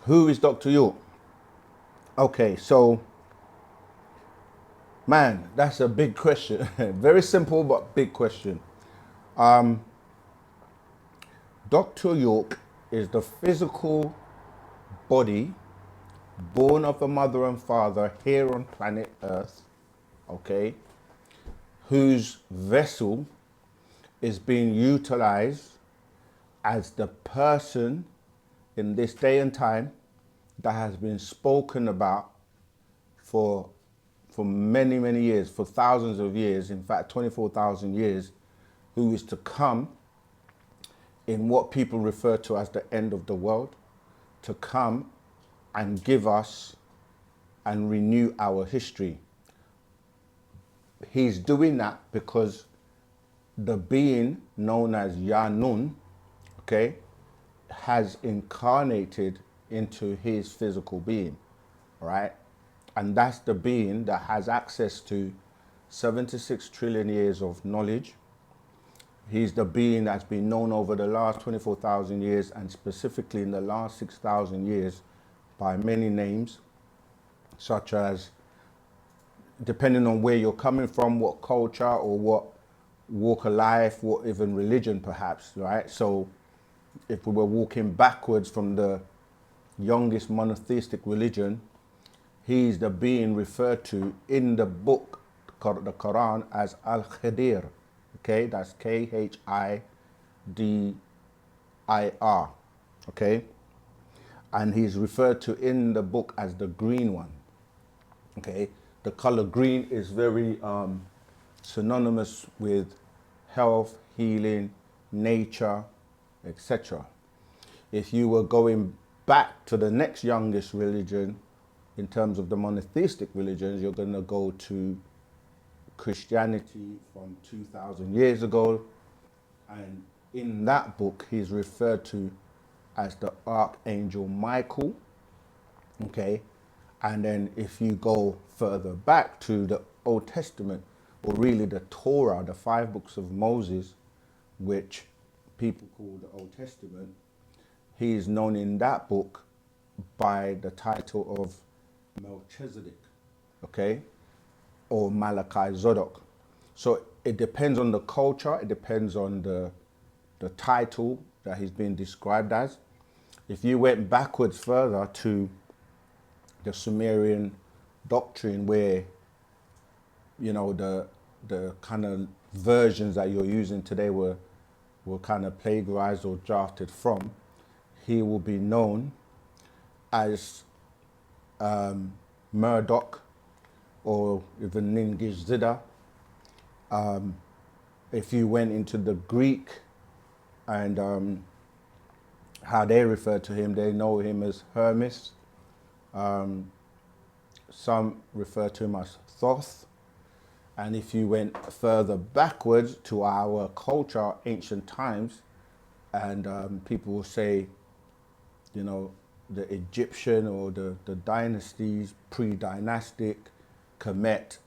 Who is Dr. York? Okay, so, man, that's a big question. Very simple, but big question. Dr. York is the physical body born of a mother and father here on planet Earth, okay, whose vessel is being utilized as the person in this day and time that has been spoken about for many, many years, for thousands of years, in fact, 24,000 years, who is to come in what people refer to as the end of the world, to come and give us and renew our history. He's doing that because the being known as Yanun, okay, has incarnated into his physical being, right? And that's the being that has access to 76 trillion years of knowledge. He's the being that's been known over the last 24,000 years, and specifically in the last 6,000 years by many names, such as, depending on where you're coming from, what culture or what walk of life, what even religion perhaps, right? So if we were walking backwards from the youngest monotheistic religion, he's the being referred to in the book, the Quran, as Al-Khadir. Okay, that's Khidir, okay? And he's referred to in the book as the green one, okay? The color green is very synonymous with health, healing, nature, etc. If you were going back to the next youngest religion, in terms of the monotheistic religions, you're going to go to Christianity from 2,000 years ago. And in that book, he's referred to as the Archangel Michael, okay? And then if you go further back to the Old Testament, or really the Torah, the 5 books of Moses, which people call the Old Testament, he is known in that book by the title of Melchizedek, okay, or Malachi Zodok. So it depends on the culture, it depends on the title that he's being described as. If you went backwards further to the Sumerian doctrine, where, you know, the kind of versions that you're using today were kind of plagiarized or drafted from, he will be known as Murdoch, or even Ningishzida. If you went into the Greek and how they refer to him, they know him as Hermes. Some refer to him as Thoth. And if you went further backwards to our culture, ancient times, and people will say, you know, the Egyptian or the dynasties, pre-dynastic, Kemet,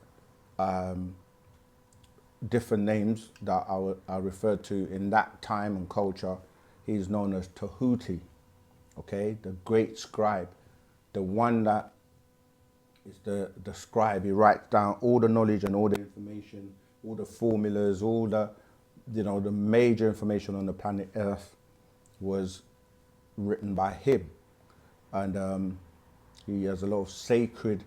different names that are referred to in that time and culture. He's known as Tahuti, okay, the great scribe, the one that is the scribe. He writes down all the knowledge and all the information, all the formulas, all the, you know, the major information on the planet Earth was written by him. And he has a lot of sacred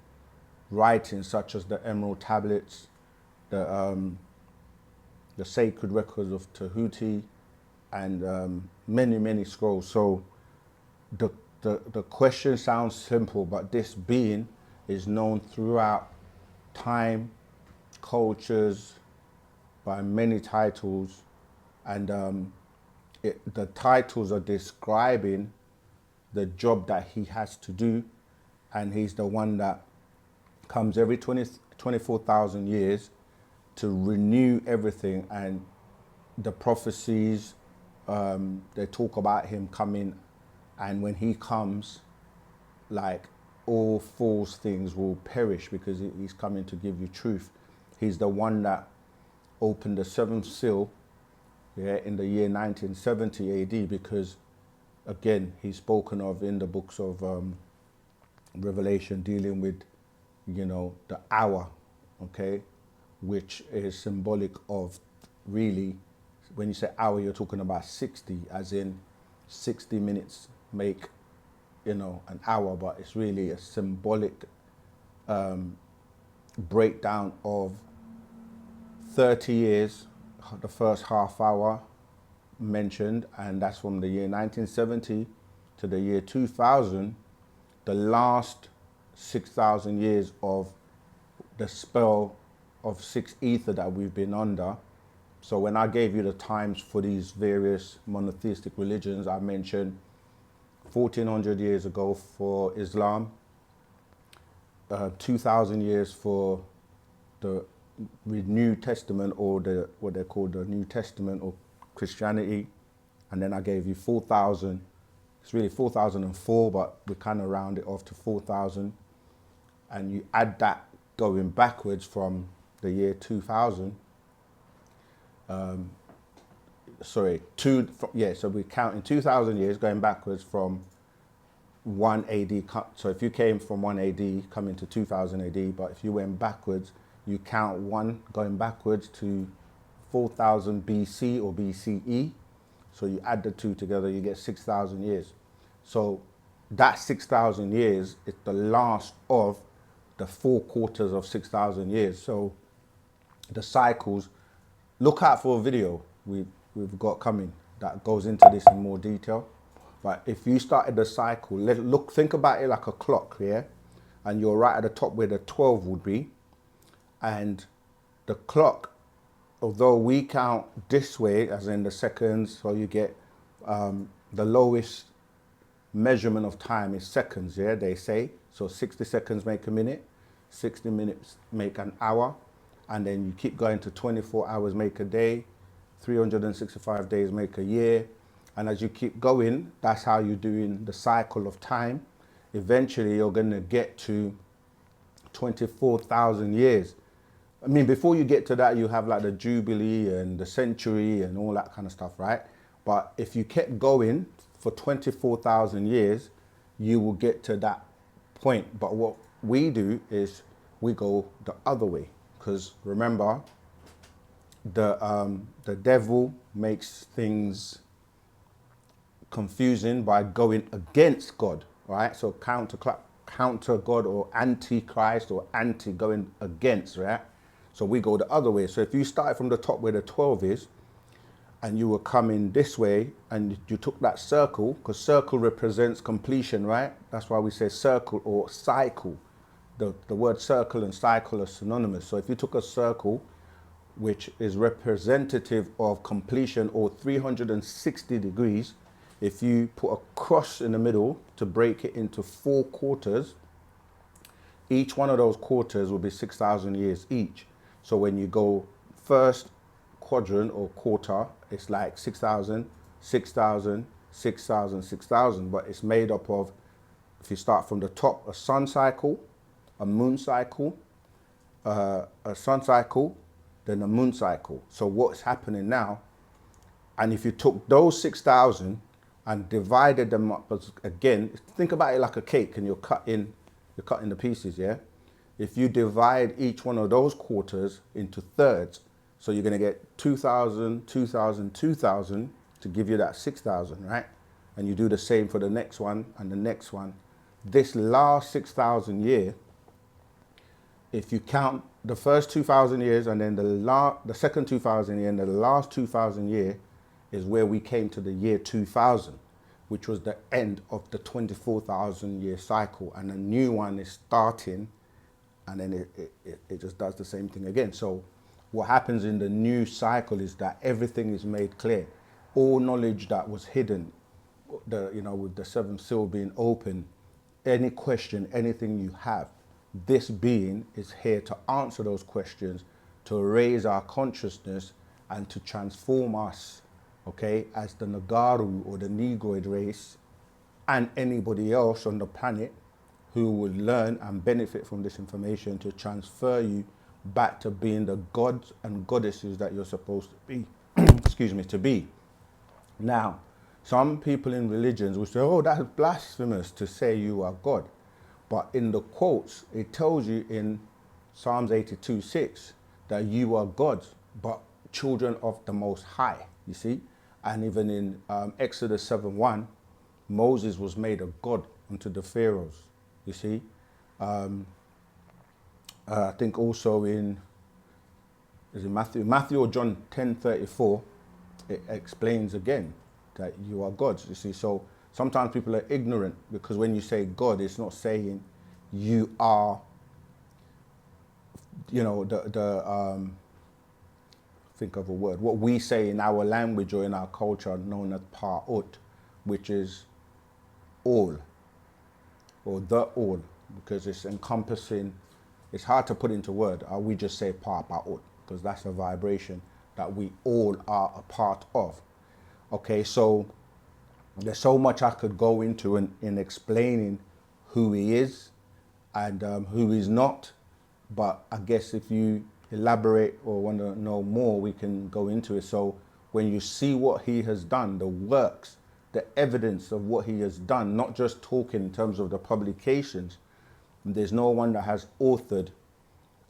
writings, such as the Emerald Tablets, the sacred records of Tahuti, and many, many scrolls. So the question sounds simple, but this being is known throughout time, cultures, by many titles, and the titles are describing the job that he has to do, and he's the one that comes every 24,000 years to renew everything. And the prophecies, they talk about him coming, and when he comes, like, all false things will perish because he's coming to give you truth. He's the one that opened the seventh seal, yeah, in the year 1970 AD, because again, he's spoken of in the books of Revelation, dealing with, you know, the hour, okay, which is symbolic of, really, when you say hour, you're talking about 60, as in 60 minutes make, you know, an hour, but it's really a symbolic breakdown of 30 years, the first half hour mentioned, and that's from the year 1970 to the year 2000, the last 6,000 years of the spell of six ether that we've been under. So when I gave you the times for these various monotheistic religions, I mentioned 1400 years ago for Islam, 2000 years for the New Testament, or the what they call the New Testament or Christianity, and then I gave you 4,000. It's really 4004, but we kind of round it off to 4,000, and you add that going backwards from the year 2000. So we're counting 2,000 years going backwards from 1 AD. So if you came from 1 AD coming to 2000 AD, but if you went backwards, you count one going backwards to 4,000 BC or BCE. So you add the two together, you get 6,000 years. So that 6,000 years is the last of the 4 quarters of 6,000 years. So the cycles, look out for a video we've got coming that goes into this in more detail. But if you started the cycle, think about it like a clock, yeah? And you're right at the top where the 12 would be. And the clock, although we count this way, as in the seconds, so you get the lowest measurement of time is seconds, yeah, they say. So 60 seconds make a minute, 60 minutes make an hour, and then you keep going to 24 hours make a day, 365 days make a year. And as you keep going, that's how you're doing the cycle of time. Eventually, you're going to get to 24,000 years. I mean, before you get to that, you have like the Jubilee and the century and all that kind of stuff, right? But if you kept going for 24,000 years, you will get to that point. But what we do is we go the other way. Because remember, the devil makes things confusing by going against God, right? So counter God, or anti-Christ, or anti, going against, right? So we go the other way. So if you started from the top where the 12 is, and you were coming this way, and you took that circle, because circle represents completion, right? That's why we say circle or cycle. The word circle and cycle are synonymous. So if you took a circle, which is representative of completion, or 360 degrees, if you put a cross in the middle to break it into 4 quarters, each one of those quarters will be 6,000 years each. So when you go first quadrant or quarter, it's like 6,000, 6,000, 6,000, 6,000, but it's made up of, if you start from the top, a sun cycle, a moon cycle, a sun cycle, then a moon cycle. So what's happening now, and if you took those 6,000 and divided them up, again, think about it like a cake, and you're cutting the pieces, yeah? If you divide each one of those quarters into thirds, so you're going to get 2,000, 2,000, 2,000 to give you that 6,000, right? And you do the same for the next one and the next one. This last 6,000 year, if you count the first 2,000 years and then the second 2,000 year and the last 2,000 year, is where we came to the year 2000, which was the end of the 24,000 year cycle, and a new one is starting, and then it just does the same thing again. So what happens in the new cycle is that everything is made clear. All knowledge that was hidden, with the seventh seal being open, any question, anything you have, this being is here to answer those questions, to raise our consciousness and to transform us, okay, as the Nagaru or the Negroid race, and anybody else on the planet who would learn and benefit from this information, to transfer you back to being the gods and goddesses that you're supposed to be, excuse me, to be. Now, Some people in religions will say, oh, that's blasphemous to say you are God. But in the quotes, it tells you in Psalms 82:6 that you are gods, but children of the Most High, you see? And even in Exodus 7:1, Moses was made a god unto the pharaohs, you see? I think also in, is it Matthew or John 10:34, it explains again that you are gods, you see? So sometimes people are ignorant because when you say God, it's not saying you are, you know, think of a word, what we say in our language or in our culture known as pa'ut, which is all, or the all, because it's encompassing, it's hard to put into word. We just say pa'ut, because that's a vibration that we all are a part of. Okay, so there's so much I could go into in explaining who he is and who he's not, but I guess if you elaborate or want to know more, we can go into it. So when you see what he has done, the works, the evidence of what he has done, not just talking in terms of the publications, there's no one that has authored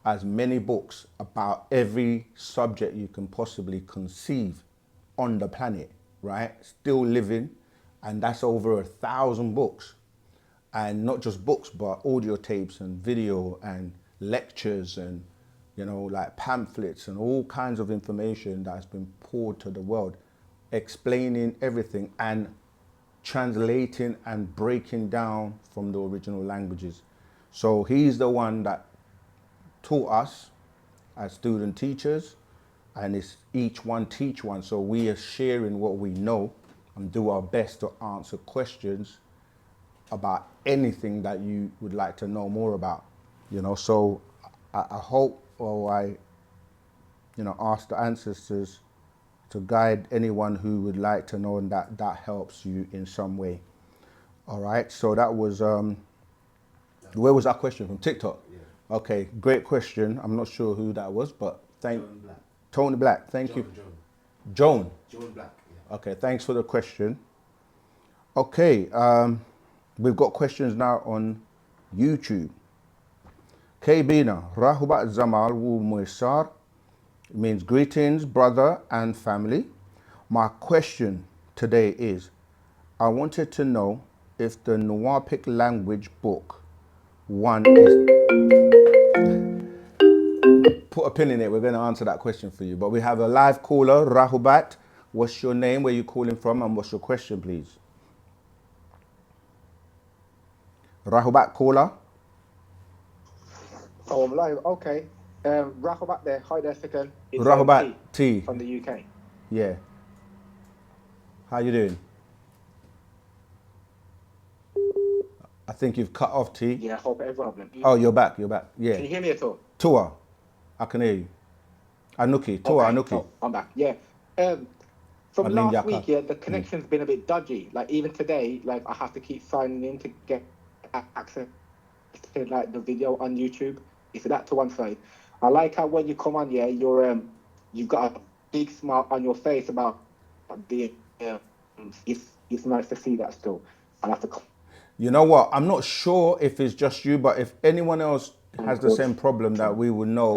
as many books about every subject you can possibly conceive on the planet, right? Still living, and that's over 1,000 books. And not just books, but audio tapes and video and lectures and, you know, like pamphlets and all kinds of information that has been poured to the world, explaining everything and translating and breaking down from the original languages. So he's the one that taught us as student teachers, and it's each one teach one. So we are sharing what we know and do our best to answer questions about anything that you would like to know more about, you know. So I hope, or I, you know, ask the ancestors to guide anyone who would like to know, and that helps you in some way. All right, so that was, where was that question from? TikTok? Yeah. Okay, great question. I'm not sure who that was, but Tony Black, thank you. Joan Black. Yeah. Okay, thanks for the question. Okay, we've got questions now on YouTube. Kabina, Rahubat Zamal Wu Muisar, means greetings, brother and family. My question today is, I wanted to know if the Nuwapic language book 1 is... Put a pin in it, we're going to answer that question for you. But we have a live caller, Rahubat. What's your name, where you calling from, and what's your question, please? Rahubat caller. Oh, I'm live. Okay. Rahubat there. Hi there, Sikhan. It's Rahubat T from the UK. Yeah. How you doing? I think you've cut off, T. Yeah, I hope everyone. Oh, you're back. You're back. Yeah. Can you hear me at all? Tua. I can hear you. Anuki. Tua okay. Anuki. Oh, I'm back. Yeah. From last week, yeah, the connection's been a bit dodgy. Like even today, like I have to keep signing in to get access to like the video on YouTube. If that to one side, I like how when you come on, yeah, you've got a big smile on your face about being. It's nice to see that still. I have to. You know what? I'm not sure if it's just you, but if anyone else has the same problem, that we would know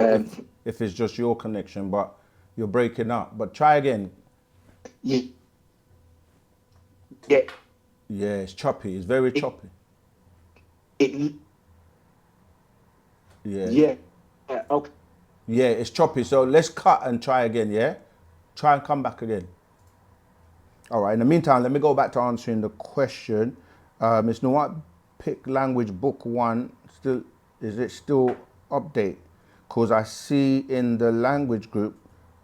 if it's just your connection. But you're breaking up. But try again. Yeah. Yeah. Yeah, it's choppy. It's very choppy. Yeah. Okay. Yeah, it's choppy. So let's cut and try again, yeah? Try and come back again. All right, in the meantime, let me go back to answering the question. Ms. Nuwapic language book 1, is it still update? Because I see in the language group,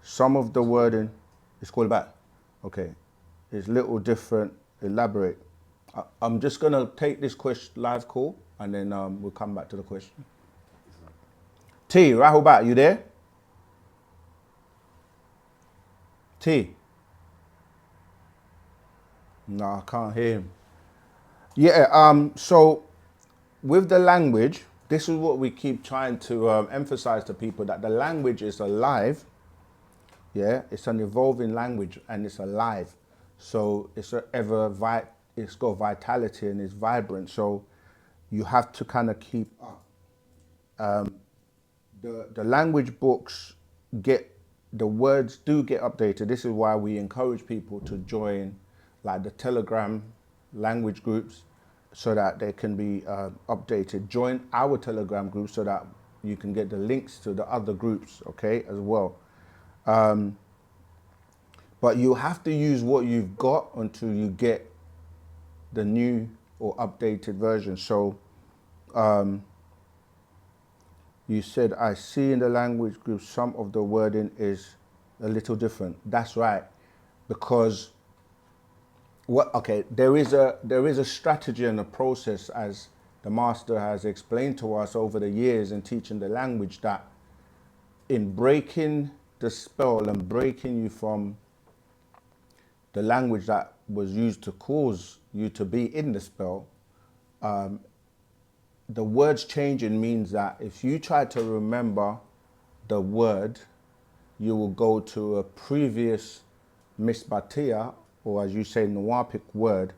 some of the wording is called back. Okay, it's a little different. Elaborate. I'm just going to take this live call, and then we'll come back to the question. T, Rahubat, you there? T? No, I can't hear him. Yeah, so with the language, this is what we keep trying to emphasize to people, that the language is alive. Yeah, it's an evolving language and it's alive. So it's it's got vitality and it's vibrant. So you have to kind of keep up. The language books the words do get updated. This is why we encourage people to join like the Telegram language groups so that they can be updated. Join our Telegram group so that you can get the links to the other groups, okay, as well. But you have to use what you've got until you get the new or updated version. So you said, I see in the language group some of the wording is a little different. That's right, because there is a strategy and a process, as the master has explained to us over the years in teaching the language, that in breaking the spell and breaking you from the language that was used to cause you to be in the spell, the words changing means that if you try to remember the word, you will go to a previous misbatia, or as you say, Nawapic word,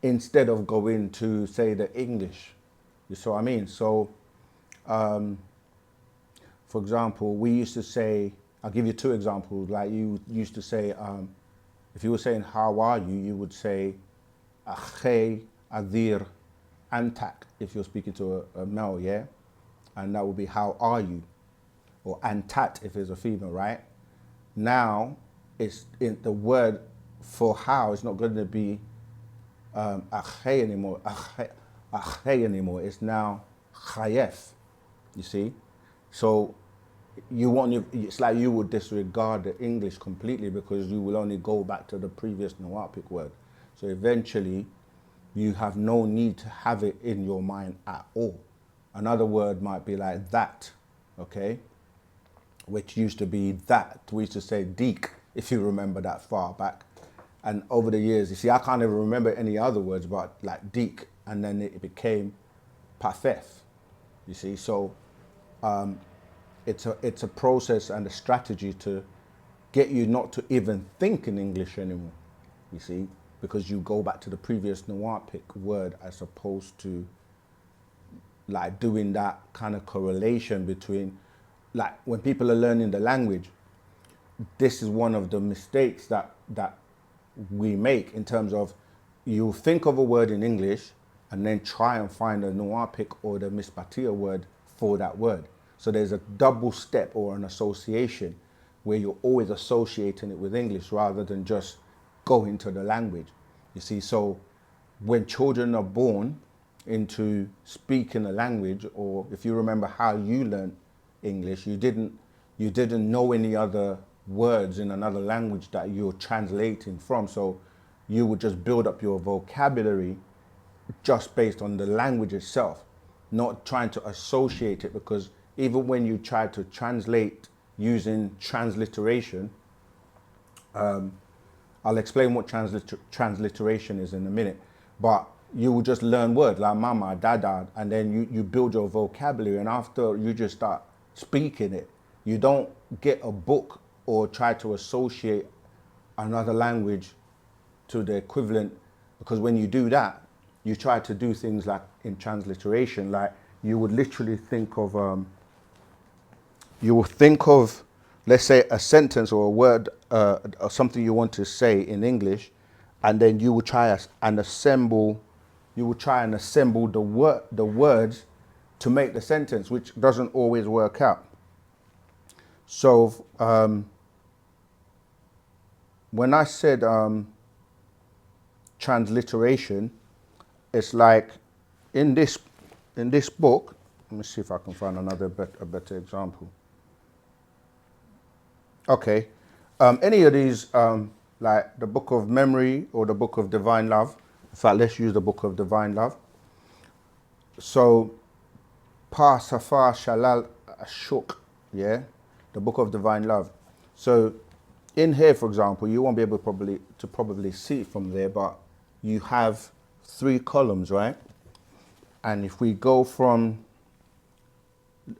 instead of going to, say, the English. You see what I mean? So, for example, we used to say, I'll give you two examples. Like you used to say, if you were saying, how are you? You would say, Akhay, Adir, Antak, if you're speaking to a male, yeah? And that would be, how are you? Or Antat, if it's a female, right? Now, it's in the word for how, it's not going to be Akhay anymore. Akhay anymore. It's now Khayef, you see? So it's like you would disregard the English completely because you will only go back to the previous Nawapic word. So eventually, you have no need to have it in your mind at all. Another word might be like that, okay? Which used to be that. We used to say deek, if you remember that far back. And over the years, you see, I can't even remember any other words but like deek, and then it became pafef, you see? So it's a process and a strategy to get you not to even think in English anymore, you see? Because you go back to the previous Nawapic word as opposed to like doing that kind of correlation between, like when people are learning the language, this is one of the mistakes that we make in terms of you think of a word in English and then try and find a Nawapic or the Misbatia word for that word. So there's a double step or an association where you're always associating it with English rather than just go into the language, you see. So when children are born into speaking a language, or if you remember how you learned English, you didn't know any other words in another language that you're translating from. So you would just build up your vocabulary just based on the language itself, not trying to associate it, because even when you try to translate using transliteration, I'll explain what transliteration is in a minute, but you will just learn words like mama, dada, and then you build your vocabulary, and after you just start speaking it, you don't get a book or try to associate another language to the equivalent, because when you do that, you try to do things like in transliteration, like you would literally think of, let's say, a sentence or a word or something you want to say in English, and then you will try and assemble the words to make the sentence, which doesn't always work out. So when I said transliteration, it's like in this book. Let me see if I can find a better example. Okay, any of these, like the Book of Memory or the Book of Divine Love. In fact, let's use the Book of Divine Love. So, Pa Safa Shalal Ashuk, yeah, the Book of Divine Love. So, in here, for example, you won't be able to probably see it from there, but you have 3 columns, right? And if we go from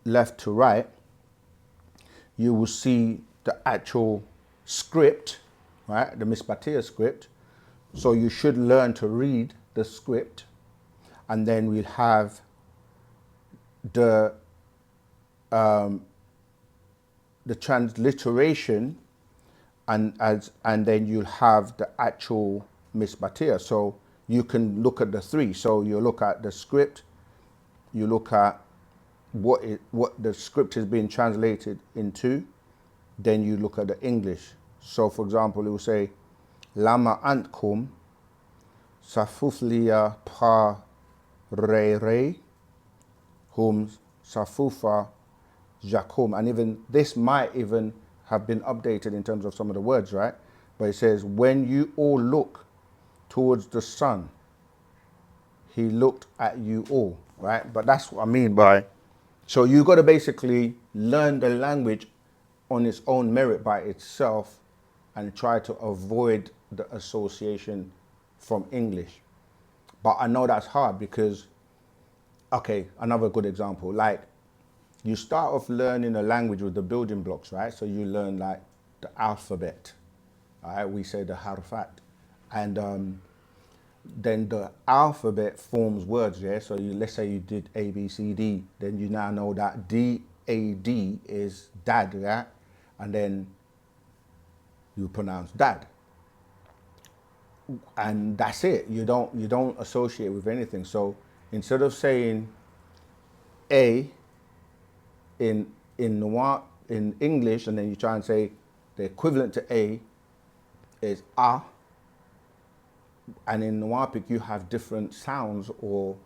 left to right, you will see the actual script, right? The Misbatia script. So you should learn to read the script, and then we'll have the transliteration, and then you'll have the actual Misbatia. So you can look at the three. So you look at the script, you look at what the script is being translated into, then you look at the English. So for example, it will say, Lama antkum safuflia pa re hum safufa jakum. And even this might even have been updated in terms of some of the words, right? But it says, when you all look towards the sun, he looked at you all, right? But that's what I mean by, so you got to basically learn the language on its own merit by itself and try to avoid the association from English. But I know that's hard because, okay, another good example, like you start off learning a language with the building blocks, right? So you learn like the alphabet, all right? We say the harfat. And then the alphabet forms words, yeah? So let's say you did A, B, C, D, then you now know that D, A, D is dad, yeah? And then you pronounce dad. And that's it. You don't associate with anything. So instead of saying A in English, and then you try and say the equivalent to A is A, and in Nawapic you have different sounds or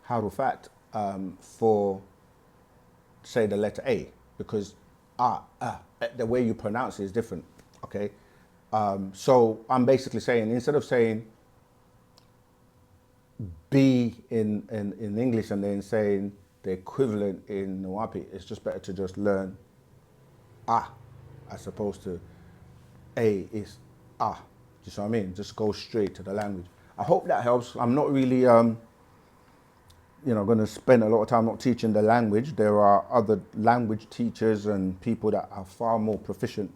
harufat for, say, the letter A, because the way you pronounce it is different, okay? So I'm basically saying, instead of saying B in English and then saying the equivalent in Nawapi, it's just better to just learn as opposed to A is Do you see what I mean? Just go straight to the language. I hope that helps. I'm not really, going to spend a lot of time not teaching the language. There are other language teachers and people that are far more proficient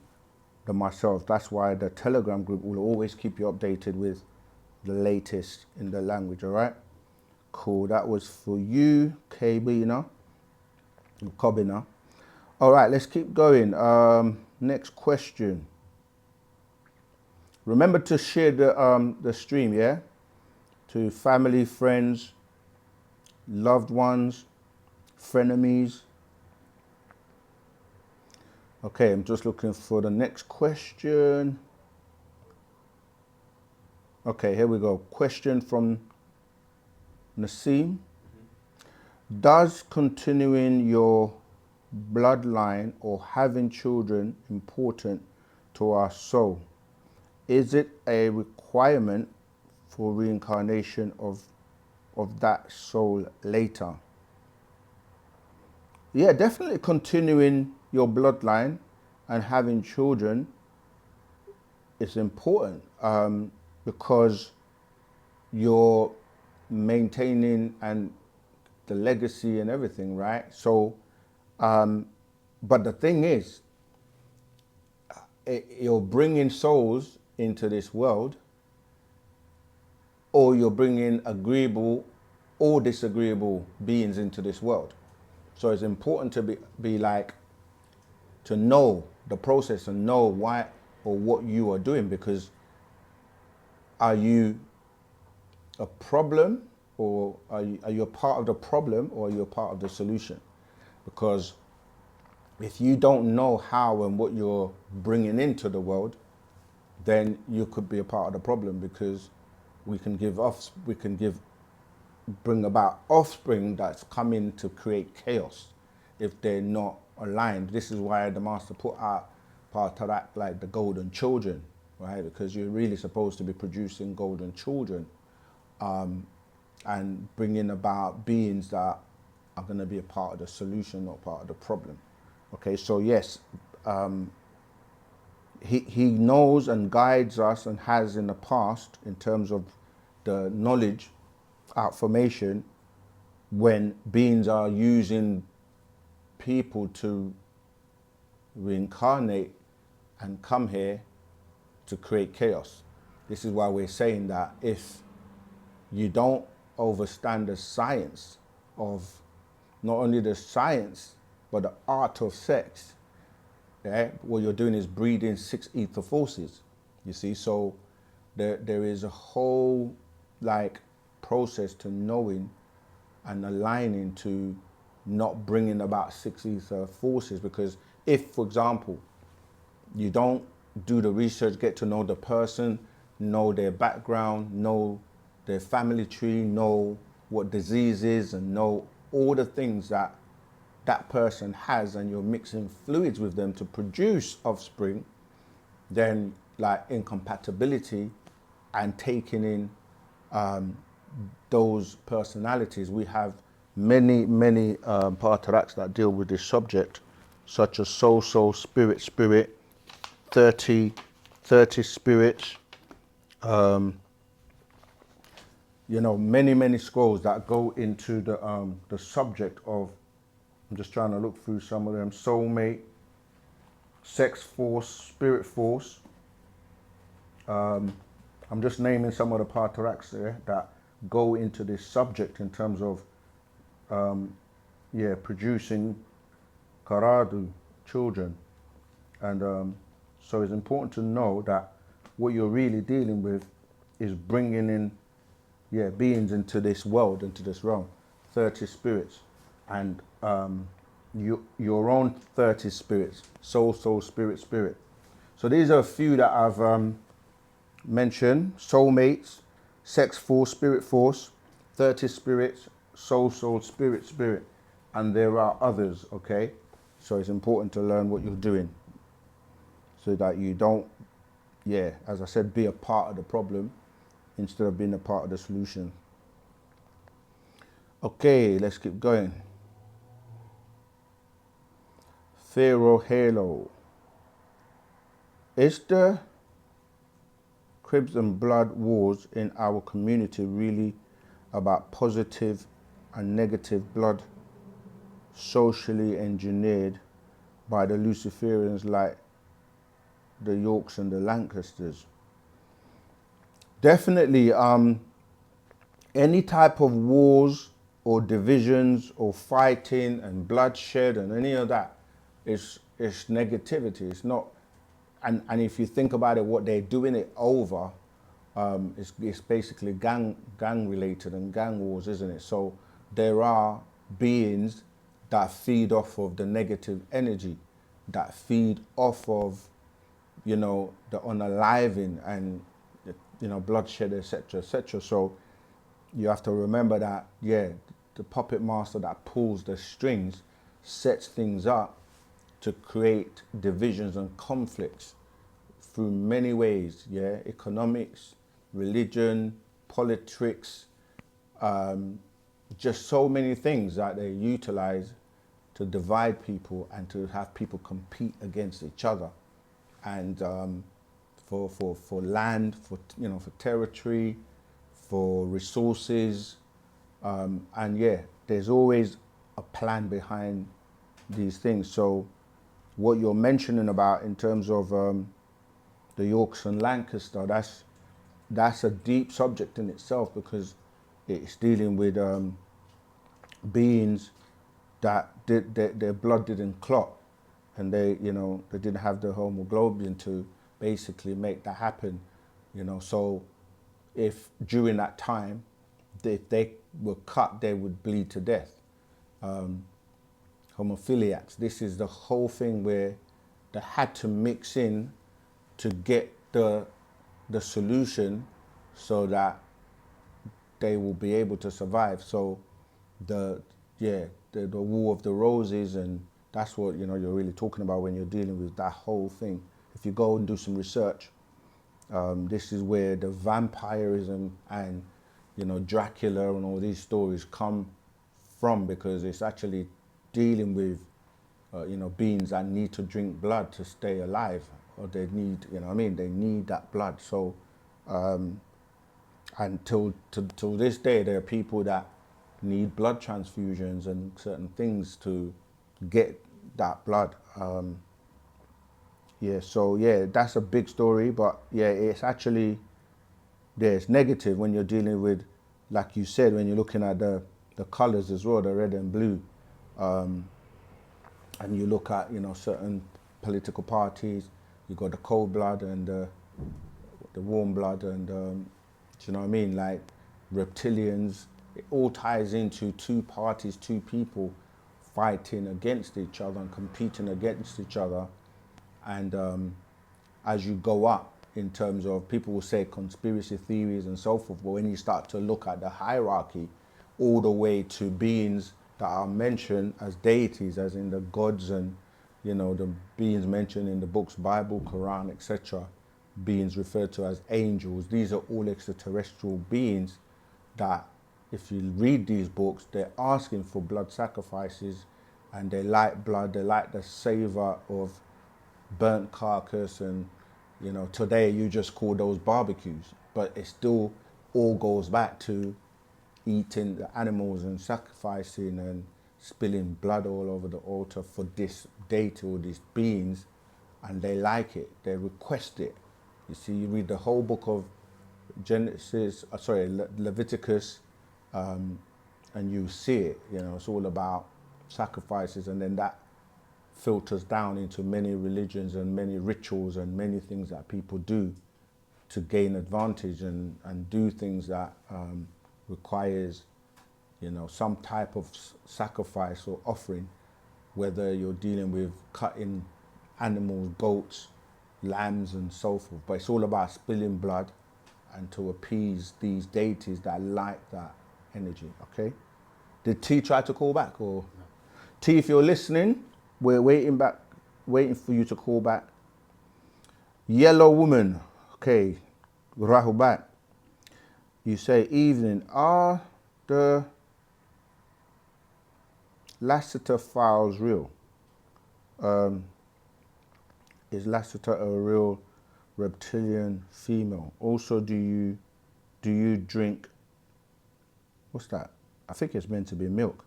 than myself. That's why the Telegram group will always keep you updated with the latest in the language, all right? Cool, that was for you, Kabina, Kobina. All right, let's keep going. Next question. Remember to share the stream, yeah? To family, friends, loved ones, frenemies. Okay, I'm just looking for the next question. Okay, here we go. Question from Naseem. Does continuing your bloodline or having children important to our soul? Is it a requirement for reincarnation of that soul later? Yeah, definitely continuing your bloodline and having children is important because you're maintaining and the legacy and everything, right? So, but the thing is, you're bringing souls into this world, or you're bringing agreeable or disagreeable beings into this world. So it's important to be like, to know the process and know why or what you are doing, because are you a problem, or are you a part of the problem, or are you a part of the solution? Because if you don't know how and what you're bringing into the world, then you could be a part of the problem, because we can bring about offspring that's coming to create chaos if they're not aligned. This is why the master put out Partarak, like the golden children, right? Because you're really supposed to be producing golden children and bringing about beings that are going to be a part of the solution, not part of the problem. Okay, so yes, he knows and guides us and has in the past in terms of the knowledge formation when beings are using people to reincarnate and come here to create chaos. This is why we're saying that if you don't understand the science of, not only the science, but the art of sex, yeah, what you're doing is breeding 6 ether forces, you see. So there is a whole like process to knowing and aligning to not bringing about 6 ether forces. Because if, for example, you don't do the research, get to know the person, know their background, know their family tree, know what disease is, and know all the things that that person has, and you're mixing fluids with them to produce offspring, then like incompatibility and taking in those personalities. We have many patriarchs that deal with this subject, such as soul, spirit, 30 spirits, you know, many scrolls that go into the subject of, I'm just trying to look through some of them, soulmate, sex force, spirit force. I'm just naming some of the patriarchs there that go into this subject in terms of producing karadu, children. And so it's important to know that what you're really dealing with is bringing in beings into this world, into this realm, 30 spirits, and your own 30 spirits, soul, spirit. So these are a few that I've mentioned: soulmates, sex force, spirit force, 30 spirits, soul, spirit, and there are others, okay? So it's important to learn what you're doing so that you don't, as I said, be a part of the problem instead of being a part of the solution. Okay, let's keep going. Pharaoh Halo. Is the Cribs and Blood wars in our community really about positive and negative blood socially engineered by the Luciferians like the Yorks and the Lancasters? Definitely, any type of wars or divisions or fighting and bloodshed and any of that is negativity. It's not, and if you think about it, what they're doing it over, it's basically gang related and gang wars, isn't it? So there are beings that feed off of the negative energy, that feed off of, you know, the unaliving and, you know, bloodshed, etc., etc. So you have to remember that, the puppet master that pulls the strings sets things up to create divisions and conflicts through many ways, economics, religion, politics, just so many things that they utilize to divide people and to have people compete against each other. And for land, for territory, for resources, and there's always a plan behind these things. So what you're mentioning about in terms of the Yorks and Lancaster, that's a deep subject in itself, because it's dealing with beings that their blood didn't clot, and they didn't have the hemoglobin to basically make that happen, So if during that time, if they were cut, they would bleed to death. Homophiliacs, this is the whole thing where they had to mix in to get the solution so that they will be able to survive. So the War of the Roses, and that's what you're really talking about when you're dealing with that whole thing. If you go and do some research, this is where the vampirism and Dracula and all these stories come from, because it's actually dealing with beings that need to drink blood to stay alive, or they need they need that blood. So until this day, there are people that need blood transfusions and certain things to get that blood. Yeah, so yeah, that's a big story, but yeah, it's actually, it's negative when you're dealing with, like you said, when you're looking at the colors as well, the red and blue, and you look at, certain political parties, you got the cold blood and the warm blood, and do you know what I mean? Like reptilians, it all ties into two parties, two people fighting against each other and competing against each other. And as you go up in terms of, people will say conspiracy theories and so forth, but when you start to look at the hierarchy all the way to beings that are mentioned as deities, as in the gods, and the beings mentioned in the books, Bible, Quran, etc., beings referred to as angels, these are all extraterrestrial beings that, if you read these books, they're asking for blood sacrifices, and they like blood, they like the savor of burnt carcass, and today you just call those barbecues, but it still all goes back to eating the animals and sacrificing and spilling blood all over the altar for this deity or these beings, and they like it, they request it. You see, you read the whole book of Leviticus, and you see it. It's all about sacrifices, and then that filters down into many religions and many rituals and many things that people do to gain advantage, and do things that requires, some type of sacrifice or offering, whether you're dealing with cutting animals, goats, lambs, and so forth. But it's all about spilling blood and to appease these deities that like that energy, okay? Did T try to call back, or? No. T, if you're listening, we're waiting for you to call back. Yellow woman, okay, Rahubat. You say, evening, are the Lassiter files real? Is Lassiter a real reptilian female? Also, do you drink, what's that? I think it's meant to be milk.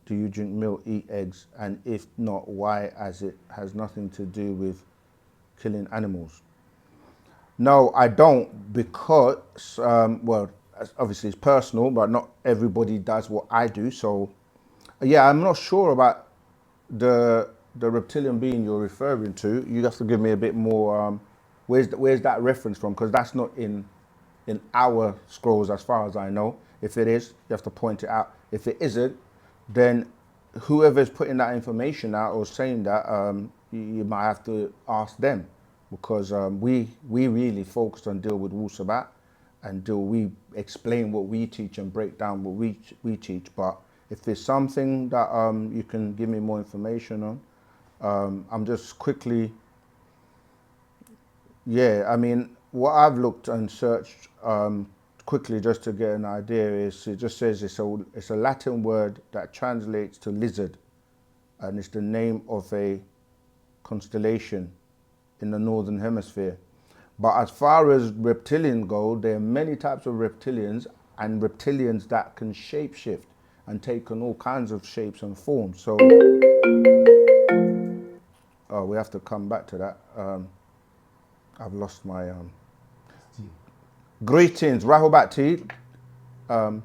Do you drink milk, eat eggs? And if not, why, as it has nothing to do with killing animals? No, I don't, because, well, obviously it's personal, but not everybody does what I do. So, yeah, I'm not sure about the reptilian being you're referring to. You have to give me a bit more, where's that reference from? Because that's not in our scrolls as far as I know. If it is, you have to point it out. If it isn't, then whoever's putting that information out or saying that, you might have to ask them, because we really focus on deal with Wu-Sabat, and we explain what we teach and break down what we teach. But if there's something that you can give me more information on, I'm just quickly, yeah, I mean, what I've looked and searched quickly just to get an idea is, it just says it's a Latin word that translates to lizard, and it's the name of a constellation in the northern hemisphere. But as far as reptilians go, there are many types of reptilians, and reptilians that can shapeshift and take on all kinds of shapes and forms. So, oh, we have to come back to that. I've lost my greetings, Rahubat T. I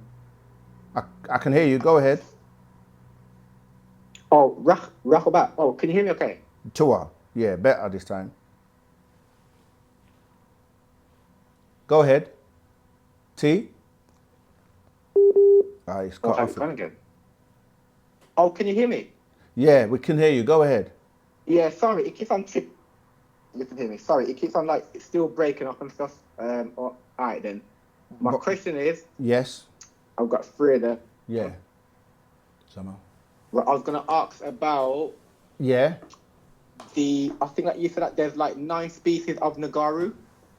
can hear you. Go ahead. Oh, Rahubat. Oh, can you hear me okay? Tua. Yeah, better this time. Go ahead. T. It's cut off. Again. Oh, can you hear me? Yeah, we can hear you. Go ahead. Yeah, sorry, it keeps on you can hear me. Sorry, it keeps on like it's still breaking up and stuff. All right then. My question is. Yes. I've got three of them. Yeah. Somehow. Well, I was gonna ask about. Yeah. I think that you said that there's like 9 species of Nagaru.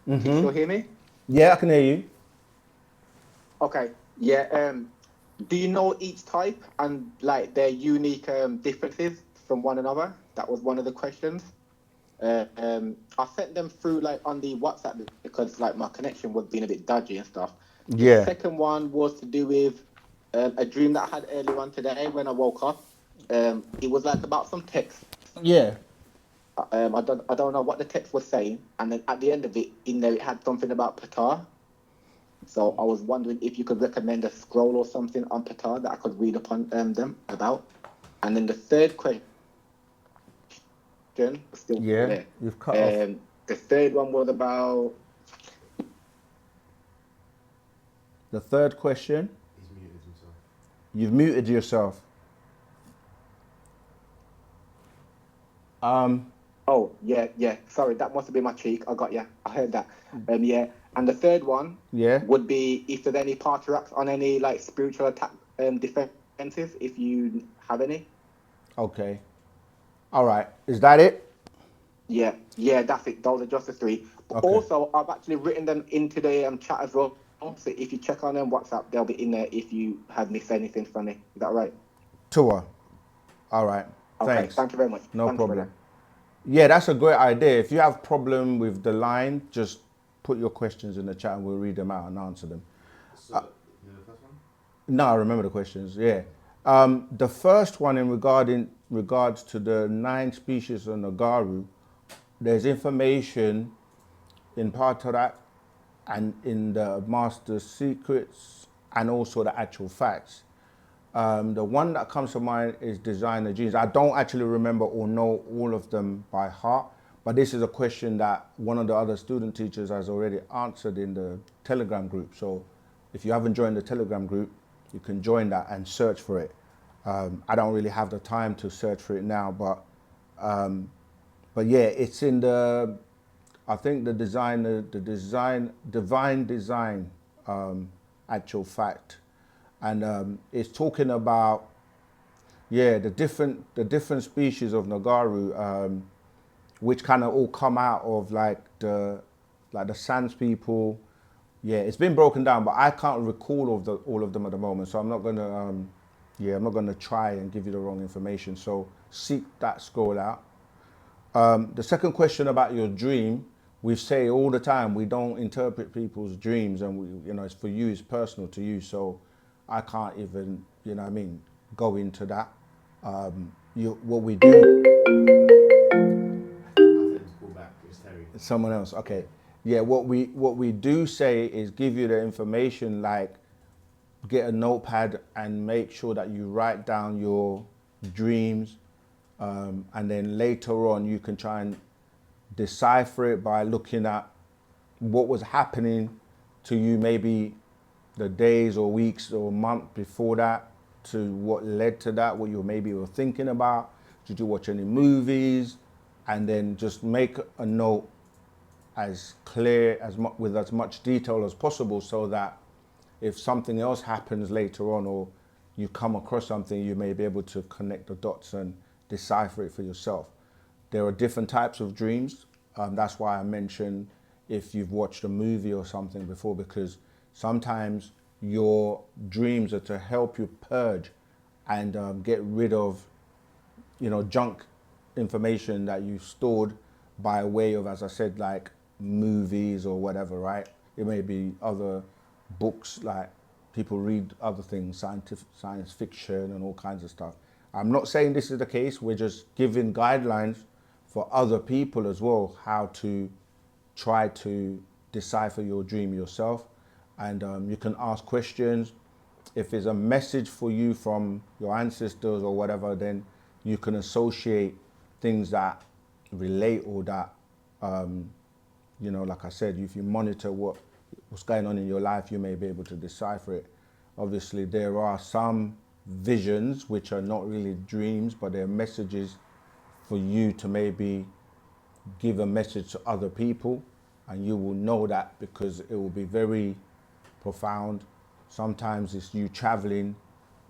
Can you still hear me? Yeah, I can hear you. Okay. Yeah. Do you know each type and like their unique differences from one another? That was one of the questions. I sent them through like on the WhatsApp because like my connection was being a bit dodgy and stuff. Yeah. The second one was to do with a dream that I had earlier on today when I woke up. It was like about some text. Yeah. I don't know what the text was saying, and then at the end of it, in there, it had something about Ptah. So I was wondering if you could recommend a scroll or something on Ptah that I could read upon them about. And then the third question was still Yeah, there. you've cut off. The third one was about. The third question, He's muted himself. you've muted yourself. Oh, yeah. Sorry, that must have been my cheek. I got you. I heard that. Yeah. And the third one Yeah. would be if there's any patriarchs on any like spiritual attack defenses, if you have any. Okay. All right. Is that it? Yeah, that's it. Those are just the three. But Okay. also, I've actually written them into the chat as well. So if you check on them WhatsApp, they'll be in there if you have missed anything funny. Is that right? Tour. All right. Okay, Thanks. thank you very much. No Thanks, problem. brother. Yeah, that's a great idea. If you have problem with the line, just put your questions in the chat and we'll read them out and answer them. So, the first one? No, I remember the questions. Yeah. The first one in regards to the 9 species of Nagaru, there's information in part of that and in the Master Secrets and also the actual facts. The one that comes to mind is designer genes. I don't actually remember or know all of them by heart, but this is a question that one of the other student teachers has already answered in the Telegram group. So if you haven't joined the Telegram group, you can join that and search for it. I don't really have the time to search for it now, but yeah, it's in the, I think the divine design, actual fact. And it's talking about, yeah, the different species of Nagaru, which kind of all come out of like the Sans people. Yeah, it's been broken down, but I can't recall all of them at the moment. So I'm not gonna, I'm not gonna try and give you the wrong information. So seek that scroll out. The second question about your dream, we say all the time we don't interpret people's dreams, and it's for you, it's personal to you. So I can't even, go into that. What we do. I think it's call back. It's Terry. Someone else, okay. Yeah, what we do say is give you the information, like get a notepad and make sure that you write down your dreams, and then later on you can try and decipher it by looking at what was happening to you maybe the days or weeks or month before that, to what led to that, what you maybe were thinking about. Did you watch any movies? And then just make a note as clear with as much detail as possible, so that if something else happens later on or you come across something, you may be able to connect the dots and decipher it for yourself. There are different types of dreams. That's why I mentioned if you've watched a movie or something before, because sometimes your dreams are to help you purge and get rid of, junk information that you stored by way of, as I said, like movies or whatever, right? It may be other books, like people read other things, science fiction and all kinds of stuff. I'm not saying this is the case. We're just giving guidelines for other people as well, how to try to decipher your dream yourself. And you can ask questions. If it's a message for you from your ancestors or whatever, then you can associate things that relate, or that, like I said, if you monitor what's going on in your life, you may be able to decipher it. Obviously, there are some visions which are not really dreams, but they're messages for you to maybe give a message to other people, and you will know that because it will be very profound. Sometimes it's you traveling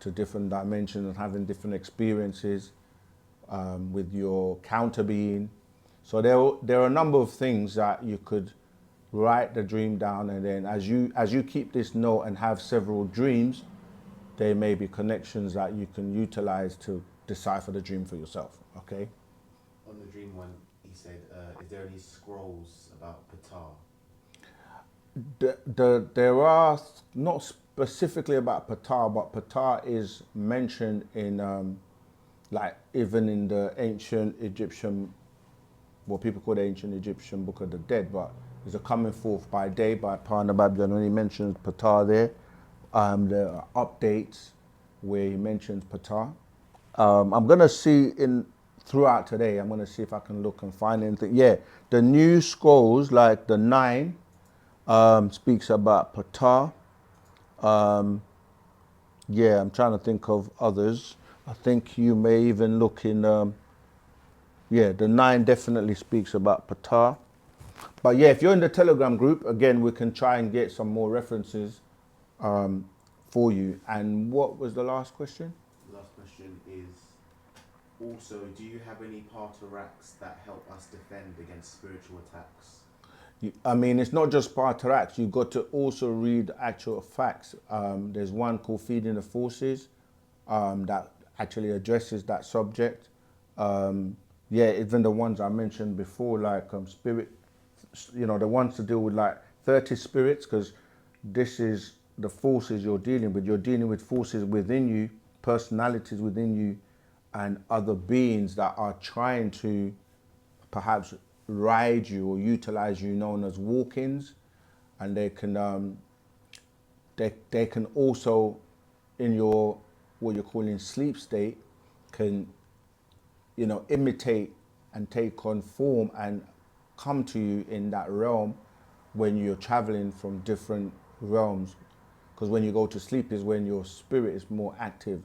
to different dimensions and having different experiences with your counter being. So there are a number of things that you could write the dream down, and then as you keep this note and have several dreams, there may be connections that you can utilize to decipher the dream for yourself. Okay. On the dream one, he said, is there any scrolls about Ptah? There are, not specifically about Ptah, but Ptah is mentioned in, like even in the ancient Egyptian what people call the ancient Egyptian Book of the Dead, but it's a coming forth by day by Partner Babylon. When he mentions Ptah there, there are updates where he mentions Ptah. I'm gonna see throughout today. I'm gonna see if I can look and find anything. Yeah, the new scrolls like the 9 speaks about Ptah. Yeah, I'm trying to think of others. I think you may even look in. Yeah, the 9 definitely speaks about Ptah. But yeah, if you're in the Telegram group, again, we can try and get some more references for you. And what was the last question? The last question is, also, do you have any partaraks that help us defend against spiritual attacks? I mean, it's not just partaraks. You've got to also read actual facts. There's one called Feeding the Forces that actually addresses that subject. Yeah, even the ones I mentioned before, like spirit, you know, the ones to deal with like 30 spirits, because this is the forces you're dealing with. You're dealing with forces within you, personalities within you, and other beings that are trying to perhaps ride you or utilize you, known as walk-ins, and they can also, in your what you're calling sleep state, can, you know, imitate and take on form and come to you in that realm when you're traveling from different realms. Because when you go to sleep is when your spirit is more active,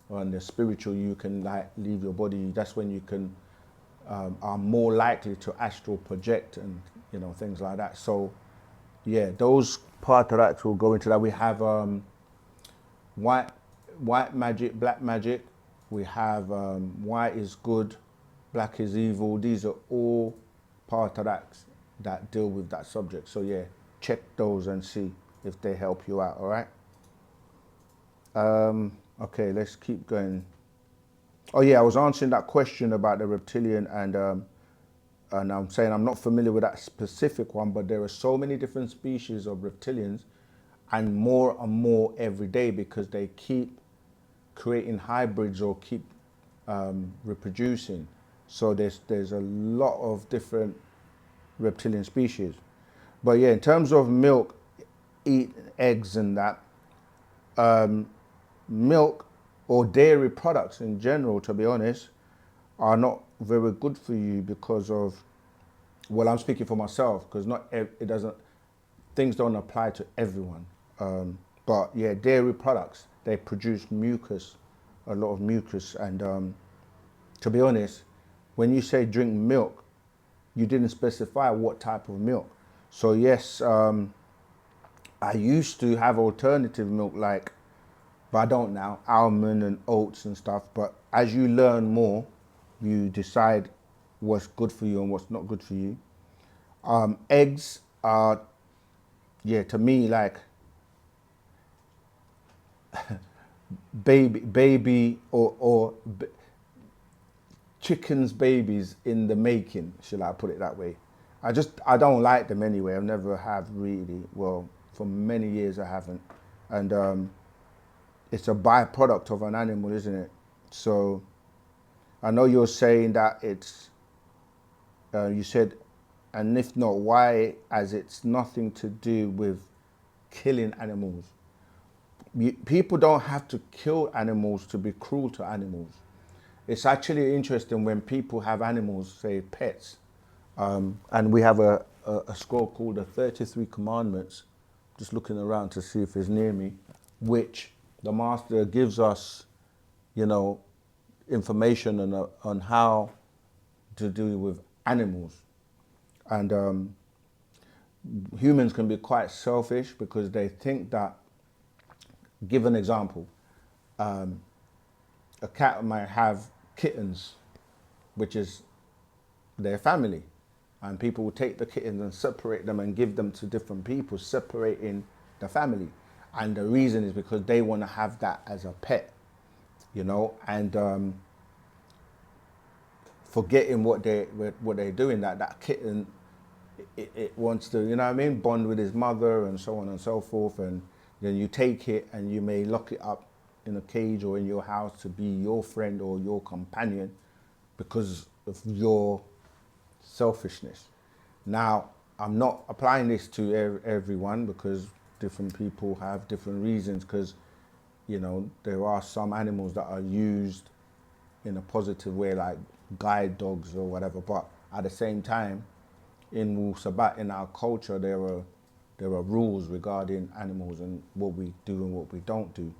and the spiritual, you can like leave your body. That's when you can are more likely to astral project and, you know, things like that. So yeah, those partaraks will go into that. We have white magic, black magic. We have white is good, black is evil. These are all partaraks that deal with that subject. So yeah, check those and see if they help you out. All right. Okay, let's keep going. Oh yeah, I was answering that question about the reptilian, and I'm saying I'm not familiar with that specific one, but there are so many different species of reptilians, and more every day, because they keep creating hybrids or keep reproducing. So there's a lot of different reptilian species. But yeah, in terms of milk, eat eggs and that, milk or dairy products in general, to be honest, are not very good for you because of, well, I'm speaking for myself, because things don't apply to everyone. But yeah, dairy products, they produce mucus, a lot of mucus. And to be honest, when you say drink milk, you didn't specify what type of milk. So yes, I used to have alternative milk, like, but I don't now, almond and oats and stuff. But as you learn more, you decide what's good for you and what's not good for you. Eggs are, yeah, to me, like baby or chicken's babies in the making, shall I put it that way. I don't like them anyway. I never have really. Well, for many years I haven't. And it's a byproduct of an animal, isn't it? So I know you're saying that it's, you said, and if not, why, as it's nothing to do with killing animals. People don't have to kill animals to be cruel to animals. It's actually interesting when people have animals, say pets, and we have a scroll called the 33 Commandments, just looking around to see if it's near me, which the master gives us, you know, information on how to deal with animals. And humans can be quite selfish because they think that, give an example, a cat might have kittens, which is their family, and people will take the kittens and separate them and give them to different people, separating the family. And the reason is because they want to have that as a pet, you know, and forgetting what they're doing, that kitten, it wants to, you know what I mean, bond with his mother and so on and so forth. And then you take it and you may lock it up in a cage or in your house to be your friend or your companion because of your selfishness. Now, I'm not applying this to everyone because different people have different reasons, because, you know, there are some animals that are used in a positive way, like guide dogs or whatever. But at the same time, in Wu-Sabat, in our culture, there are rules regarding animals and what we do and what we don't do.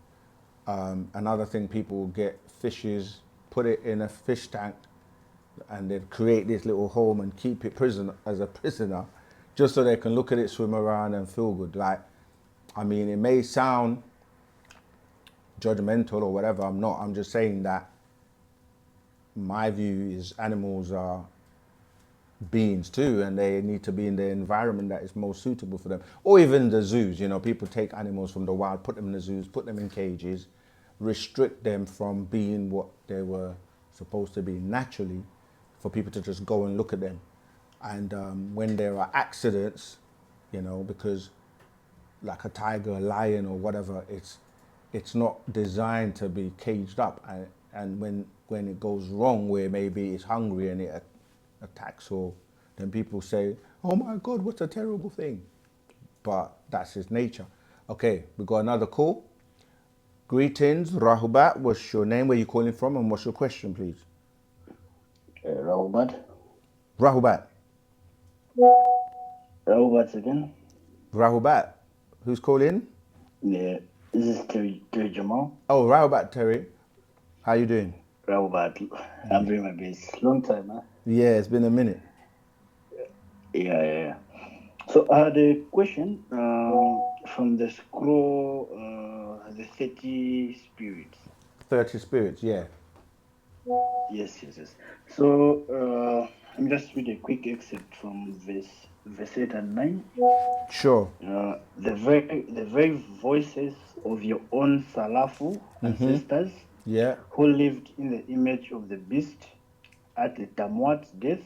Another thing, people will get fishes, put it in a fish tank, and then create this little home and keep it as a prisoner, just so they can look at it, swim around and feel good. Like, I mean, it may sound judgmental or whatever, I'm not. I'm just saying that my view is animals are beings too, and they need to be in the environment that is most suitable for them. Or even the zoos, you know, people take animals from the wild, put them in the zoos, put them in cages, restrict them from being what they were supposed to be naturally, for people to just go and look at them. And when there are accidents, you know, because like a tiger, a lion or whatever, it's not designed to be caged up. And when it goes wrong, where maybe it's hungry and it attacks, or then people say, oh my God, what's a terrible thing? But that's his nature. Okay, we got another call. Greetings, Rahubat. What's your name? Where you calling from? And what's your question, please? Rahubat. Rahubat. Rahubat again. Rahubat. Who's calling? Yeah, this is Terry Jamal. Oh, Rahubat, Terry. How you doing? Rahubat. I'm doing my best. Long time, huh? Yeah, it's been a minute. Yeah. So I had a question from the scroll, the 30 spirits. 30 spirits, yeah. Yes. So let me just read a quick excerpt from verse 8 and 9. Sure. The very voices of your own Salafu ancestors, Yeah. who lived in the image of the beast at the Tamwat's death,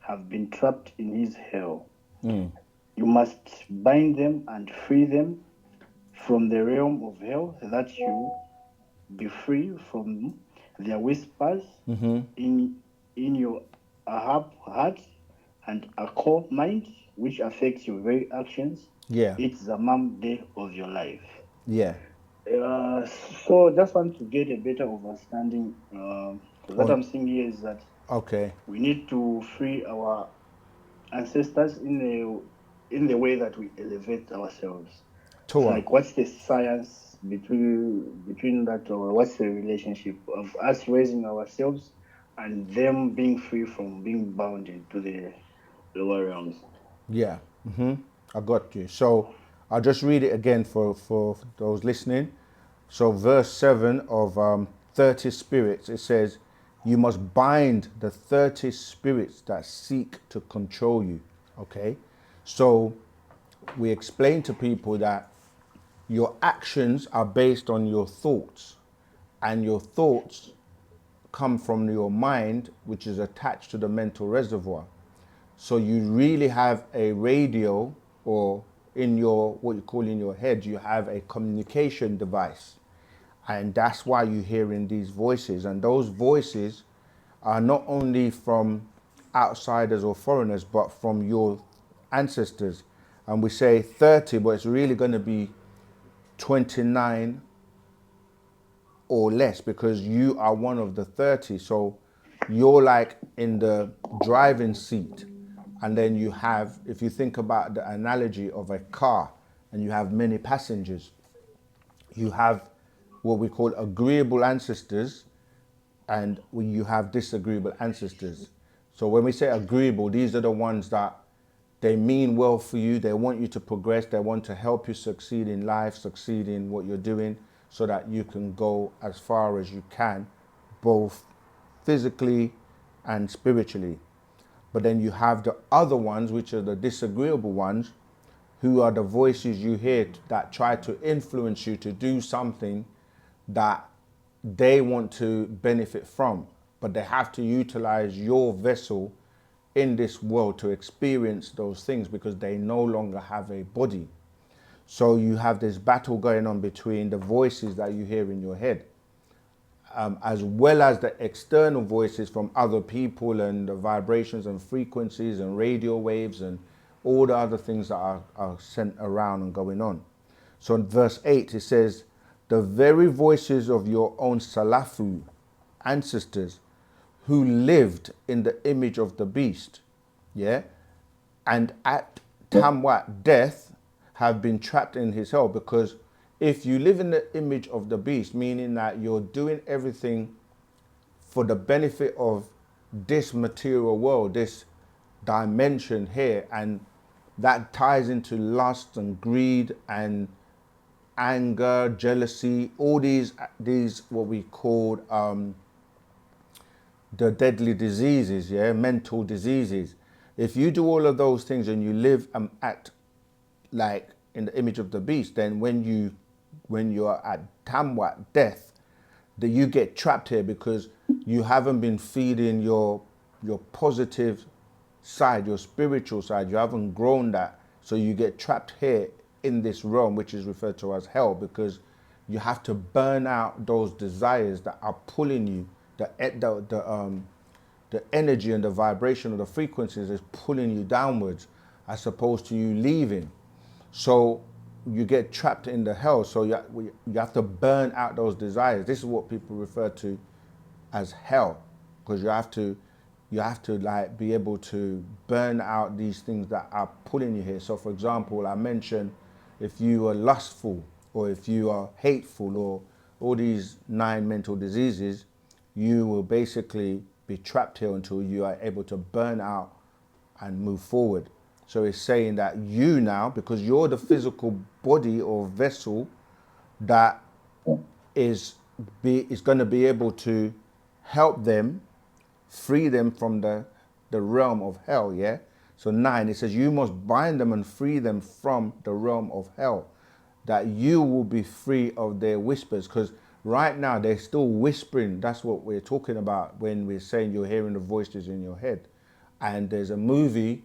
have been trapped in his hell. You must bind them and free them from the realm of hell, that you be free from their whispers in your Ahab heart and Akor mind, which affects your very actions. Yeah. It's the Zamam day of your life. Yeah. So just want to get a better understanding. What I'm saying here is that Okay. we need to free our ancestors in the way that we elevate ourselves. Tour. So like, what's the science between that, or what's the relationship of us raising ourselves and them being free from being bounded to the lower realms? Yeah. I got you. So I'll just read it again for those listening. So verse 7 of 30 spirits, it says, you must bind the 30 spirits that seek to control you. Okay. So we explain to people that your actions are based on your thoughts, and your thoughts come from your mind, which is attached to the mental reservoir. So you really have a radio, or in your, what you call in your head, you have a communication device. And that's why you're hearing these voices. And those voices are not only from outsiders or foreigners, but from your ancestors. And we say 30, but it's really going to be 29 or less, because you are one of the 30. So you're like in the driving seat. And then you have, if you think about the analogy of a car and you have many passengers, you have what we call agreeable ancestors, and you have disagreeable ancestors. So when we say agreeable, these are the ones that they mean well for you. They want you to progress. They want to help you succeed in life, succeed in what you're doing, so that you can go as far as you can, both physically and spiritually. But then you have the other ones, which are the disagreeable ones, who are the voices you hear that try to influence you to do something that they want to benefit from. But they have to utilize your vessel in this world to experience those things, because they no longer have a body. So you have this battle going on between the voices that you hear in your head. as well as the external voices from other people and the vibrations and frequencies and radio waves and all the other things that are sent around and going on. So in verse 8 it says, the very voices of your own Salafu ancestors who lived in the image of the beast, yeah, and at Tamwat death have been trapped in his hell. Because if you live in the image of the beast, meaning that you're doing everything for the benefit of this material world, this dimension here, and that ties into lust and greed and anger, jealousy, all these what we call the deadly diseases, yeah, mental diseases. If you do all of those things and you live and act like in the image of the beast, then when you are at Tamwat death, that you get trapped here because you haven't been feeding your positive side, your spiritual side. You haven't grown that, so you get trapped here in this realm, which is referred to as hell, because you have to burn out those desires that are pulling you. The energy and the vibration of the frequencies is pulling you downwards, as opposed to you leaving. So you get trapped in the hell. So you have to burn out those desires. This is what people refer to as hell, because you have to like be able to burn out these things that are pulling you here. So for example, I mentioned if you are lustful or if you are hateful or all these 9 mental diseases, you will basically be trapped here until you are able to burn out and move forward. So it's saying that you now, because you're the physical body or vessel that is going to be able to help them, free them from the realm of hell, yeah? So 9, it says, you must bind them and free them from the realm of hell, that you will be free of their whispers. Because right now they're still whispering. That's what we're talking about when we're saying you're hearing the voices in your head. And there's a movie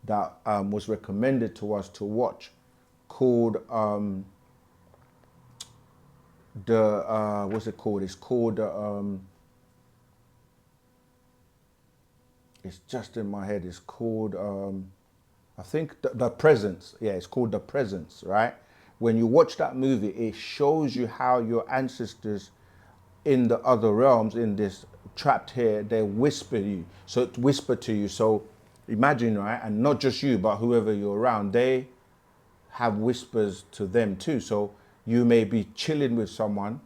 that was recommended to us to watch called what's it called? It's called it's just in my head. It's called I think the Presence. Yeah, it's called The Presence, right? When you watch that movie, it shows you how your ancestors in the other realms, in this trapped here, they whisper to you. So imagine, right? And not just you, but whoever you're around, they have whispers to them too. So you may be chilling with someone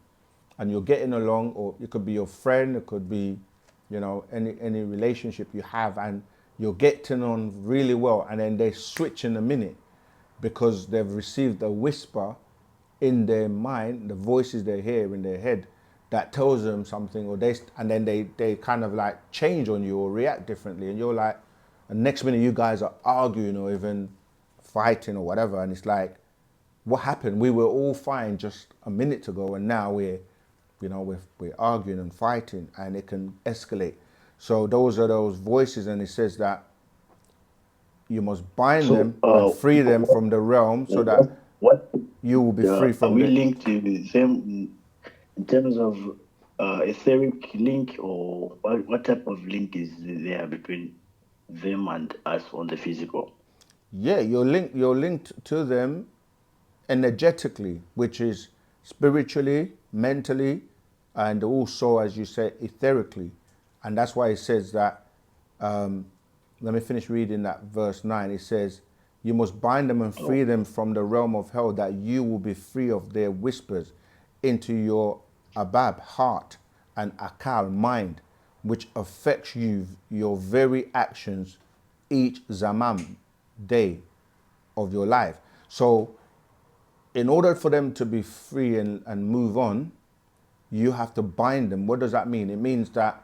and you're getting along, or it could be your friend, it could be, you know, any relationship you have, and you're getting on really well, and then they switch in a minute because they've received a whisper in their mind, the voices they hear in their head, that tells them something, or and then they kind of like change on you or react differently, and you're like, and next minute you guys are arguing or even fighting or whatever, and it's like, what happened? We were all fine just a minute ago, and now we're arguing and fighting, and it can escalate. So those are those voices, and it says that you must bind them and free them from the realm, so that you will be free from Are we the... linked to the same in terms of etheric link, or what type of link is there between them and us on the physical? Yeah, you're linked to them energetically, which is spiritually, mentally, and also, as you say, etherically. And that's why it says that, let me finish reading that verse 9. It says, you must bind them and free them from the realm of hell, that you will be free of their whispers into your abab, heart, and akal, mind, which affects your very actions each zaman, day of your life. So in order for them to be free and move on, you have to bind them. What does that mean? It means that,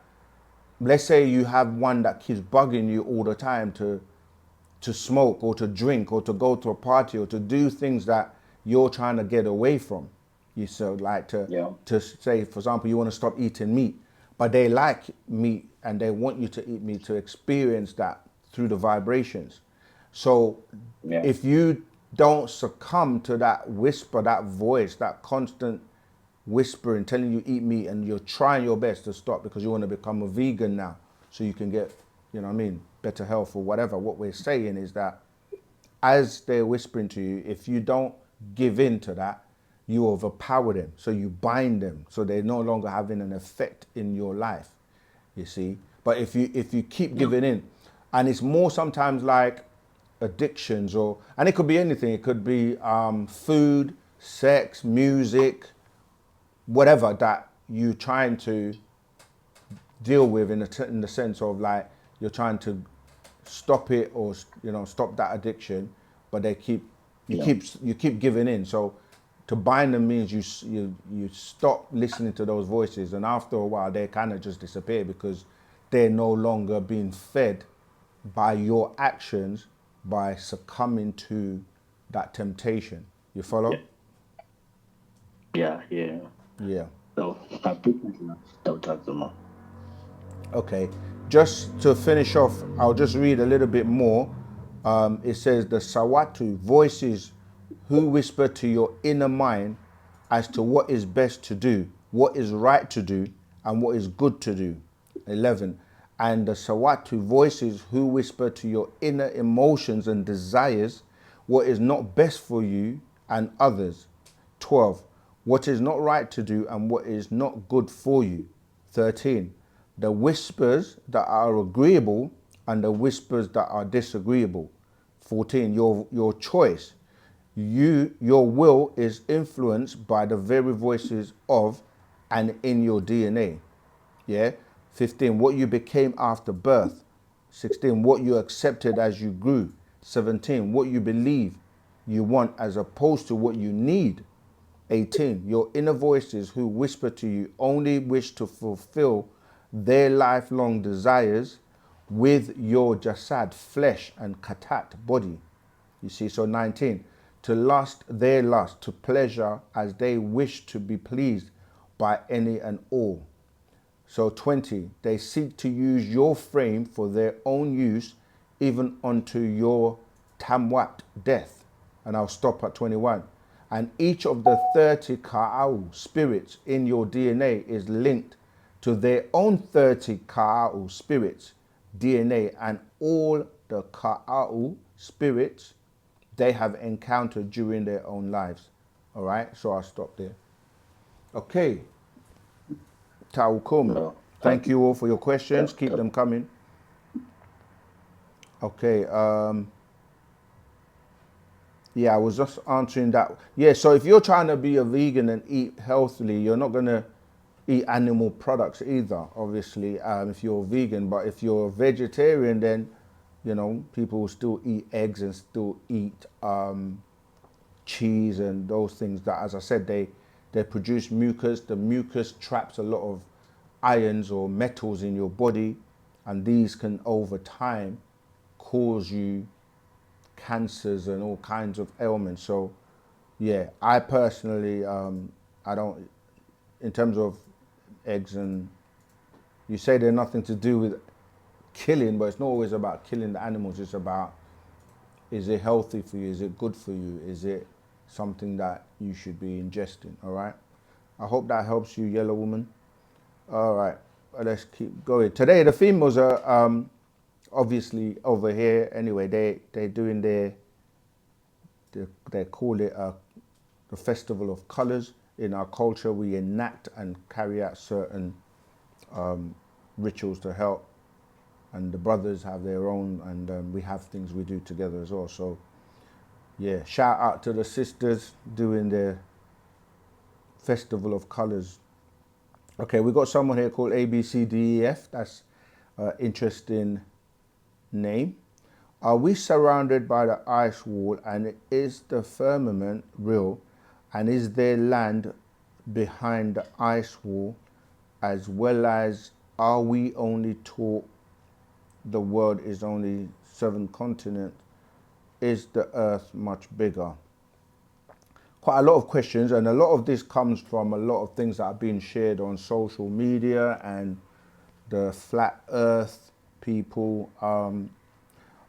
let's say you have one that keeps bugging you all the time to smoke or to drink or to go to a party or to do things that you're trying to get away from. You so like to say, for example, you want to stop eating meat, but they like meat and they want you to eat meat to experience that through the vibrations. So if you don't succumb to that whisper, that voice, that constant whispering, telling you eat meat, and you're trying your best to stop because you want to become a vegan now so you can get, you know what I mean, better health or whatever. What we're saying is that as they're whispering to you, if you don't give in to that, you overpower them. So you bind them, so they're no longer having an effect in your life, you see. But if you keep giving in, and it's more sometimes like addictions, and it could be anything. It could be food, sex, music, whatever that you're trying to deal with in the sense of like you're trying to stop it, or stop that addiction, but you keep giving in. So to bind them means you stop listening to those voices, and after a while they kind of just disappear because they're no longer being fed by your actions by succumbing to that temptation. You follow? Yeah. Yeah. So I put my Okay, just to finish off, I'll just read a little bit more. It says the Sawatu voices who whisper to your inner mind as to what is best to do, what is right to do, and what is good to do. 11. And the Sawatu voices who whisper to your inner emotions and desires what is not best for you and others. 12. What is not right to do and what is not good for you. 13. The whispers that are agreeable and the whispers that are disagreeable. 14. Your choice. Your will is influenced by the very voices of and in your DNA. Yeah. 15. What you became after birth. 16. What you accepted as you grew. 17. What you believe you want as opposed to what you need. 18. Your inner voices who whisper to you only wish to fulfill their lifelong desires with your jasad, flesh, and katat, body. You see, so 19. To lust their lust, to pleasure as they wish to be pleased by any and all. So 20. They seek to use your frame for their own use, even unto your tamwat, death. And I'll stop at 21. And each of the 30 ka'au spirits in your DNA is linked to their own 30 ka'au spirits DNA, and all the ka'au spirits they have encountered during their own lives. All right, so I'll stop there. Okay, Taukum. No. Thank you all for your questions. Keep them coming. Okay. Yeah, I was just answering that. Yeah, so if you're trying to be a vegan and eat healthily, you're not going to eat animal products either, obviously, if you're vegan. But if you're a vegetarian, then, people will still eat eggs and still eat cheese and those things that, as I said, they produce mucus. The mucus traps a lot of ions or metals in your body, and these can, over time, cause you cancers and all kinds of ailments. So yeah, I personally I don't, in terms of eggs, and you say they're nothing to do with killing, but it's not always about killing the animals. It's about, is it healthy for you, is it good for you, is it something that you should be ingesting. All right, I hope that helps you, Yellow Woman. All right, let's keep going. Today the females are obviously over here anyway. They're doing they call it the Festival of Colors. In our culture, we enact and carry out certain rituals to help, and the brothers have their own, and we have things we do together as well. So yeah, shout out to the sisters doing their Festival of Colors. Okay, we got someone here called ABCDEF. That's interesting name. Are we surrounded by the ice wall, and is the firmament real, and is there land behind the ice wall, as well as are we only taught the world is only 7 continents? Is the earth much bigger? Quite a lot of questions, and a lot of this comes from a lot of things that are being shared on social media and the flat earth people.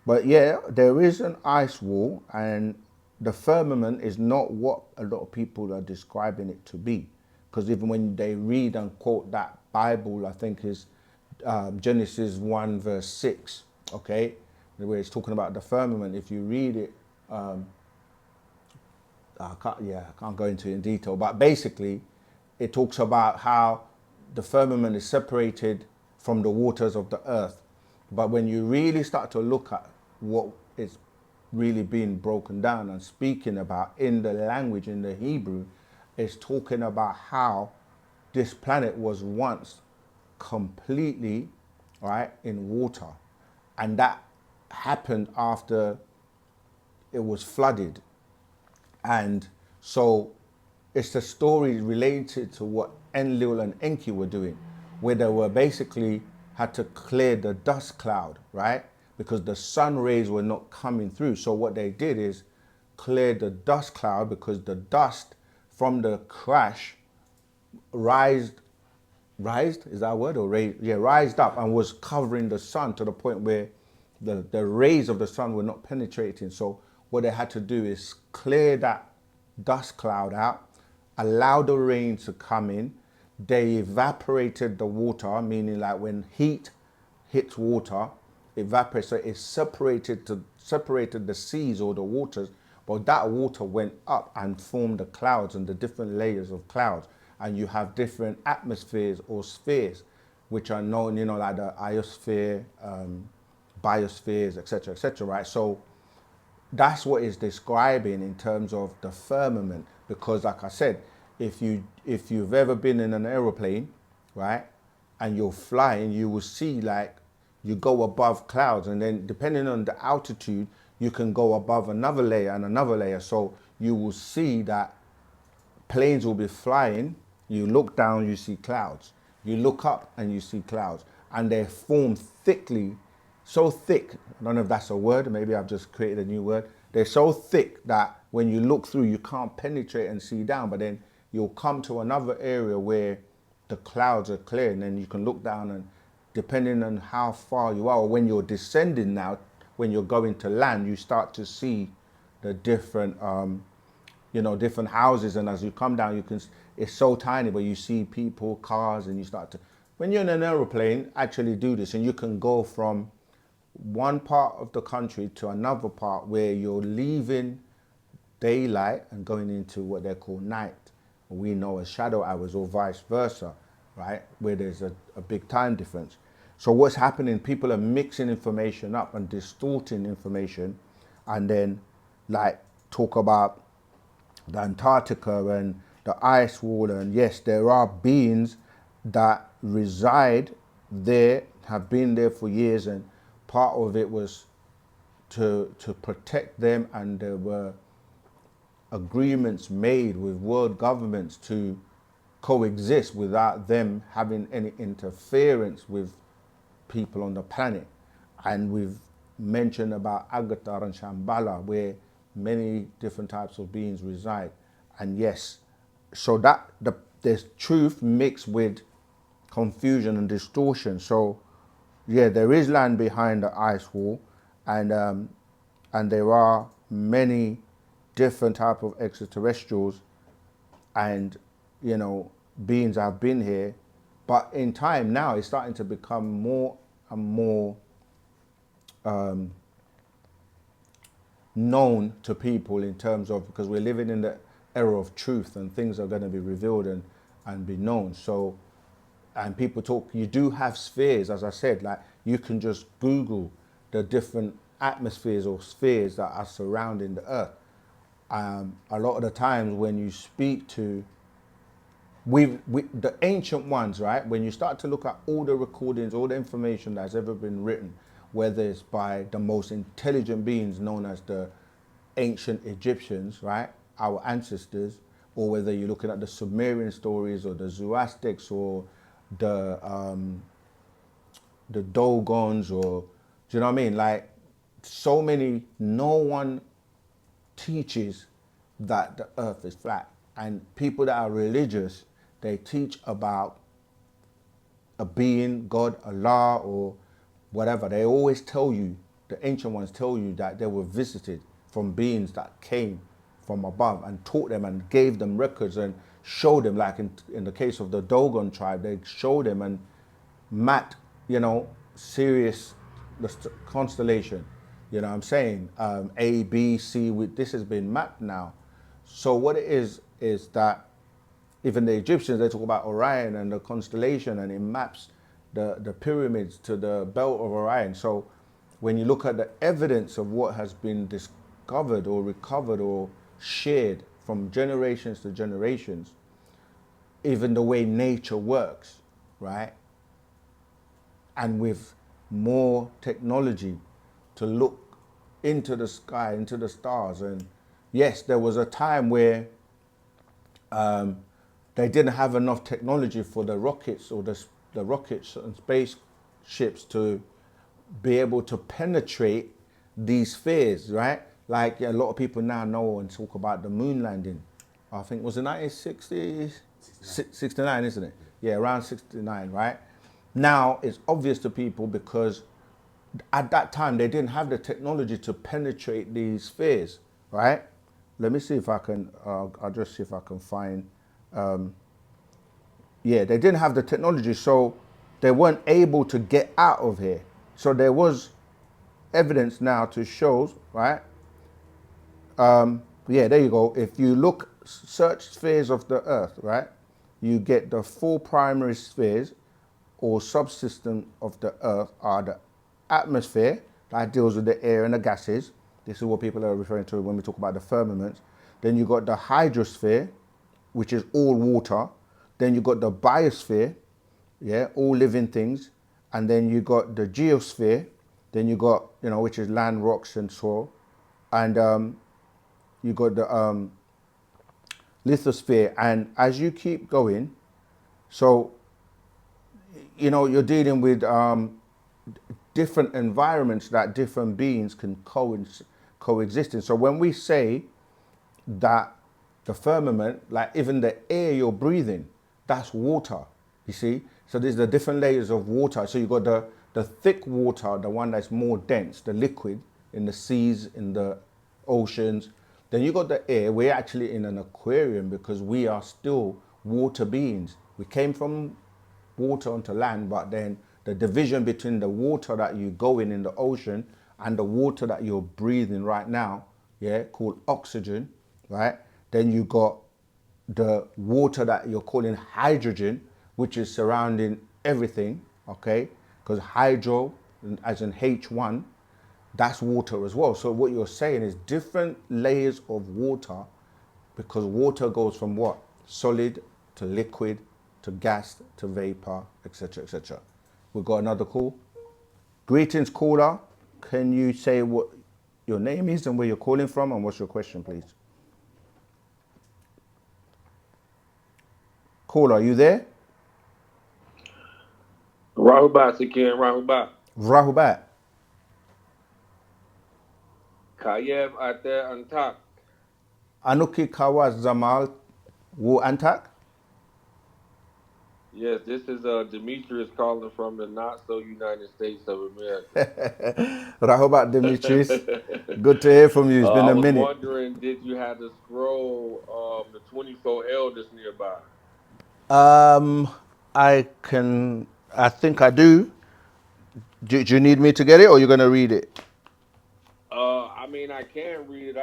But yeah, there is an ice wall, and the firmament is not what a lot of people are describing it to be. because even when they read and quote that Bible, I think is Genesis 1 verse 6, okay, where it's talking about the firmament. If you read it, I can't go into it in detail, but basically it talks about how the firmament is separated from the waters of the earth. But when you really start to look at what is really being broken down and speaking about in the language, in the Hebrew, it's talking about how this planet was once completely, right, in water. And that happened after it was flooded. And so it's the story related to what Enlil and Enki were doing, where they were basically had to clear the dust cloud, right? Because the sun rays were not coming through. So what they did is clear the dust cloud, because the dust from the crash rised, is that a word, or raised? Yeah, rised up and was covering the sun to the point where the rays of the sun were not penetrating. So what they had to do is clear that dust cloud out, allow the rain to come in. They evaporated the water, meaning like when heat hits water, evaporates, so it separated the seas or the waters, but that water went up and formed the clouds and the different layers of clouds. And you have different atmospheres or spheres, which are known, you know, like the iosphere, biospheres, etc., right? So that's what it's describing in terms of the firmament, because like I said, if you've ever been in an aeroplane, right, and you're flying, you will see like you go above clouds, and then depending on the altitude, you can go above another layer and another layer. So you will see that planes will be flying, you look down, you see clouds. You look up and you see clouds. And they form thickly, so thick, I don't know if that's a word, maybe I've just created a new word. They're so thick that when you look through, you can't penetrate and see down, but then you'll come to another area where the clouds are clear, and then you can look down, and depending on how far you are, or when you're descending now, when you're going to land, you start to see the different, different houses. And as you come down, it's so tiny, but you see people, cars, and you start to, when you're in an aeroplane, actually do this, and you can go from one part of the country to another part where you're leaving daylight and going into what they call night. We know as shadow hours, or vice versa, right? Where there's a big time difference. So what's happening, people are mixing information up and distorting information, and then like talk about the Antarctica and the ice wall. And yes, there are beings that reside there, have been there for years, and part of it was to protect them, and there were agreements made with world governments to coexist without them having any interference with people on the planet. And we've mentioned about Agatar and Shambhala, where many different types of beings reside. And yes, so there's truth mixed with confusion and distortion. So yeah, there is land behind the ice wall, and there are many different type of extraterrestrials and beings have been here, but in time now it's starting to become more and more known to people, in terms of, because we're living in the era of truth, and things are going to be revealed and be known. So, and people talk, you do have spheres, as I said, like you can just Google the different atmospheres or spheres that are surrounding the earth. A lot of the times when you speak to the ancient ones, right, when you start to look at all the recordings, all the information that's ever been written, whether it's by the most intelligent beings known as the ancient Egyptians, right, our ancestors, or whether you're looking at the Sumerian stories or the Zoroastrics or the Dogons, or, do you know what I mean? Like, so many, no one teaches that the earth is flat. And people that are religious, they teach about a being, God, Allah, or whatever. They always tell you, the ancient ones tell you, that they were visited from beings that came from above and taught them and gave them records and show them, like in the case of the Dogon tribe, they show them and mapped, Sirius, the constellation. You know what I'm saying? A, B, C, this has been mapped now. So what it is that even the Egyptians, they talk about Orion and the constellation, and it maps the pyramids to the belt of Orion. So when you look at the evidence of what has been discovered or recovered or shared from generations to generations, even the way nature works, right? And with more technology to look into the sky, into the stars. And yes, there was a time where they didn't have enough technology for the rockets or the rockets and spaceships to be able to penetrate these spheres, right? Like a lot of people now know and talk about the moon landing. I think it was in 1960s, 69, isn't it? Yeah, around 69, right? Now it's obvious to people because at that time they didn't have the technology to penetrate these spheres, right? Let me see if I can, I'll just see if I can find, yeah, they didn't have the technology, so they weren't able to get out of here. So there was evidence now to show, right? Yeah, there you go. If you look, search spheres of the Earth, right? You get the four primary spheres or subsystem of the Earth are the atmosphere, that deals with the air and the gases. This is what people are referring to when we talk about the firmament. Then you got the hydrosphere, which is all water. Then you got the biosphere, yeah, all living things. And then you got the geosphere. Then you got, which is land, rocks, and soil. And you got the lithosphere. And as you keep going, so, you're dealing with different environments that different beings can coexist in. So when we say that the firmament, like even the air you're breathing, that's water, you see? So there's the different layers of water. So you got the thick water, the one that's more dense, the liquid in the seas, in the oceans. Then you got the air. We're actually in an aquarium because we are still water beings. We came from water onto land, but then the division between the water that you go in the ocean and the water that you're breathing right now, yeah, called oxygen, right? Then you got the water that you're calling hydrogen, which is surrounding everything, okay? Because hydro, as in H1, that's water as well. So what you're saying is different layers of water, because water goes from what? Solid to liquid to gas to vapor, etc., etc. We've got another call. Greetings, caller. Can you say what your name is and where you're calling from, and what's your question, please? Caller, are you there? Rahubat, Sikin, Rahubat. Rahubat. Kayev Ate Antak. Anuki Kawa Zamal Wu Antak. Yes, this is Demetrius calling from the not so United States of America. Rahubat Demetrius. Good to hear from you. It's been I a was minute. wondering, did you have to scroll the 24 elders nearby? Um, I think I do. Do you need me to get it, or you're gonna read it? I mean, I can read it.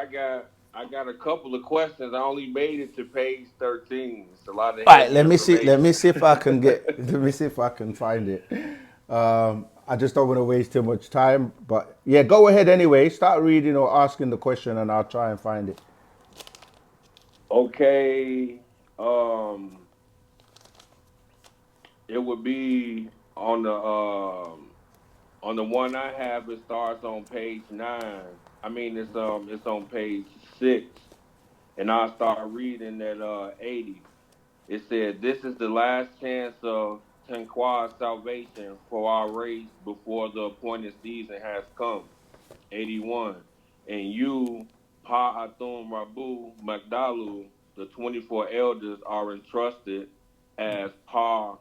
I got a couple of questions. I only made it to page 13. It's a lot of All right, heavy let me see. Let me information. see if I can get. Let me see if I can find it. I just don't want to waste too much time. But yeah, go ahead anyway. Start reading or asking the question, and I'll try and find it. Okay. It would be on the one I have. It starts on page 9. I mean, it's on page 6, and I'll start reading at 80. It said, "This is the last chance of Tenqua's salvation for our race before the appointed season has come." 81. And you, Pa Atum Rabu Magdalu, the 24 elders are entrusted as Pa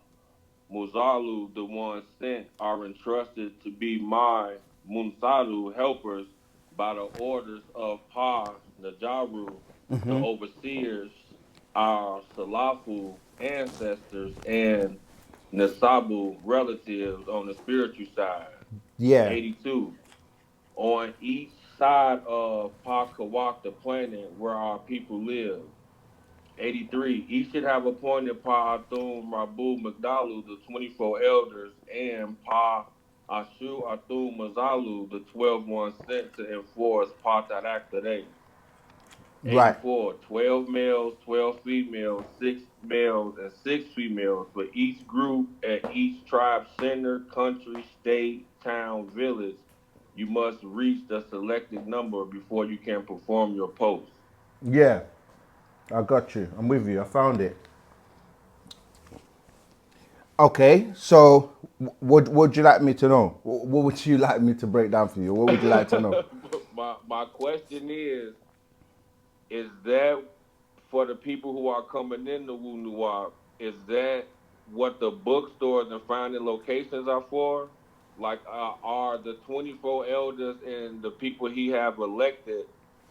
Muzalu, the one sent, are entrusted to be my Munsalu helpers by the orders of Pa Najaru, the overseers. our Salafu ancestors and Nasabu relatives on the spiritual side. Yeah. 82. On each side of Pakawak, the planet where our people live. 83. Each should have appointed Pa Atum Rabu Magdalu, the 24 elders, and Pa Ashu Atum Mazalu, the 12 ones sent to enforce Pa Tarak today. Right. 84. 12 males, 12 females, 6 males, and 6 females for each group at each tribe center, country, state, town, village. You must reach the selected number before you can perform your post. Yeah. I got you. I'm with you. I found it. Okay. So, what would you like me to know? What would you like me to break down for you? What would you like to know? My question is that for the people who are coming in the Wu Nuwa, is that what the bookstores and finding locations are for? Like, are the 24 elders and the people he have elected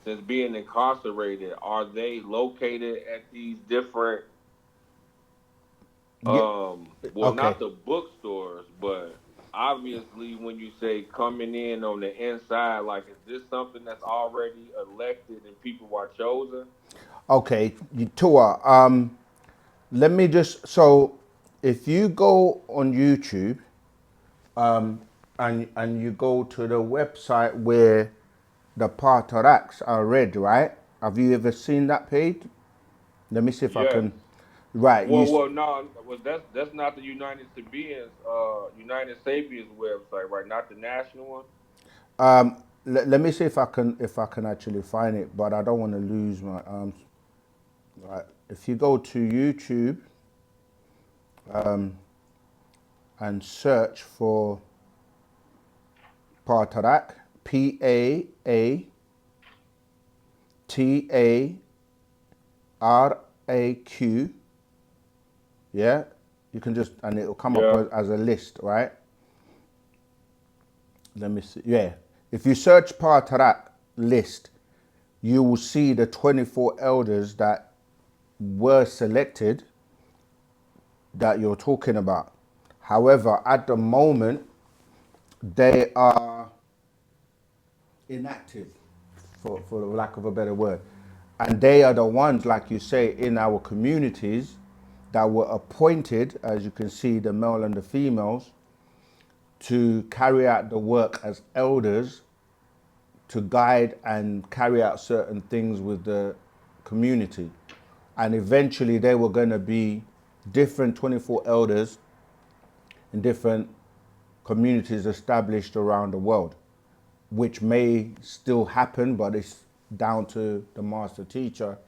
since being incarcerated, are they located at these different, Yeah. well, Okay. not the bookstores, but obviously when you say coming in on the inside, like, is this something that's already elected and people are chosen? Okay. Tua. Let me just. So, if you go on YouTube, and you go to the website where the Partaraks are read, right? Have you ever seen that page? Let me see if I Yes. can. Right. No, well, that's not the United Sapiens website, right? Not the national one. Let me see if I can actually find it, but I don't want to lose my right. If you go to YouTube and search for Partarak, PAATARAQ, yeah, you can just, and it'll come up Yeah. as a list, right? Let me see. Yeah, if you search Partarak list, you will see the 24 elders that were selected that you're talking about. However, at the moment, they are inactive, for lack of a better word. And they are the ones, like you say, in our communities that were appointed, as you can see, the male and the females, to carry out the work as elders, to guide and carry out certain things with the community. And eventually they were going to be different 24 elders in different communities established around the world, which may still happen, but it's down to the master teacher,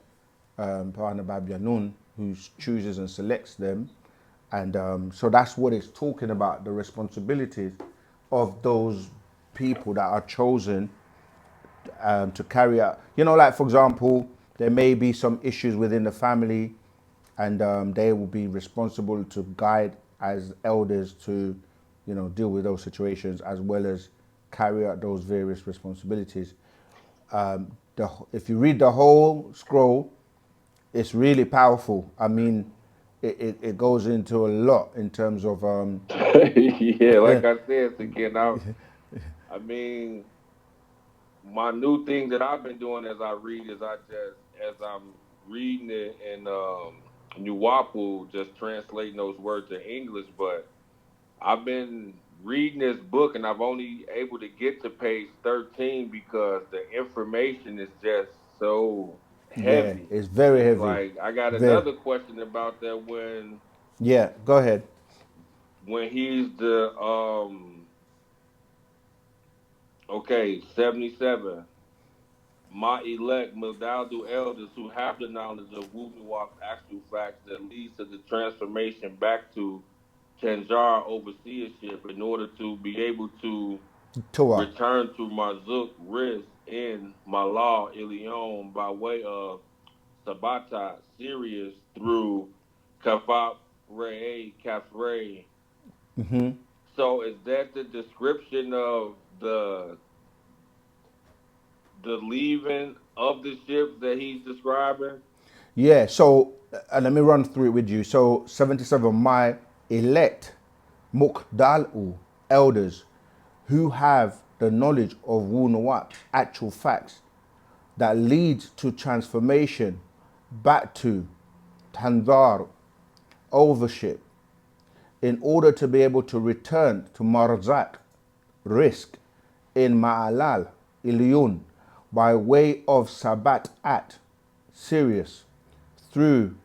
Parana Babyanun, who chooses and selects them. And so that's what it's talking about, the responsibilities of those people that are chosen to carry out. You know, like for example, there may be some issues within the family, and they will be responsible to guide as elders to, you know, deal with those situations as well as carry out those various responsibilities. If you read the whole scroll, it's really powerful. I mean, it goes into a lot in terms of Yeah, like I said, again, I mean, my new thing that I've been doing as I read is as I'm reading it in Nuwapu, just translating those words in English. But I've been reading this book and I've only able to get to page 13 because the information is just so yeah, heavy. it's very It's heavy. like I got Very. another question about that Yeah, go ahead. when he's the okay, 77. My elect Mildadu elders who have the knowledge of Wunuwap's actual facts that leads to the transformation back to Tanjar overseership in order to be able to Tua. return to Marzuk Riz in Malah Ilion by way of Sabata Sirius through Kafap Re Kafre. So is that the description of the leaving of the ships that he's describing? Yeah, so let me run through it with you. So 77, my elect Mukdal'u elders who have the knowledge of Wu-Nawat, actual facts that leads to transformation back to Tanzar, overship, in order to be able to return to Marzak, risk, in Ma'alal, Ilyun, by way of Sabat at, Sirius, through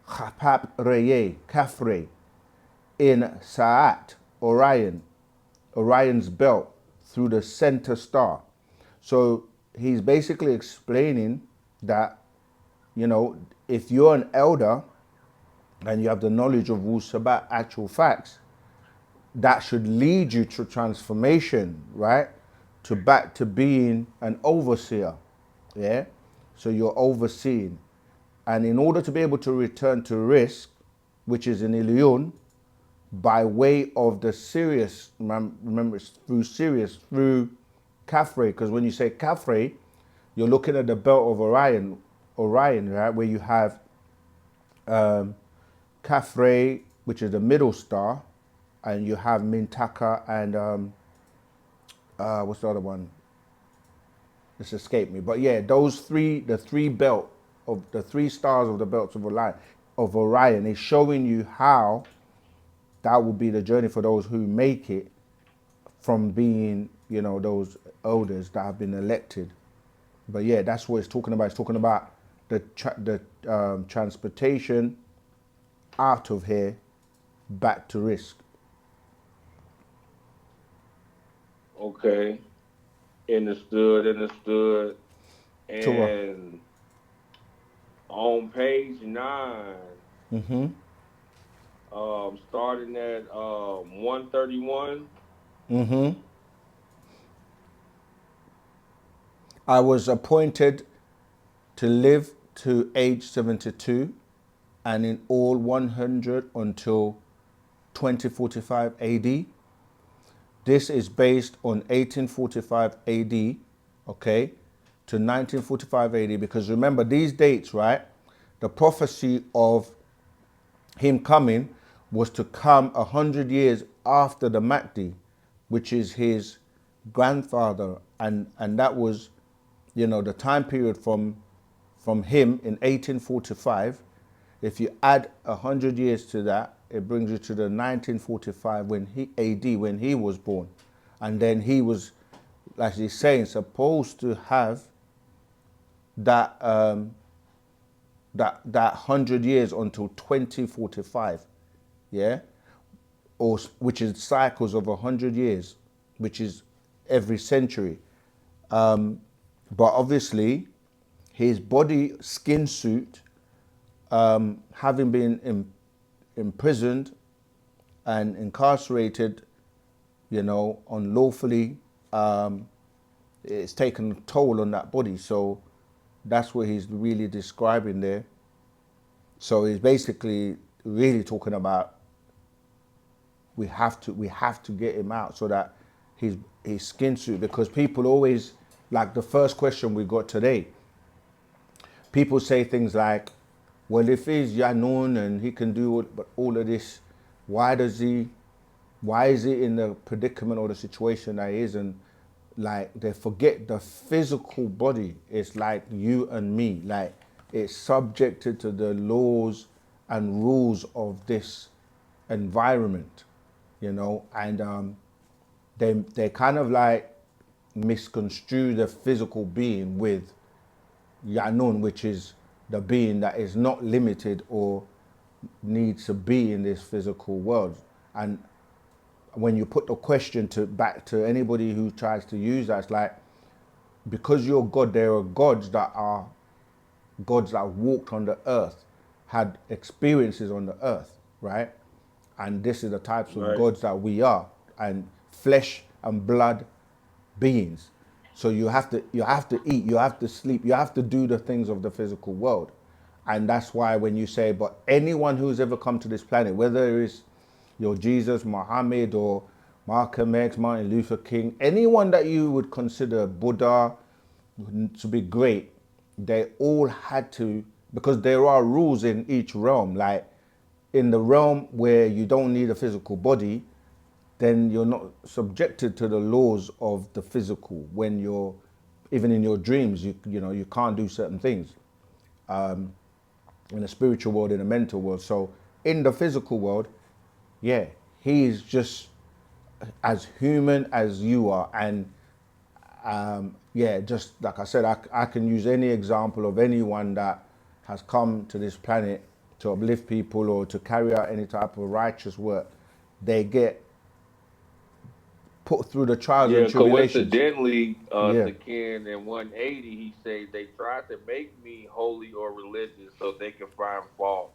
Khapap Reye, Kafre, in Sa'at, Orion, Orion's belt, through the center star. So he's basically explaining that, you know, if you're an elder and you have the knowledge of Wu-Sabat, actual facts, that should lead you to transformation, right? To back to being an overseer, yeah? So you're overseeing. And in order to be able to return to risk, which is in Ilyun, by way of the Sirius, remember it's through Sirius, through Kafre, because when you say Kafre, you're looking at the belt of Orion, right? Where you have Kafre, which is the middle star, and you have Mintaka and what's the other one? It's escaped me. But yeah, those three, the three stars of the belts of Orion is showing you how that will be the journey for those who make it from being, you know, those elders that have been elected. But yeah, that's what it's talking about. It's talking about the transportation out of here back to risk. Okay. Understood. Torah. And on page 9, starting at 131. I was appointed to live to age 72 and in all 100 until 2045 AD. This is based on 1845 AD, okay, to 1945 AD, because remember these dates, right? The prophecy of him coming was to come 100 years after the Mahdi, which is his grandfather, and that was, you know, the time period from him in 1845. If you add 100 years to that, it brings you to the 1945 when he AD, when he was born, and then he was, like he's saying, supposed to have that that 100 years until 2045, yeah, or which is cycles of 100 years, which is every century. But obviously, his body skin suit, having been imprisoned and incarcerated, you know, unlawfully, it's taken a toll on that body. So that's what he's really describing there. So he's basically really talking about we have to get him out so that his skin suit, because people always, like the first question we got today, people say things like, well, if he's Yanun and he can do all of this, why is he in the predicament or the situation that he is? And like, they forget the physical body is like you and me, like it's subjected to the laws and rules of this environment, you know, and they kind of like misconstrue the physical being with Yanun, which is the being that is not limited or needs to be in this physical world. And when you put the question back to anybody who tries to use that, it's like, because you're God, there are gods that walked on the earth, had experiences on the earth, right? And this is the types of gods that we are, and flesh and blood beings. So you have to eat, you have to sleep, you have to do the things of the physical world. And that's why when you say, but anyone who's ever come to this planet, whether it's your Jesus, Muhammad, or Malcolm X, Martin Luther King, anyone that you would consider Buddha to be great, they all had to because there are rules in each realm. Like in the realm where you don't need a physical body, then you're not subjected to the laws of the physical. When you're, even in your dreams, you know, you can't do certain things in the spiritual world, in the mental world. So in the physical world, yeah, he is just as human as you are. And yeah, just like I said, I can use any example of anyone that has come to this planet to uplift people or to carry out any type of righteous work. They get put through the trials and Yeah, tribulations. coincidentally, Yeah, Sakin in 180, he said they tried to make me holy or religious so they can find fault.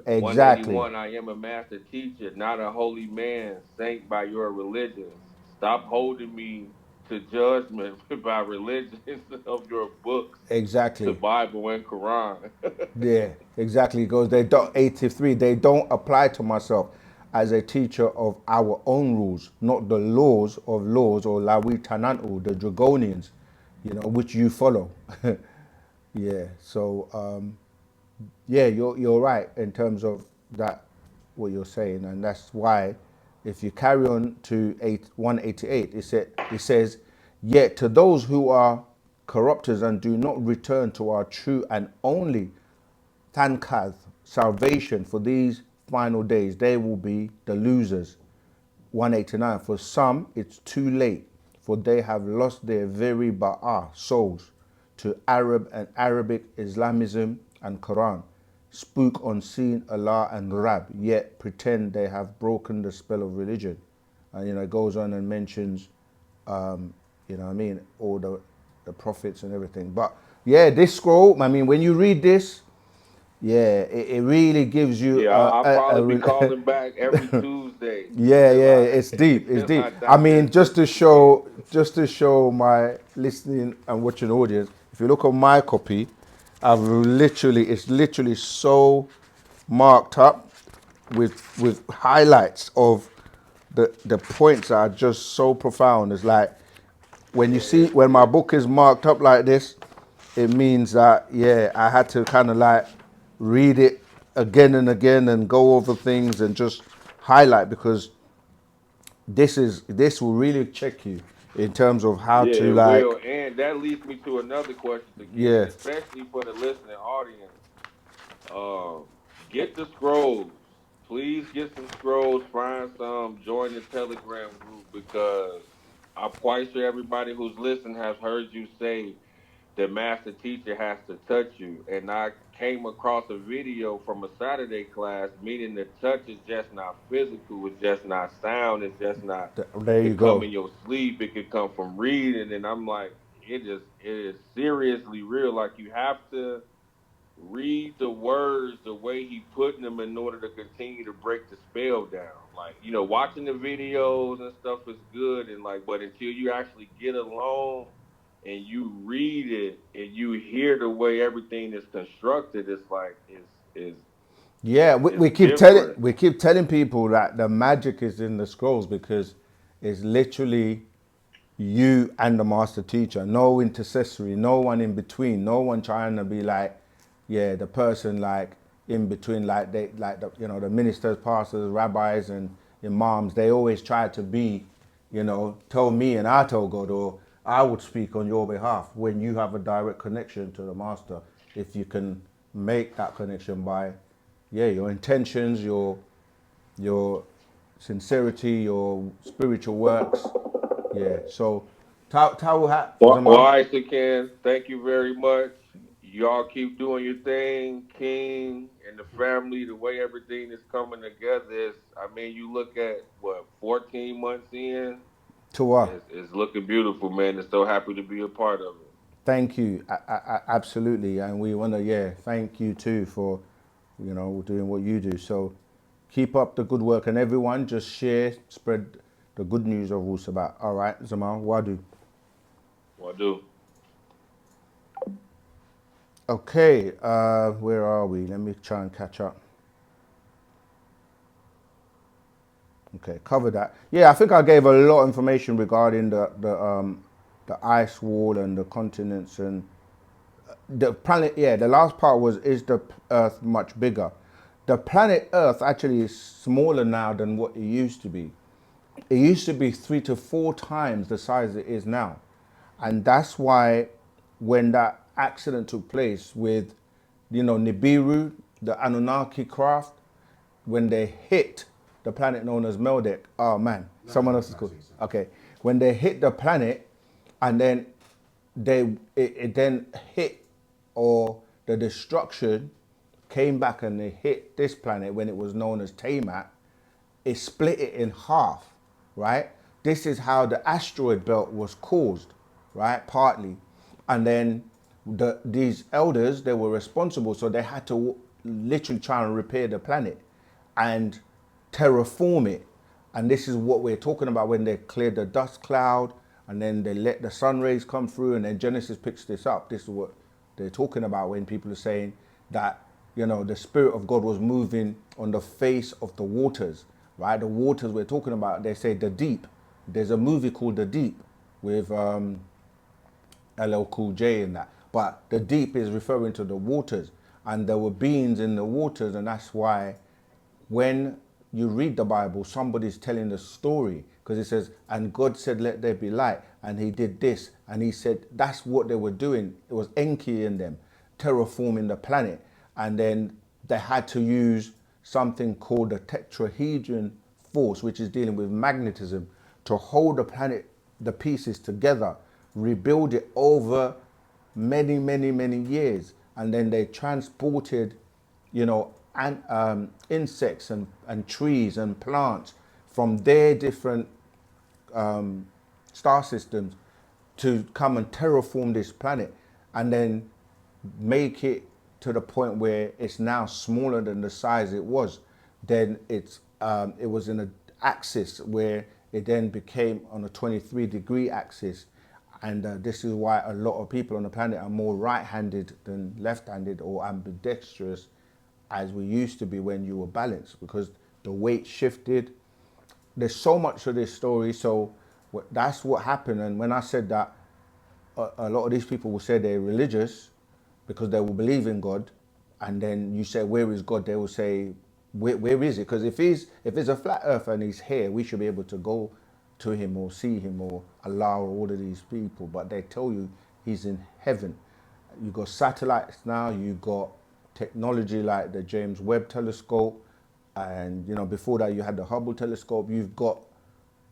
exactly. 181, I am a master teacher, not a holy man, saint by your religions. Stop holding me to judgment by religions of your books, the Exactly. Bible and Quran. Yeah, exactly. Because they don't, 83, they don't apply to myself as a teacher of our own rules, not the laws of laws or Lawi Tanantu, the Dragonians, you know, which you follow. Yeah. So yeah, you're right in terms of that, what you're saying, and that's why if you carry on to 188, it says, yet to those who are corrupters and do not return to our true and only Tankath, salvation for these final days, they will be the losers. 189, for some it's too late, for they have lost their very ba'ah, souls, to Arab and Arabic Islamism and Quran, spook on seeing Allah and Rab, yet pretend they have broken the spell of religion. And you know, it goes on and mentions, you know what I mean, all the prophets and everything. But yeah, this scroll, I mean, when you read this, yeah, it really gives you Yeah, I'll probably be a calling back every Tuesday yeah, until yeah, I it's deep, it's until deep. I I mean, digest it. just to show my listening and watching audience, if you look on my copy, it's literally so marked up with highlights of the points that are just so profound. It's like when you see, when my book is marked up like this, it means that, yeah, I had to kind of like read it again and again and go over things and just highlight, because this will really check you in terms of how Yeah, to it will. like, And that leads me to another question again, yeah, especially for the listening audience. Um, get the scrolls. Please get some scrolls, find some, join the Telegram group because I'm quite sure everybody who's listening has heard you say the master teacher has to touch you. And I came across a video from a Saturday class, meaning the touch is just not physical, it's just not sound, it's just not, there it you could come go. in your sleep, it could come from reading. And I'm like, it is seriously real. Like you have to read the words the way he putting them in order to continue to break the spell down. Like, you know, watching the videos and stuff is good and like, but until you actually get alone and you read it and you hear the way everything is constructed, it's like Yeah, it's different. we keep telling people that the magic is in the scrolls, because it's literally you and the master teacher, no intercessory, no one in between, no one trying to be like, yeah, the person like in between, like they, like the, you know, the ministers, pastors, rabbis, and imams. They always try to be, you know, tell me and I tell God, or I would speak on your behalf, when you have a direct connection to the master. If you can make that connection by, yeah, your intentions, your sincerity, your spiritual works. Yeah. So, Towel Hat, Well, Zaman. Isaac, Ken, thank you very much. Y'all keep doing your thing, King and the family. The way everything is coming together is, I mean, you look at what 14 months in, Tua. it's looking beautiful, man. And so happy to be a part of it. Thank you. Absolutely. And we want to, yeah, thank you too for, you know, doing what you do. So keep up the good work, and everyone just share, spread the good news of Wu-Sabat. All right, Zaman, Wadu. What do? Okay, where are we? Let me try and catch up. Okay, cover that. Yeah, I think I gave a lot of information regarding the ice wall and the continents and the planet, yeah, the last part was, is the Earth much bigger? The planet Earth actually is smaller now than what it used to be. It used to be 3 to 4 times the size it is now. And that's why when that accident took place with, Nibiru, the Anunnaki craft, when they hit the planet known as Meldek, oh man, someone else is called. Okay. When they hit the planet and then it then hit, or the destruction came back and they hit this planet when it was known as Tamat, it split it in half, right? This is how the asteroid belt was caused, right? Partly. And then these elders, they were responsible, so they had to literally try and repair the planet and terraform it. And this is what we're talking about when they cleared the dust cloud and then they let the sun rays come through, and then Genesis picks this up. This is what they're talking about when people are saying that, the Spirit of God was moving on the face of the waters, right? The waters we're talking about, they say the deep. There's a movie called The Deep with LL Cool J in that. But the deep is referring to the waters, and there were beings in the waters, and that's why when you read the Bible, somebody's telling the story, because it says, and God said, let there be light, and he did this, and he said, that's what they were doing. It was Enki in them, terraforming the planet, and then they had to use something called the tetrahedron force, which is dealing with magnetism, to hold the planet, the pieces together, rebuild it over many, many, many years, and then they transported, insects and trees and plants from their different star systems to come and terraform this planet, and then make it to the point where it's now smaller than the size it was. Then it was in an axis where it then became on a 23-degree axis. And this is why a lot of people on the planet are more right-handed than left-handed, or ambidextrous, as we used to be when you were balanced, because the weight shifted. There's so much to this story. So that's what happened. And when I said that, a lot of these people will say they're religious because they will believe in God. And then you say, where is God? They will say, where is it? Because if it's a flat earth and he's here, we should be able to go to him or see him or Allah or all of these people. But they tell you he's in heaven. You got satellites now, you got technology like the James Webb telescope, and before that you had the Hubble telescope. You've got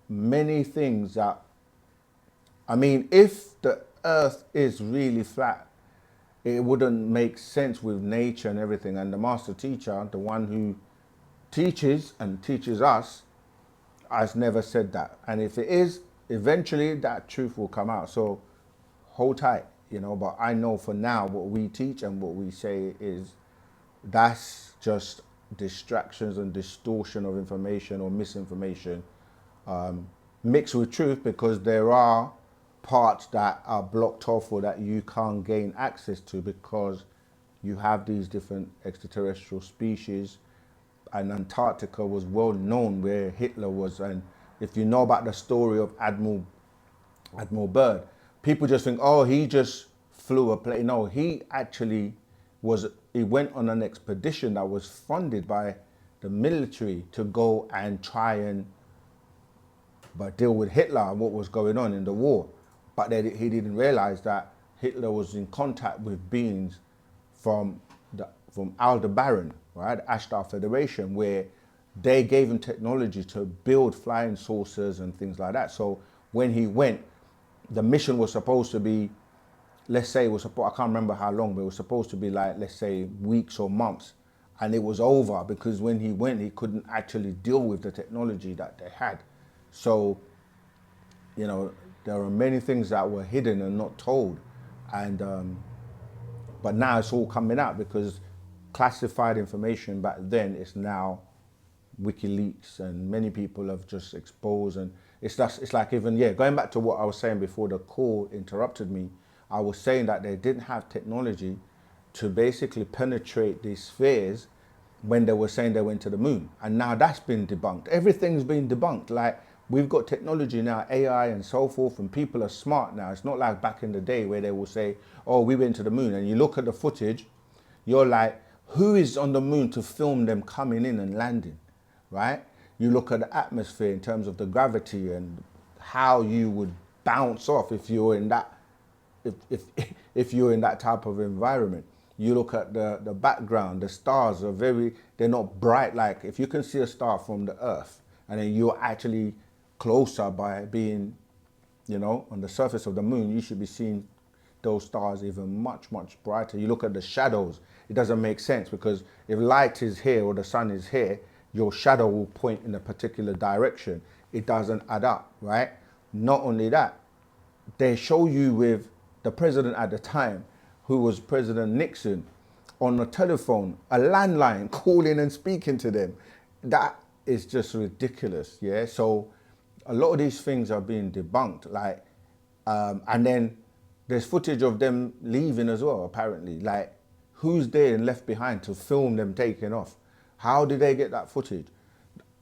many things that, if the earth is really flat, it wouldn't make sense with nature and everything. And the master teacher, the one who teaches and teaches us, has never said that. And if it is, eventually that truth will come out. So hold tight, but I know for now what we teach and what we say is that's just distractions and distortion of information or misinformation mixed with truth, because there are parts that are blocked off or that you can't gain access to because you have these different extraterrestrial species. And Antarctica was well known where Hitler was. And if you know about the story of Admiral Byrd, people just think, oh, he just flew a plane. No, he actually he went on an expedition that was funded by the military to go and try and deal with Hitler and what was going on in the war. But he didn't realize that Hitler was in contact with beings from Aldebaran, right, the Ashtar Federation, where they gave him technology to build flying saucers and things like that. So when he went, the mission was supposed to be, let's say, I can't remember how long, but it was supposed to be like, let's say, weeks or months. And it was over because when he went, he couldn't actually deal with the technology that they had. So, there are many things that were hidden and not told. And, but now it's all coming out because classified information back then is now WikiLeaks, and many people have just exposed. And it's like even, going back to what I was saying before the call interrupted me, I was saying that they didn't have technology to basically penetrate these spheres when they were saying they went to the moon. And now that's been debunked. Everything's been debunked. Like we've got technology now, AI and so forth, and people are smart now. It's not like back in the day where they will say, oh, we went to the moon, and you look at the footage, you're like, who is on the moon to film them coming in and landing, right? You look at the atmosphere in terms of the gravity and how you would bounce off if you're in that, if you're in that type of environment. You look at the background, the stars are they're not bright. Like if you can see a star from the earth and then you're actually closer by being, on the surface of the moon, you should be seeing those stars even much, much brighter. You look at the shadows, it doesn't make sense because if light is here or the sun is here, your shadow will point in a particular direction. It doesn't add up, right? Not only that, they show you with the president at the time, who was President Nixon, on the telephone, a landline, calling and speaking to them. That is just ridiculous, yeah? So a lot of these things are being debunked, like, and then there's footage of them leaving as well, apparently. Like, who's there and left behind to film them taking off? How did they get that footage?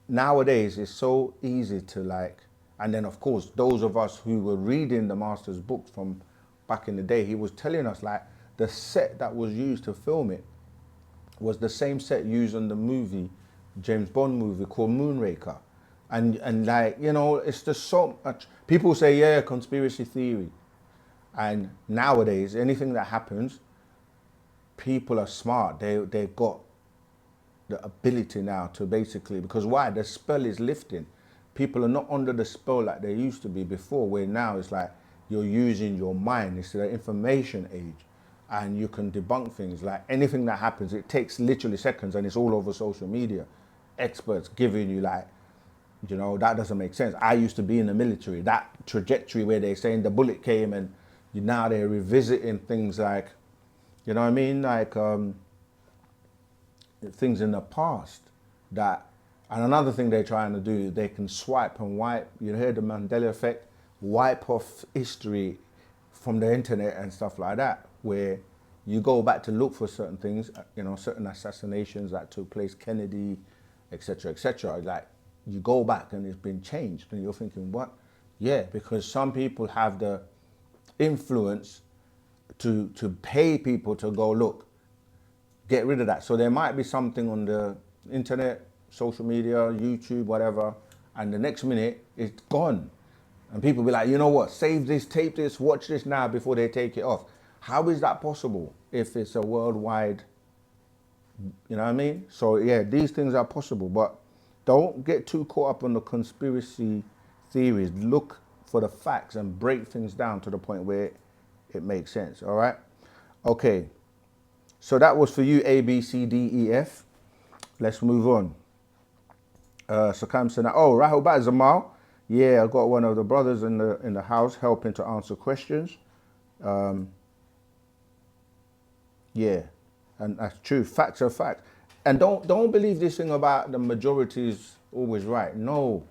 Nowadays, it's so easy to like, and then of course, those of us who were reading the master's books from back in the day, he was telling us like the set that was used to film it was the same set used on the movie, James Bond movie called Moonraker. And like, it's just so much. People say, yeah, conspiracy theory. And nowadays, anything that happens, people are smart. They've got the ability now to basically, because why? The spell is lifting. People are not under the spell like they used to be before, where now it's like you're using your mind. It's the information age. And you can debunk things. Like anything that happens, it takes literally seconds and it's all over social media. Experts giving you like, that doesn't make sense. I used to be in the military. That trajectory where they're saying the bullet came and now they're revisiting things like, you know what I mean? Like things in the past that, and another thing they're trying to do, they can swipe and wipe. You heard the Mandela effect, wipe off history from the internet and stuff like that, where you go back to look for certain things, certain assassinations that took place, Kennedy, etc., etc. Like you go back and it's been changed, and you're thinking, what? Yeah, because some people have the influence to pay people to go look, get rid of that. So there might be something on the internet, social media, YouTube, whatever, and the next minute it's gone. And people be like, you know what, save this, tape this, watch this now before they take it off. How is that possible if it's a worldwide, you know what I mean? So yeah, these things are possible, but don't get too caught up on the conspiracy theories. Look for the facts and break things down to the point where it makes sense, all right? Okay, so that was for you, A, B, C, D, E, F. Let's move on. Sakam said, oh, Rahubat Zamal. Yeah, I got one of the brothers in the house helping to answer questions. Yeah, and that's true. Facts are facts. And don't believe this thing about the majority is always right. No,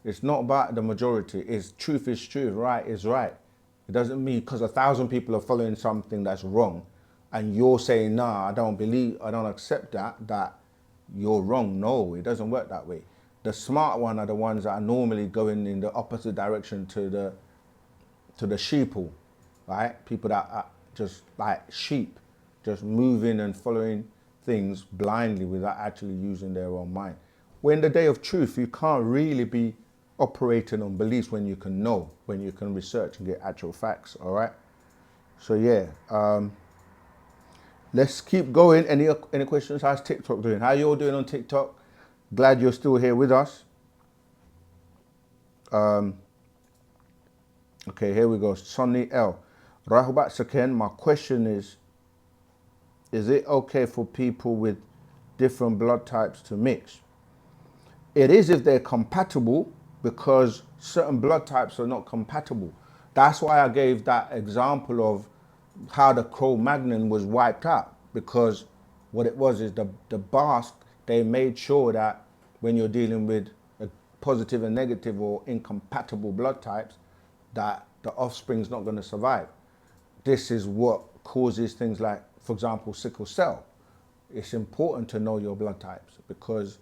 it's not about the majority. It's truth is truth, right is right. It doesn't mean because 1,000 people are following something that's wrong and you're saying, nah, I don't accept that you're wrong. No, it doesn't work that way. The smart one are the ones that are normally going in the opposite direction to the sheeple, right? People that are just like sheep, just moving and following things blindly without actually using their own mind. When in the day of truth, you can't really be operating on beliefs when you can know, when you can research and get actual facts, all right? So yeah, let's keep going. Any questions? How's TikTok doing? How you all doing on TikTok? Glad you're still here with us. Okay, here we go. Sonny L. Rahubat Saken, my question is it okay for people with different blood types to mix? It is if they're compatible, because certain blood types are not compatible. That's why I gave that example of how the Cro-Magnon was wiped out, because what it was is the Basque, they made sure that when you're dealing with a positive and negative or incompatible blood types, that the offspring's not going to survive. This is what causes things like, for example, sickle cell. It's important to know your blood types because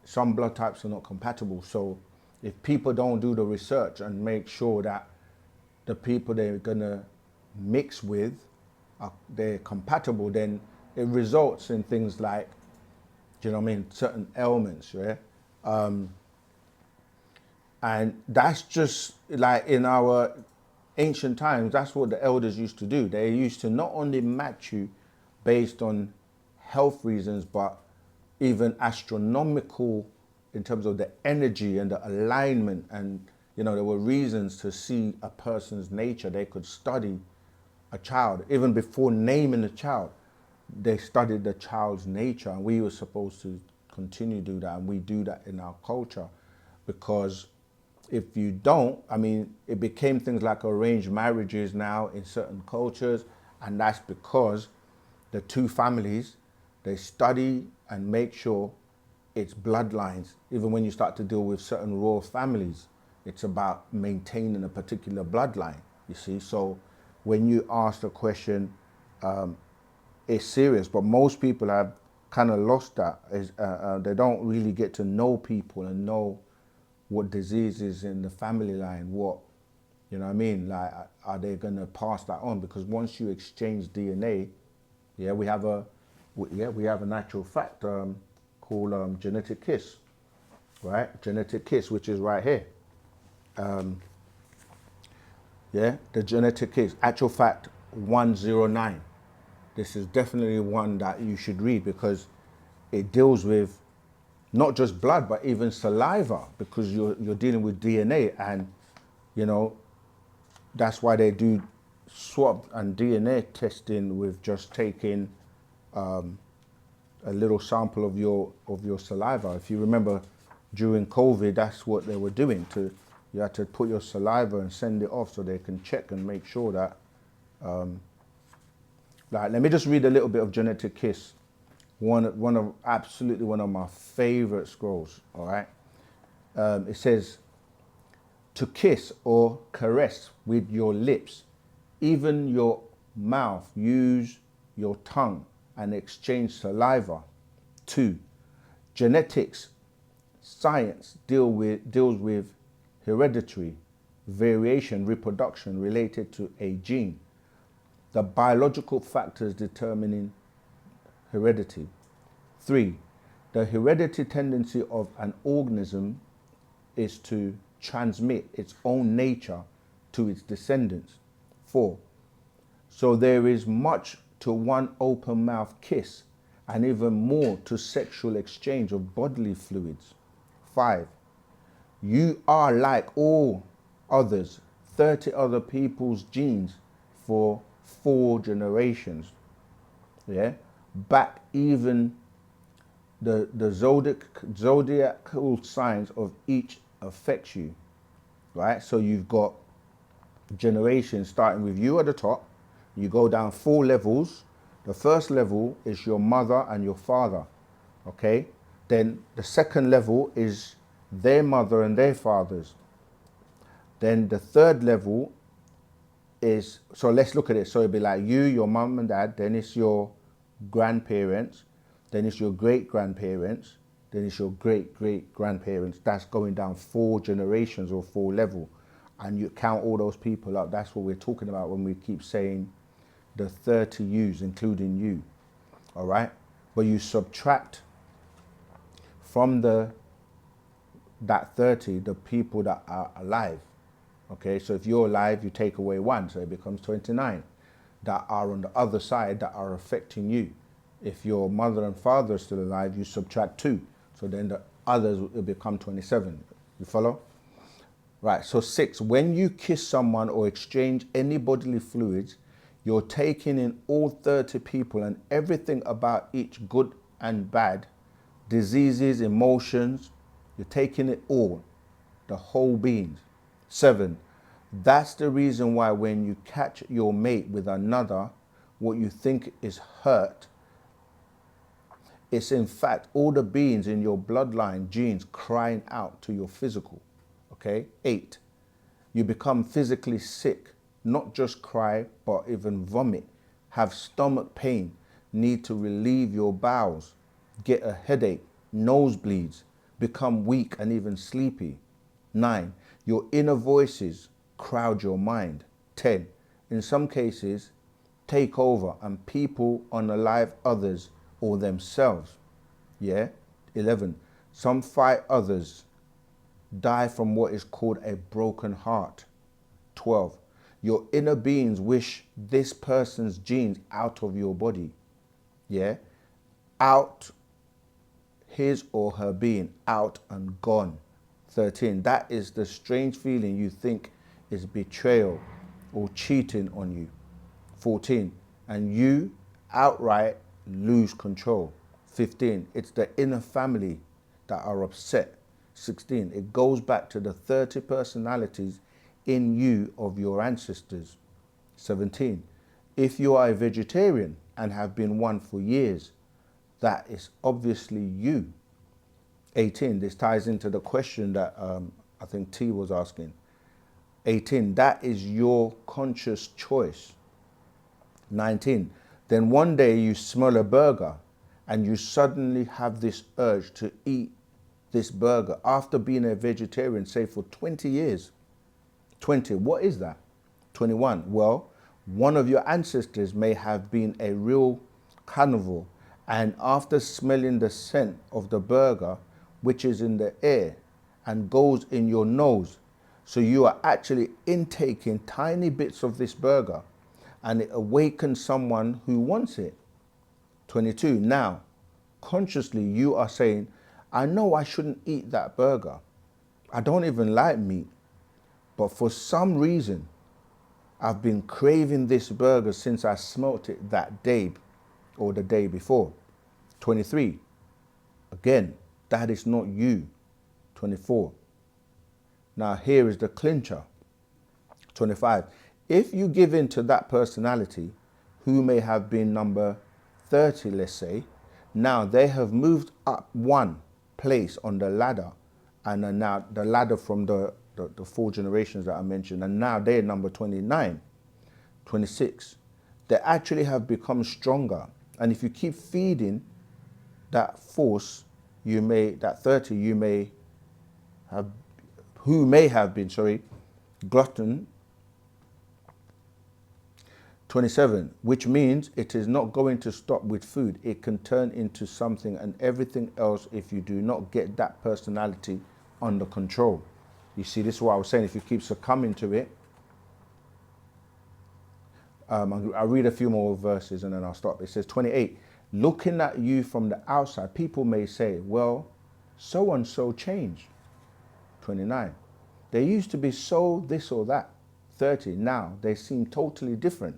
some blood types are not compatible. So If people don't do the research and make sure that the people they're gonna mix with they're compatible, then it results in things like, do you know what I mean, certain ailments, yeah? And that's just like in our ancient times, that's what the elders used to do. They used to not only match you based on health reasons, but even astronomical in terms of the energy and the alignment. And, you know, there were reasons to see a person's nature. They could study a child. Even before naming the child, they studied the child's nature. And we were supposed to continue to do that. And we do that in our culture, because if you don't, I mean, it became things like arranged marriages now in certain cultures, and that's because the two families, they study and make sure it's bloodlines. Even when you start to deal with certain royal families, it's about maintaining a particular bloodline, you see. So when you ask the question, it's serious, but most people have kind of lost that. They don't really get to know people and know what diseases in the family line, what, you know what I mean? Like, are they gonna pass that on? Because once you exchange DNA, yeah, we have a natural fact called genetic kiss, right? Genetic kiss, which is right here. Yeah, the genetic kiss, actual fact 109. This is definitely one that you should read, because it deals with not just blood, but even saliva, because you're dealing with DNA, and, you know, that's why they do swab and DNA testing with just taking a little sample of your saliva. If you remember, during COVID, that's what they were doing. You had to put your saliva and send it off so they can check and make sure that. Like, let me just read a little bit of genetic kiss. Absolutely one of my favorite scrolls, all right? It says, to kiss or caress with your lips, even your mouth, use your tongue and exchange saliva. 2, genetics, science deals with hereditary, variation, reproduction related to a gene, the biological factors determining heredity. 3, the hereditary tendency of an organism is to transmit its own nature to its descendants. 4, so there is much to one open mouth kiss, and even more to sexual exchange of bodily fluids. 5, you are like all others, 30 other people's genes for 4 generations. Yeah, back even the zodiacal signs of each affects you, right? So you've got generations starting with you at the top. You go down 4 levels. The first level is your mother and your father, okay? Then the second level is their mother and their fathers. Then the third level is, so let's look at it. So it'd be like you, your mum and dad, then it's your grandparents, then it's your great-grandparents, then it's your great-great-grandparents. That's going down 4 generations or 4 level. And you count all those people up. That's what we're talking about when we keep saying the 30 yous, including you, all right? But you subtract from that 30, the people that are alive. Okay, so if you're alive, you take away 1, so it becomes 29 that are on the other side that are affecting you. If your mother and father are still alive, you subtract 2, so then the others will become 27. You follow? Right, so 6, when you kiss someone or exchange any bodily fluids, you're taking in all 30 people and everything about each, good and bad, diseases, emotions, you're taking it all, the whole beings. 7, that's the reason why when you catch your mate with another, what you think is hurt, it's in fact all the beings in your bloodline genes crying out to your physical, okay? 8, you become physically sick, not just cry, but even vomit, have stomach pain, need to relieve your bowels, get a headache, nosebleeds, become weak and even sleepy. 9. Your inner voices crowd your mind. 10. In some cases, take over and people unalive others or themselves. Yeah? 11. Some fight others, die from what is called a broken heart. 12. Your inner beings wish this person's genes out of your body. Yeah? Out, his or her being, out and gone. 13. That is the strange feeling you think is betrayal or cheating on you. 14. And you outright lose control. 15. It's the inner family that are upset. 16. It goes back to the 30 personalities in you of your ancestors. 17. If you are a vegetarian and have been one for years, that is obviously you. 18. This ties into the question that I think T was asking. 18. That is your conscious choice. 19. Then one day you smell a burger and you suddenly have this urge to eat this burger after being a vegetarian, say for 20 years. 20. What is that? 21. Well, one of your ancestors may have been a real carnivore, and after smelling the scent of the burger, which is in the air and goes in your nose, so you are actually intaking tiny bits of this burger, and it awakens someone who wants it. 22. Now, consciously you are saying, I know I shouldn't eat that burger. I don't even like meat. But for some reason, I've been craving this burger since I smelt it that day or the day before. 23. Again, that is not you. 24. Now here is the clincher. 25. If you give in to that personality, who may have been number 30, let's say, now they have moved up one place on the ladder, and are now the ladder from the 4 generations that I mentioned, and now they're number 29, 26. They actually have become stronger. And if you keep feeding that force, that 30, you may have, who may have been, glutton. 27, which means it is not going to stop with food. It can turn into something and everything else if you do not get that personality under control. You see, this is what I was saying. If you keep succumbing to it, I'll read a few more verses and then I'll stop. It says 28, looking at you from the outside, people may say, well, so-and-so changed. 29, they used to be so this or that. 30, now they seem totally different.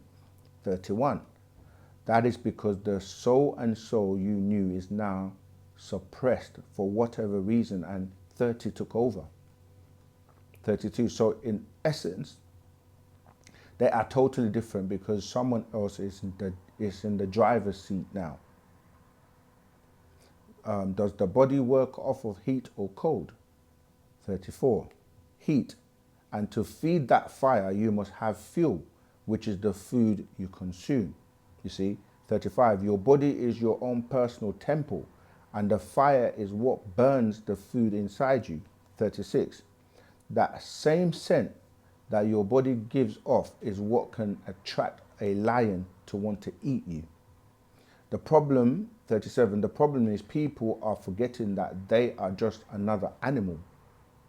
31, that is because the so-and-so you knew is now suppressed for whatever reason, and 30 took over. 32, so in essence, they are totally different because someone else is in the driver's seat now. Does the body work off of heat or cold? 34, heat. And to feed that fire, you must have fuel, which is the food you consume. You see? 35, your body is your own personal temple, and the fire is what burns the food inside you. 36, that same scent that your body gives off is what can attract a lion to want to eat you. The problem, 37, the problem is people are forgetting that they are just another animal.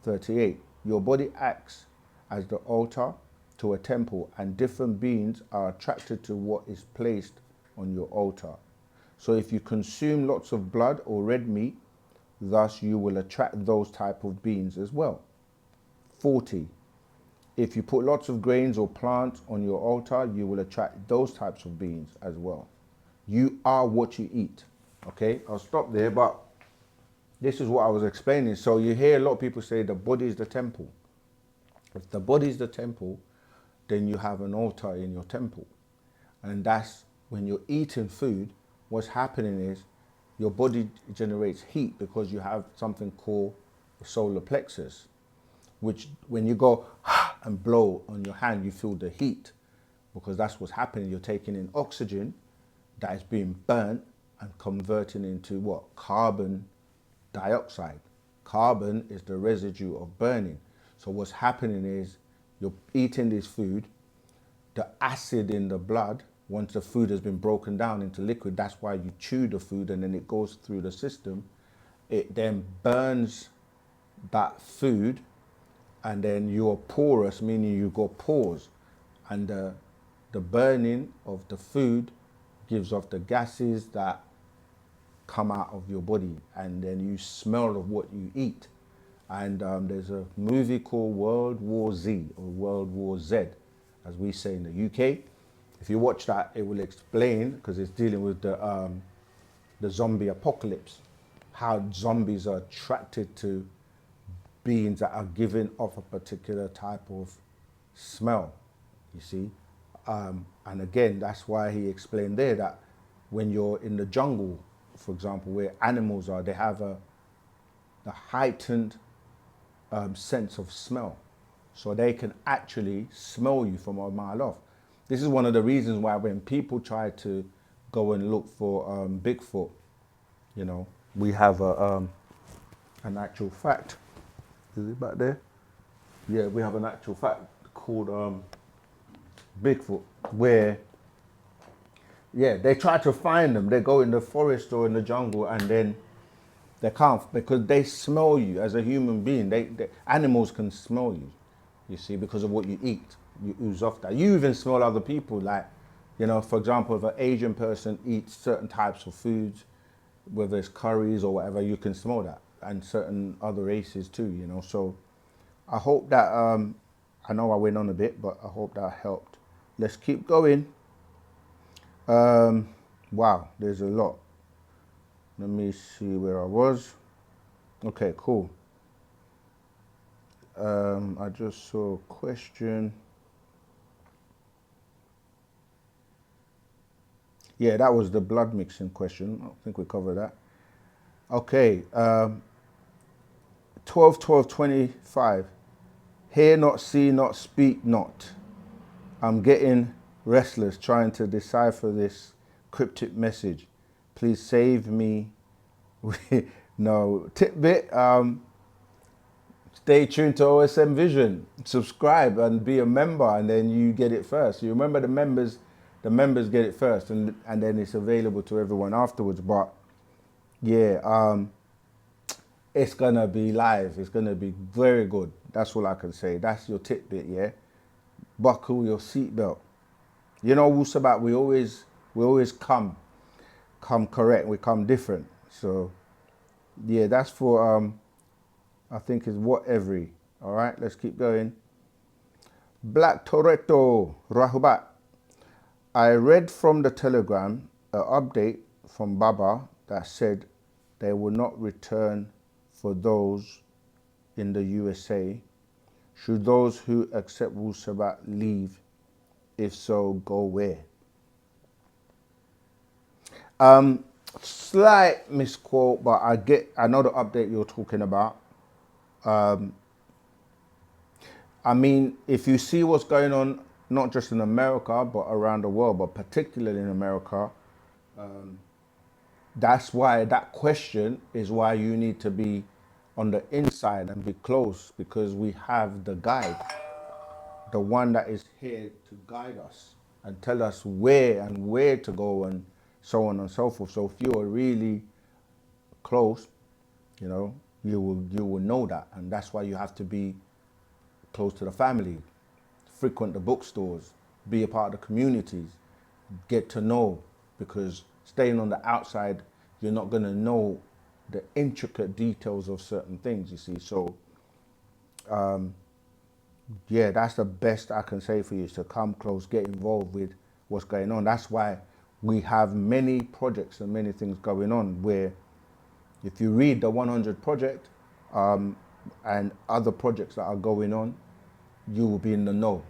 38, your body acts as the altar to a temple, and different beings are attracted to what is placed on your altar. So if you consume lots of blood or red meat, thus you will attract those type of beings as well. 40, if you put lots of grains or plants on your altar, you will attract those types of beings as well. You are what you eat. Okay, I'll stop there, but this is what I was explaining. So you hear a lot of people say the body is the temple. If the body is the temple, then you have an altar in your temple. And that's when you're eating food, what's happening is your body generates heat because you have something called the solar plexus, which when you go and blow on your hand, you feel the heat because that's what's happening. You're taking in oxygen that is being burnt and converting into what? Carbon dioxide. Carbon is the residue of burning. So what's happening is you're eating this food, the acid in the blood, once the food has been broken down into liquid, that's why you chew the food and then it goes through the system. It then burns that food, and then you're porous, meaning you got pores, and the burning of the food gives off the gases that come out of your body, and then you smell of what you eat. And there's a movie called World War Z, or World War Z, as we say in the UK. If you watch that, it will explain, because it's dealing with the zombie apocalypse, how zombies are attracted to beings that are giving off a particular type of smell, you see. And again, that's why he explained there that when you're in the jungle, for example, where animals are, they have a heightened sense of smell. So they can actually smell you from a mile off. This is one of the reasons why when people try to go and look for Bigfoot, you know, we have an actual fact. Is it back there? Yeah, we have an actual fact called Bigfoot, where, yeah, they try to find them. They go in the forest or in the jungle, and then they can't, because they smell you as a human being. Animals can smell you, you see, because of what you eat. You ooze off that. You even smell other people. Like, you know, for example, if an Asian person eats certain types of foods, whether it's curries or whatever, you can smell that, and certain other races too, you know. So I hope that, I know I went on a bit, but I hope that helped. Let's keep going. Wow, there's a lot. Let me see where I was. Okay, cool. I just saw a question. Yeah, that was the blood mixing question. I think we covered that. Okay, 12-12-25. Hear not, see not, speak not. I'm getting restless trying to decipher this cryptic message. Please save me. No, tidbit. Stay tuned to OSM Vision. Subscribe and be a member, and then you get it first. You remember the members get it first, and then it's available to everyone afterwards. But yeah, it's gonna be live. It's gonna be very good. That's all I can say. That's your tidbit, yeah. Buckle your seatbelt. You know, Wu-Sabat, we always come correct. We come different. So yeah, that's for I think is what every. All right, let's keep going. Black Toretto Rahubat. I read from the Telegram an update from Baba that said they will not return for those in the USA. Should those who accept Wu-Sabat leave? If so, go where? Slight misquote, but I know the update you're talking about. I mean, if you see what's going on, not just in America, but around the world, but particularly in America, that's why that question is why you need to be on the inside and be close, because we have the guide, the one that is here to guide us and tell us where to go and so on and so forth. So if you are really close, you know, you will know that, and that's why you have to be close to the family, frequent the bookstores, be a part of the communities, get to know, because staying on the outside, you're not going to know the intricate details of certain things, you see. So yeah, that's the best I can say for you, is to come close, get involved with what's going on. That's why we have many projects and many things going on, where if you read the 100 project and other projects that are going on, you will be in the know.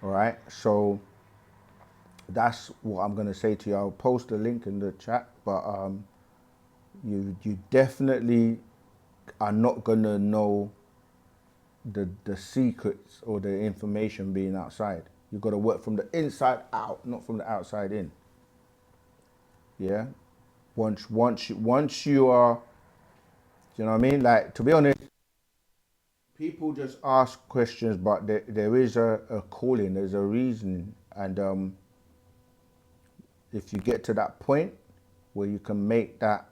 All right, so that's what I'm going to say to you. I'll post a link in the chat, but you definitely are not going to know the secrets or the information being outside. You've got to work from the inside out, not from the outside in. Yeah, once you are, you know what I mean? Like, to be honest, People just ask questions, but there is a calling, there's a reason. And if you get to that point where you can make that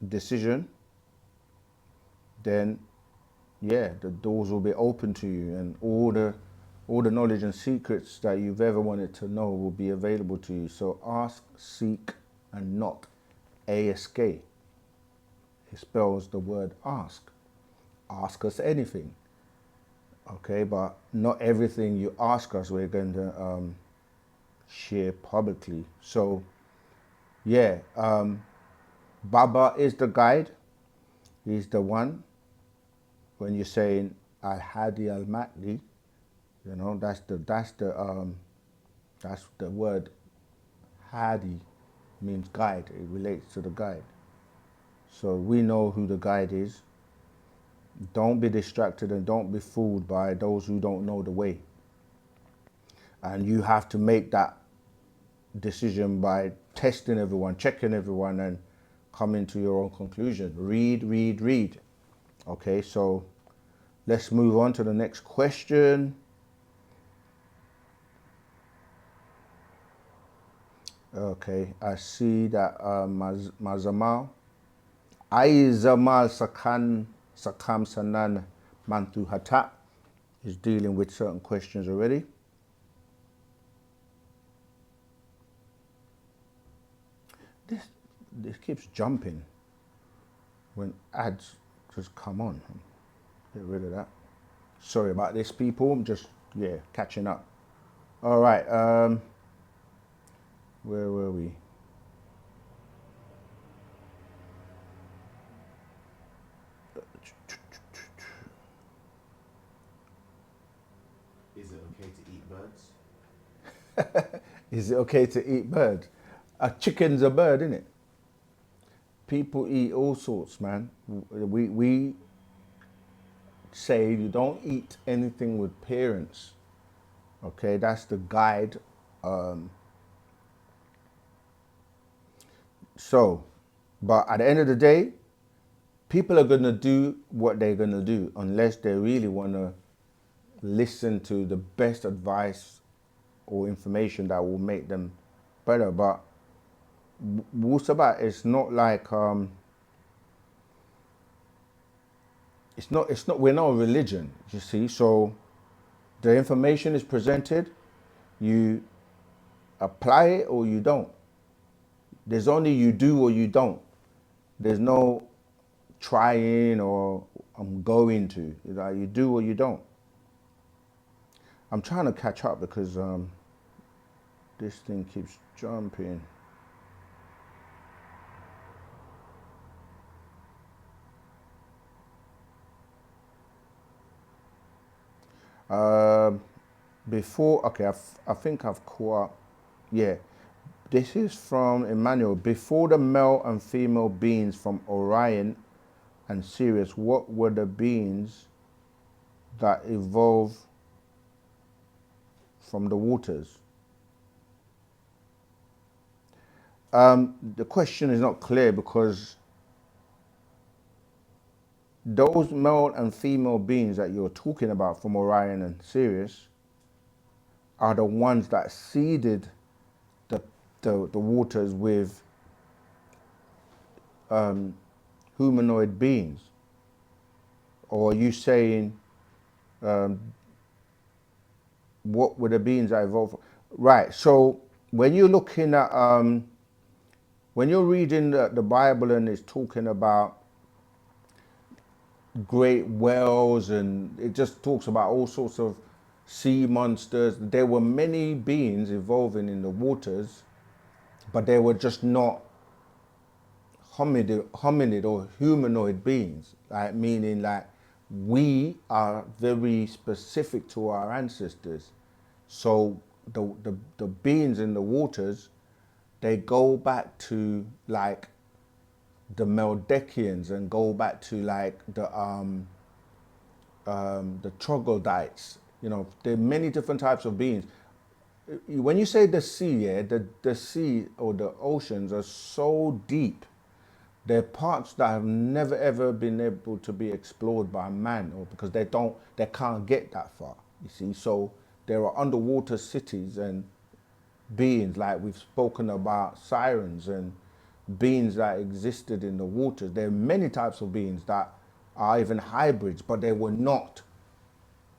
decision, then yeah, the doors will be open to you, and all the knowledge and secrets that you've ever wanted to know will be available to you. So ask, seek, and knock. ASK. It spells the word ask. Ask us anything. Okay, but not everything you ask us we're going to share publicly. So yeah, Baba is the guide. He's the one. When you're saying Al-Hadi Al-Makdi, you know, that's the word. Hadi means guide. It relates to the guide. So we know who the guide is. Don't be distracted and don't be fooled by those who don't know the way. And you have to make that decision by testing everyone, checking everyone, and coming to your own conclusion. Read, read, read. Okay, so let's move on to the next question. Okay, I see that Mazamal. Ai Zamal Sakam Sanan Mantu Hatat is dealing with certain questions already. This keeps jumping when ads just come on. Get rid of that. Sorry about this, people. I'm just, catching up. All right. Where were we? Is it okay to eat birds? Is it okay to eat birds? A chicken's a bird, isn't it? People eat all sorts, man. We say you don't eat anything with parents. Okay, that's the guide. But at the end of the day, people are going to do what they're going to do unless they really want to listen to the best advice or information that will make them better. But Wu-Sabat is not like it's not we're not a religion, you see. So the information is presented, you apply it or you don't. There's only you do or you don't. There's no trying or I'm going to. You do or you don't. I'm trying to catch up because this thing keeps jumping. I think I've caught up. Yeah, this is from Emmanuel. Before the male and female beings from Orion and Sirius, what were the beings that evolved from the waters? The question is not clear because those male and female beings that you're talking about from Orion and Sirius are the ones that seeded the waters with humanoid beings. Or are you saying what were the beings that evolved? Right, so when you're looking at, when you're reading the Bible and it's talking about great whales and it just talks about all sorts of sea monsters, there were many beings evolving in the waters, but they were just not hominid or humanoid beings, like meaning like we are very specific to our ancestors. So the beings in the waters, they go back to like the Meldekians and go back to like the troglodytes. You know, there are many different types of beings. When you say the sea, the sea or the oceans are so deep they're parts that have never ever been able to be explored by man, or because they can't get that far, you see. So there are underwater cities and beings, like we've spoken about sirens and beings that existed in the waters. There are many types of beings that are even hybrids, but they were not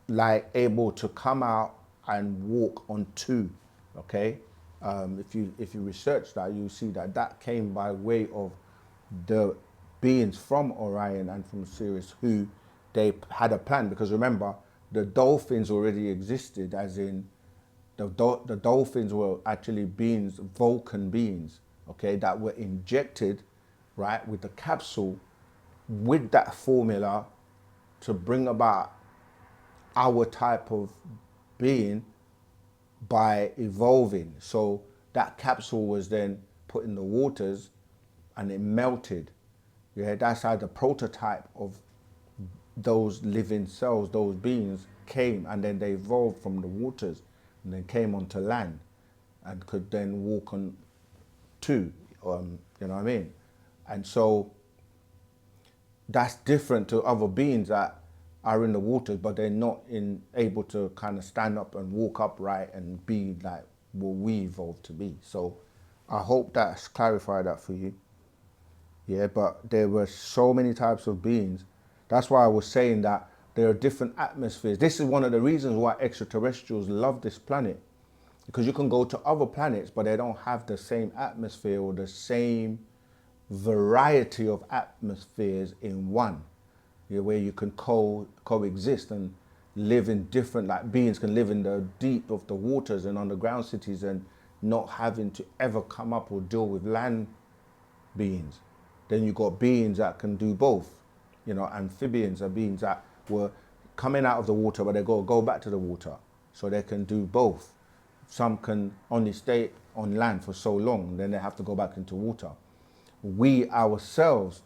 like able to come out and walk on two. Okay, if you research that, you see that that came by way of the beings from Orion and from Sirius, who they had a plan, because remember, the dolphins already existed, as in the dolphins were actually beings, Vulcan beings, okay, that were injected, right, with the capsule, with that formula to bring about our type of being by evolving. So that capsule was then put in the waters and it melted. Yeah, that's how the prototype of those living cells, those beings came, and then they evolved from the waters and then came onto land and could then walk on two, you know what I mean? And so that's different to other beings that are in the waters, but they're not able to kind of stand up and walk upright and be like what we evolved to be. So I hope that's clarified that for you. Yeah, but there were so many types of beings. That's why I was saying that there are different atmospheres. This is one of the reasons why extraterrestrials love this planet, because you can go to other planets, but they don't have the same atmosphere or the same variety of atmospheres in one. Yeah, where you can coexist and live in different, like beings can live in the deep of the waters and underground cities and not having to ever come up or deal with land beings. Then you got beings that can do both. You know, amphibians are beings that were coming out of the water, but they go back to the water. So they can do both. Some can only stay on land for so long, then they have to go back into water. We ourselves,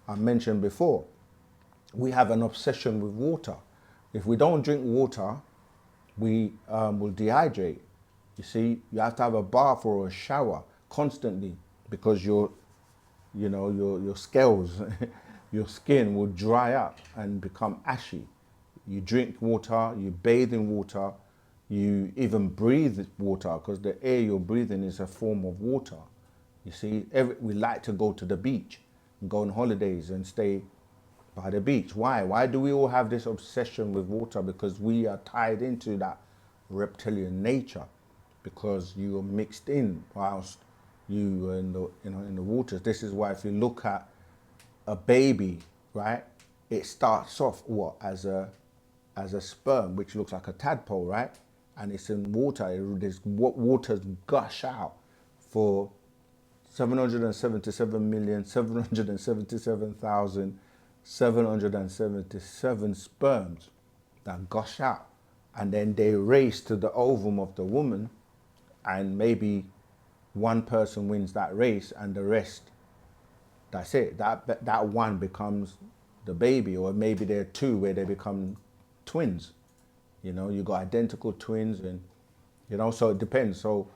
I mentioned before, we have an obsession with water. If we don't drink water, we will dehydrate. You see, you have to have a bath or a shower constantly, because your scales, your skin will dry up and become ashy. You drink water, you bathe in water, you even breathe water, because the air you're breathing is a form of water. You see, we like to go to the beach and go on holidays and stay by the beach. Why? Why do we all have this obsession with water? Because we are tied into that reptilian nature, because you are mixed in whilst you are in the waters. This is why if you look at a baby, right, it starts off as a sperm, which looks like a tadpole, right, and it's in water. Waters gush out for 777,777,777 sperms that gush out, and then they race to the ovum of the woman, and maybe one person wins that race, and the rest, that's it. That one becomes the baby, or maybe there are two where they become twins. You know, you got identical twins, and so it depends. So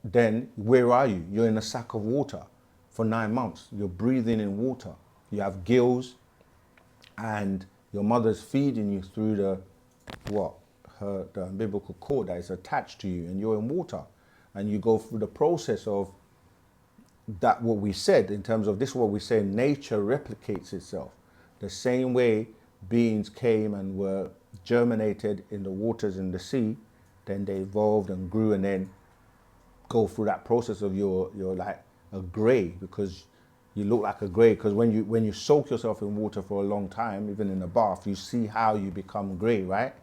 then where are you? You're in a sack of water for 9 months. You're breathing in water. You have gills, and your mother's feeding you through the umbilical cord that is attached to you, and you're in water, and you go through the process of that. What we said in terms of this, what we say, nature replicates itself. The same way beings came and were germinated in the waters in the sea, then they evolved and grew, and then go through that process of you're like a gray, because you look like a gray, because when you soak yourself in water for a long time, even in a bath, you see how you become gray, right?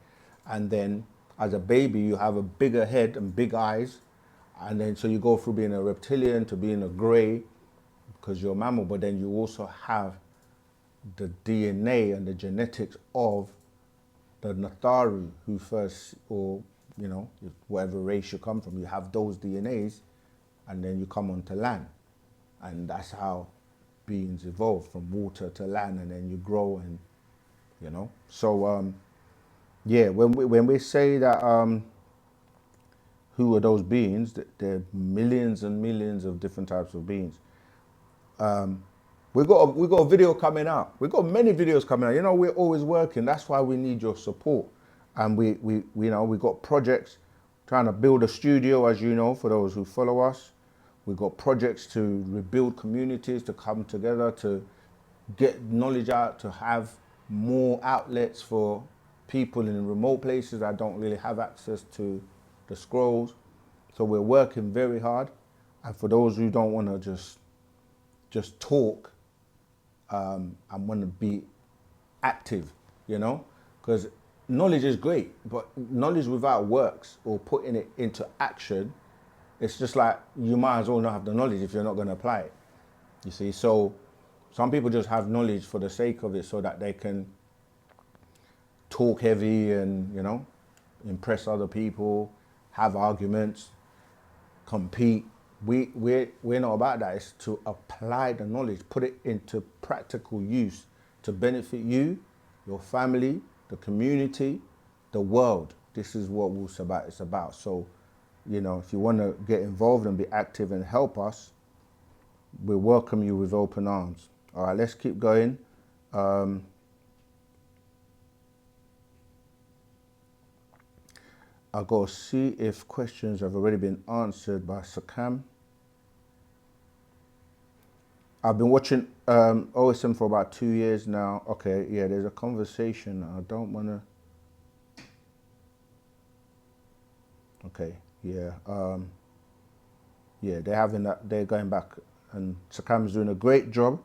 And then as a baby, you have a bigger head and big eyes, and then so you go through being a reptilian to being a gray, because you're a mammal, but then you also have the DNA and the genetics of the Natharu, who first, or whatever race you come from, you have those DNAs, and then you come onto land, and that's how beings evolve from water to land, and then you grow, and So yeah, when we say that who are those beings, there are millions and millions of different types of beings. We got a video coming out. We got many videos coming out. You know, we're always working. That's why we need your support. And we you know, we got projects trying to build a studio, as you know, for those who follow us. We've got projects to rebuild communities, to come together, to get knowledge out, to have more outlets for people in remote places that don't really have access to the scrolls. So we're working very hard. And for those who don't want to just talk, and want to be active, you know, because knowledge is great, but knowledge without works or putting it into action, it's just like you might as well not have the knowledge if you're not going to apply it. You see, so some people just have knowledge for the sake of it so that they can talk heavy and, you know, impress other people, have arguments, compete. We're not about that. It's to apply the knowledge, put it into practical use to benefit you, your family, the community, the world. This is what Wu-Sabat is about. So, you know, if you want to get involved and be active and help us, we welcome you with open arms. All right, let's keep going. I'll go see if questions have already been answered by Sakam. I've been watching OSM for about 2 years now. Okay, yeah, there's a conversation. I don't want to... Okay, yeah. Yeah, they're having that. They're going back. And Sakam's doing a great job.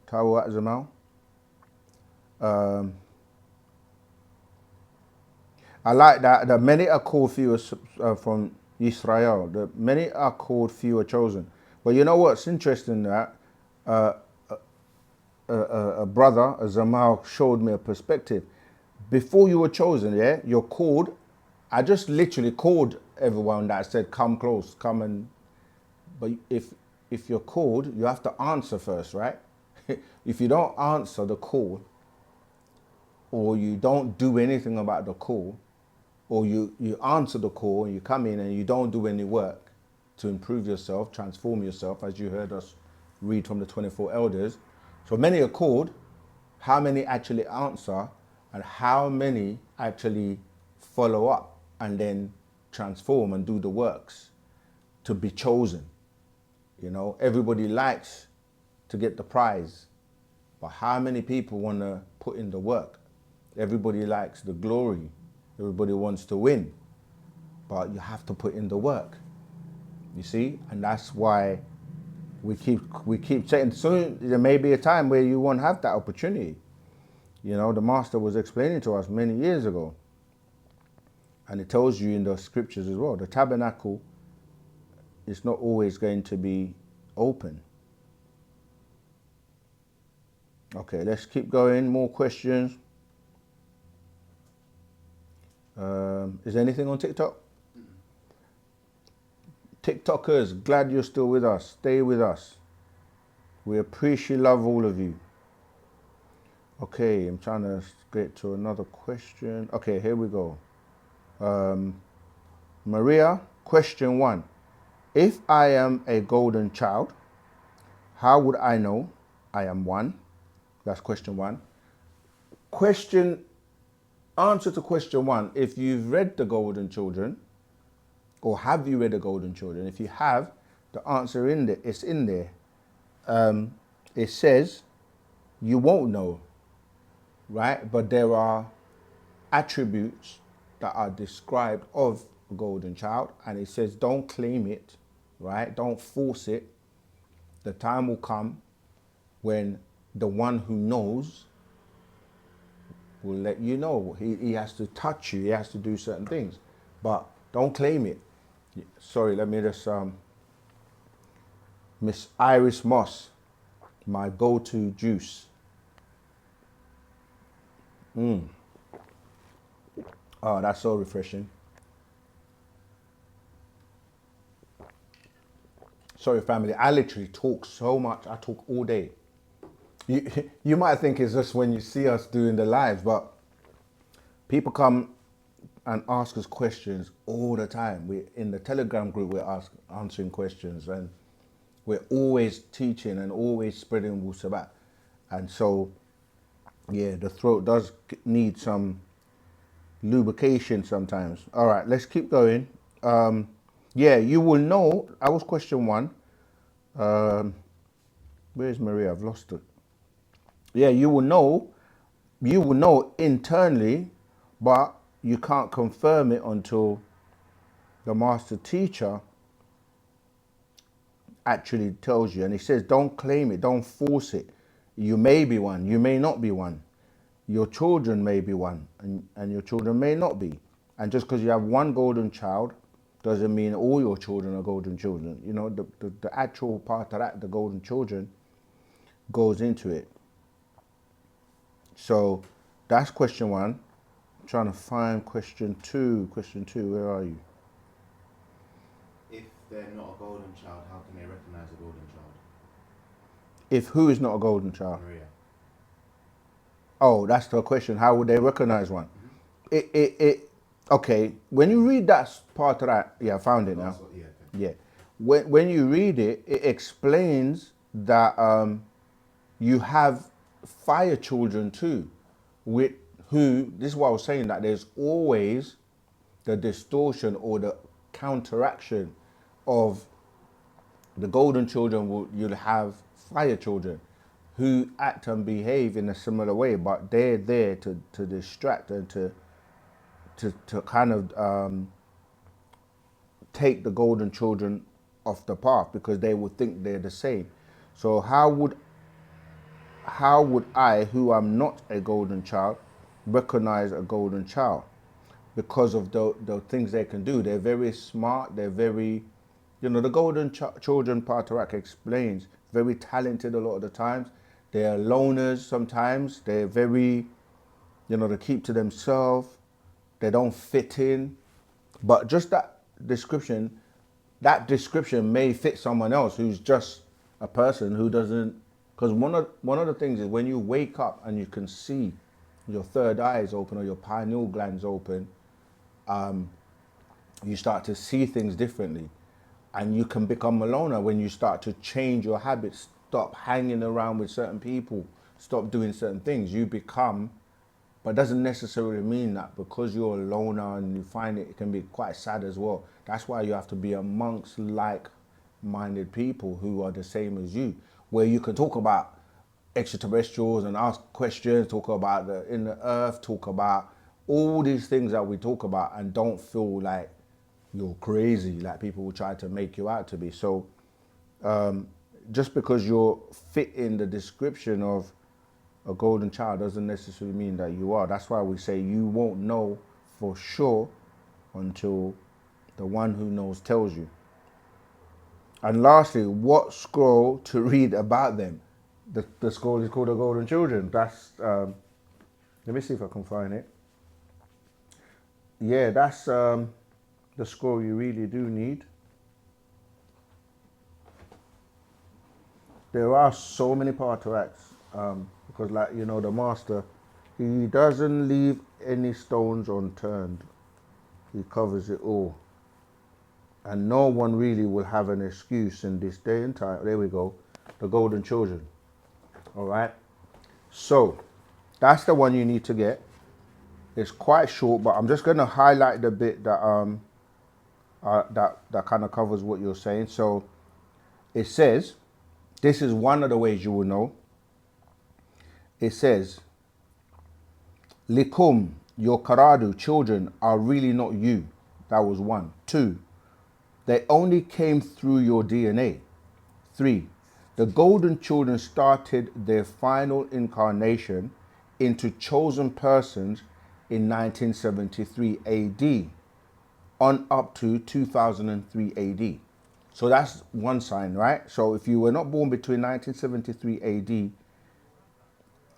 Tawa Zamal. I like that. The many are called, few are from Israel. The many are called, few are chosen. But you know what's interesting? That a brother, a Zamal, showed me a perspective. Before you were chosen, yeah, you're called. I just literally called everyone that said, come close, come and... But if you're called, you have to answer first, right? If you don't answer the call, or you don't do anything about the call, or you answer the call and you come in and you don't do any work to improve yourself, transform yourself, as you heard us read from the 24 elders. So many are called, how many actually answer, and how many actually follow up and then transform and do the works to be chosen. You know, everybody likes to get the prize, but how many people want to put in the work? Everybody likes the glory. Everybody wants to win, but you have to put in the work. You see, and that's why we keep saying soon there may be a time where you won't have that opportunity. You know, the master was explaining to us many years ago, and it tells you in the scriptures as well. The tabernacle is not always going to be open. Okay, let's keep going. More questions. Is there anything on TikTok? TikTokers, glad you're still with us. Stay with us. We appreciate, love all of you. Okay, I'm trying to get to another question. Okay, here we go. Maria, question 1. If I am a golden child, how would I know I am one? That's question 1. Answer to question 1, if you've read the Golden Children, or have you read the Golden Children? If you have, the answer in there, it's in there. It says you won't know, right? But there are attributes that are described of a golden child, and it says don't claim it, right? Don't force it. The time will come when the one who knows will let you know. He has to touch you. He has to do certain things, but don't claim it. Sorry, let me just, Miss Iris Moss, my go-to juice. Oh, that's so refreshing. Sorry, family, I literally talk so much. I talk all day. You might think it's just when you see us doing the lives, but people come and ask us questions all the time. We in the Telegram group, we're answering questions, and we're always teaching and always spreading Wu-Sabat. And so, yeah, the throat does need some lubrication sometimes. All right, let's keep going. Yeah, you will know. I was question one. Where's Maria? I've lost it. Yeah, you will know. You will know internally, but you can't confirm it until the master teacher actually tells you. And he says, don't claim it, don't force it. You may be one, you may not be one. Your children may be one, and your children may not be. And just because you have one golden child doesn't mean all your children are golden children. You know, the actual part of that, the golden children, goes into it. So that's question one. I'm trying to find question two. Question two, where are you? If they're not a golden child, how can they recognize a golden child? If who is not a golden child? Maria. Oh, that's the question. How would they recognize one? Okay, when you read that part of that, yeah, I found it now. What, yeah, okay. Yeah. When you read it, it explains that you have fire children too, with who, this is what I was saying, that there's always the distortion or the counteraction of the golden children. You'll have fire children who act and behave in a similar way, but they're there to distract and to kind of take the golden children off the path, because they would think they're the same. So how would I, who am not a golden child, recognize a golden child? Because of the things they can do. They're very smart, they're very, the golden children Patarak explains, very talented a lot of the times. They're loners sometimes. They're very, they keep to themselves. They don't fit in. But just that description may fit someone else who's just a person who doesn't, because one of the things is when you wake up and you can see your third eye is open or your pineal glands open, you start to see things differently. And you can become a loner when you start to change your habits, stop hanging around with certain people, stop doing certain things. You become, but it doesn't necessarily mean that because you're a loner and you find it can be quite sad as well. That's why you have to be amongst like-minded people who are the same as you, where you can talk about extraterrestrials and ask questions, talk about the inner earth, talk about all these things that we talk about, and don't feel like you're crazy, like people will try to make you out to be. So just because you're fit in the description of a golden child doesn't necessarily mean that you are. That's why we say you won't know for sure until the one who knows tells you. And lastly, what scroll to read about them? The scroll is called the Golden Children. That's let me see if I can find it. Yeah, that's the scroll you really do need. There are so many parteracts because, like, the master, he doesn't leave any stones unturned. He covers it all. And no one really will have an excuse in this day and time. There we go. The Golden Children. All right. So that's the one you need to get. It's quite short, but I'm just going to highlight the bit that that kind of covers what you're saying. So it says, this is one of the ways you will know. It says, Likum, your Karadu children are really not you. That was 1. 2, they only came through your DNA. 3, the golden children started their final incarnation into chosen persons in 1973 AD on up to 2003 AD. So that's one sign, right? So if you were not born between 1973 AD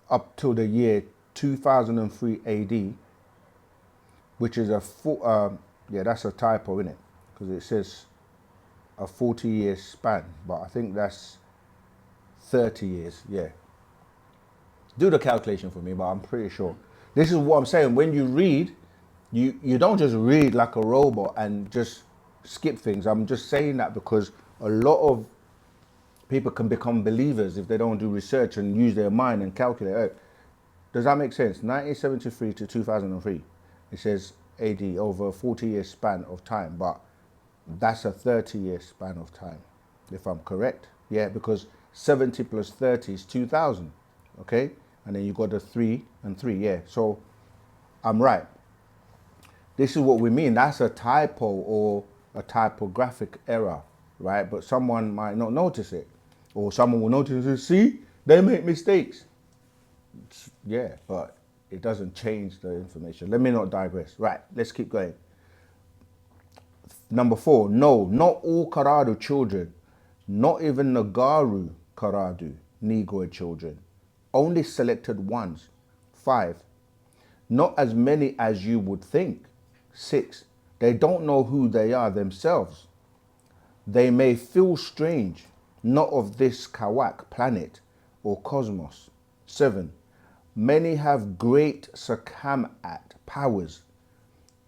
up till the year 2003 AD, which is yeah, that's a typo, isn't it? Because it says a 40-year span, but I think that's 30 years, yeah. Do the calculation for me, but I'm pretty sure. This is what I'm saying. When you read, you don't just read like a robot and just skip things. I'm just saying that because a lot of people can become believers if they don't do research and use their mind and calculate. Does that make sense? 1973 to 2003. It says AD, over a 40-year span of time, but that's a 30-year span of time, if I'm correct. Yeah, because 70 plus 30 is 2000, okay? And then you got the 3 and 3, yeah. So I'm right. This is what we mean. That's a typo or a typographic error, right? But someone might not notice it. Or someone will notice it. See, they make mistakes. Yeah, but it doesn't change the information. Let me not digress. Right, let's keep going. Number 4, no, not all Karadu children, not even Nagaru Karadu Negroid children, only selected ones. 5, not as many as you would think. 6, they don't know who they are themselves. They may feel strange, not of this Kawak planet or cosmos. 7, many have great Sakamat powers.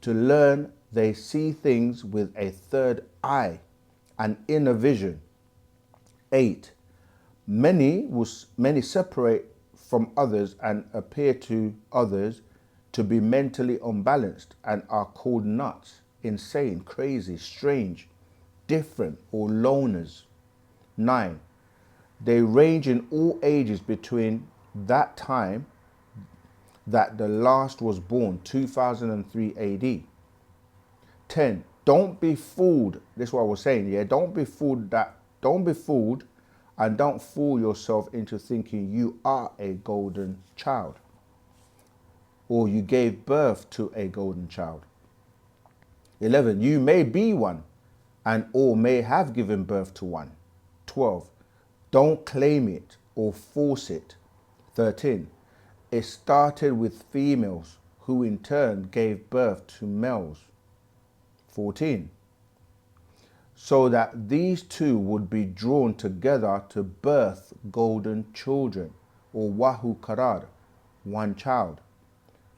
To learn, they see things with a third eye, an inner vision. 8, many separate from others and appear to others to be mentally unbalanced and are called nuts, insane, crazy, strange, different, or loners. 9, they range in all ages between that time that the last was born, 2003 AD. 10, don't be fooled. This is what I was saying, yeah? Don't be fooled and don't fool yourself into thinking you are a golden child or you gave birth to a golden child. 11, you may be one and or may have given birth to one. 12, don't claim it or force it. 13, it started with females who in turn gave birth to males. 14, so that these two would be drawn together to birth golden children, or Wahu Karar, one child.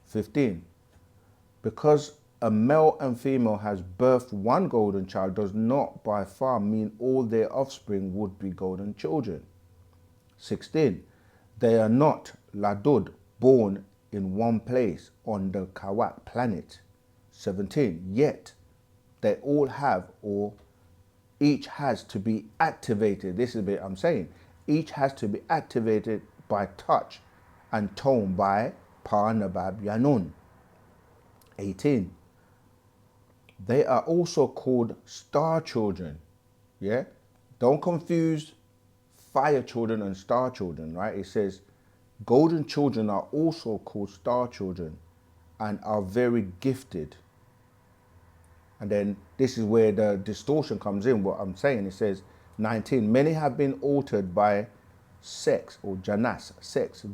15, because a male and female has birthed one golden child does not by far mean all their offspring would be golden children. 16, they are not Ladud, born in one place on the Kawak planet. 17, yet they all have, or each has to be activated. This is a bit I'm saying. Each has to be activated by touch and tone by Pa Nabab Yanun. 18, they are also called star children. Yeah? Don't confuse fire children and star children, right? It says golden children are also called star children and are very gifted. And then this is where the distortion comes in, what I'm saying. It says 19, many have been altered by sex or janas, sex,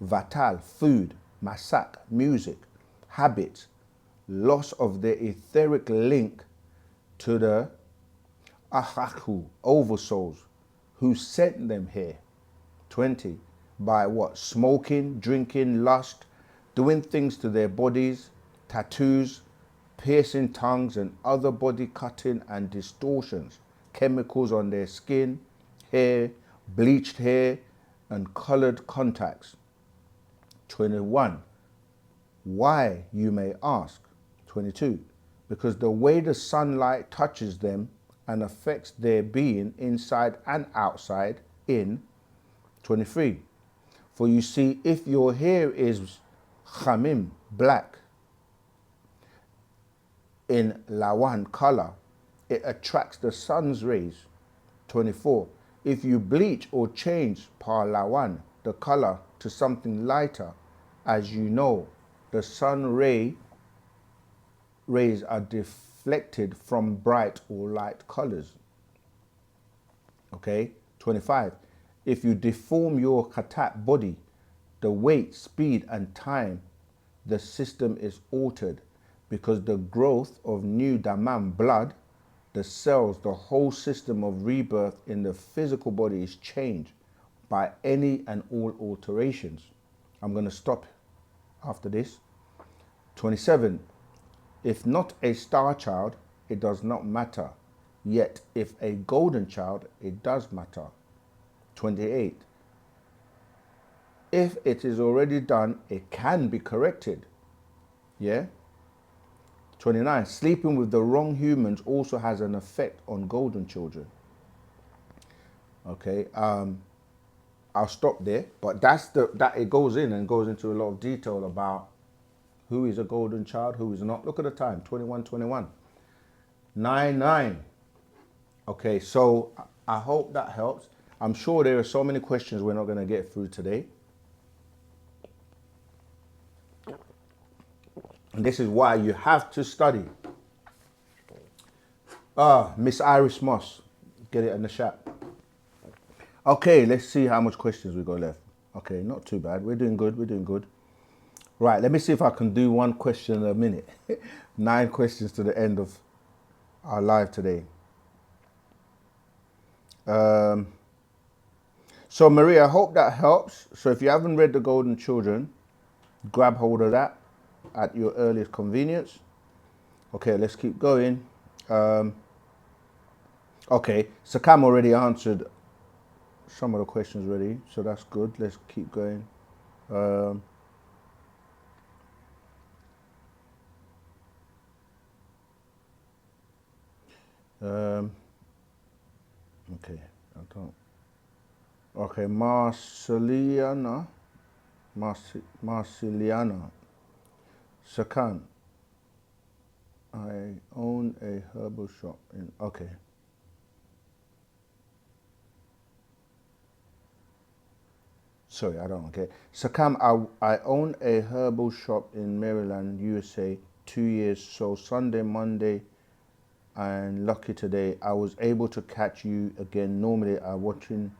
vatal, food, masak, music, habits, loss of their etheric link to the ahaku, oversouls, who sent them here. 20, by what? Smoking, drinking, lust, doing things to their bodies, tattoos, piercing tongues and other body cutting and distortions, chemicals on their skin, hair, bleached hair, and colored contacts. 21, why, you may ask. 22, because the way the sunlight touches them and affects their being inside and outside in. 23, for you see, if your hair is khamim, black, in lawan color, it attracts the sun's rays. 24, if you bleach or change par lawan, the color, to something lighter, as you know, the sun rays are deflected from bright or light colors. Okay. 25, if you deform your katat body, the weight, speed and time, the system is altered, because the growth of new damam blood, the cells, the whole system of rebirth in the physical body is changed by any and all alterations. I'm going to stop after this. 27, if not a star child, it does not matter. Yet if a golden child, it does matter. 28. If it is already done, it can be corrected. Yeah? 29. Sleeping with the wrong humans also has an effect on golden children. Okay, I'll stop there, but that it goes in and goes into a lot of detail about who is a golden child, who is not. Look at the time, 21:21. 9:9. Okay, so I hope that helps. I'm sure there are so many questions we're not going to get through today. And this is why you have to study. Miss Iris Moss, get it in the chat. Okay, let's see how much questions we got left. Okay, not too bad. We're doing good. We're doing good. Right, let me see if I can do one question a minute. 9 questions to the end of our live today. So Maria, I hope that helps. So if you haven't read The Golden Children, grab hold of that at your earliest convenience. Okay, let's keep going. Okay, Sakam already answered some of the questions already, so that's good. Let's keep going. Okay, I don't. Okay, Marceliana. Sakan. I own a herbal shop in. Okay. Sorry, I don't. Okay. Sakam, I own a herbal shop in Maryland, USA, 2 years. So Sunday, Monday, and lucky today, I was able to catch you again. Normally, I'm watching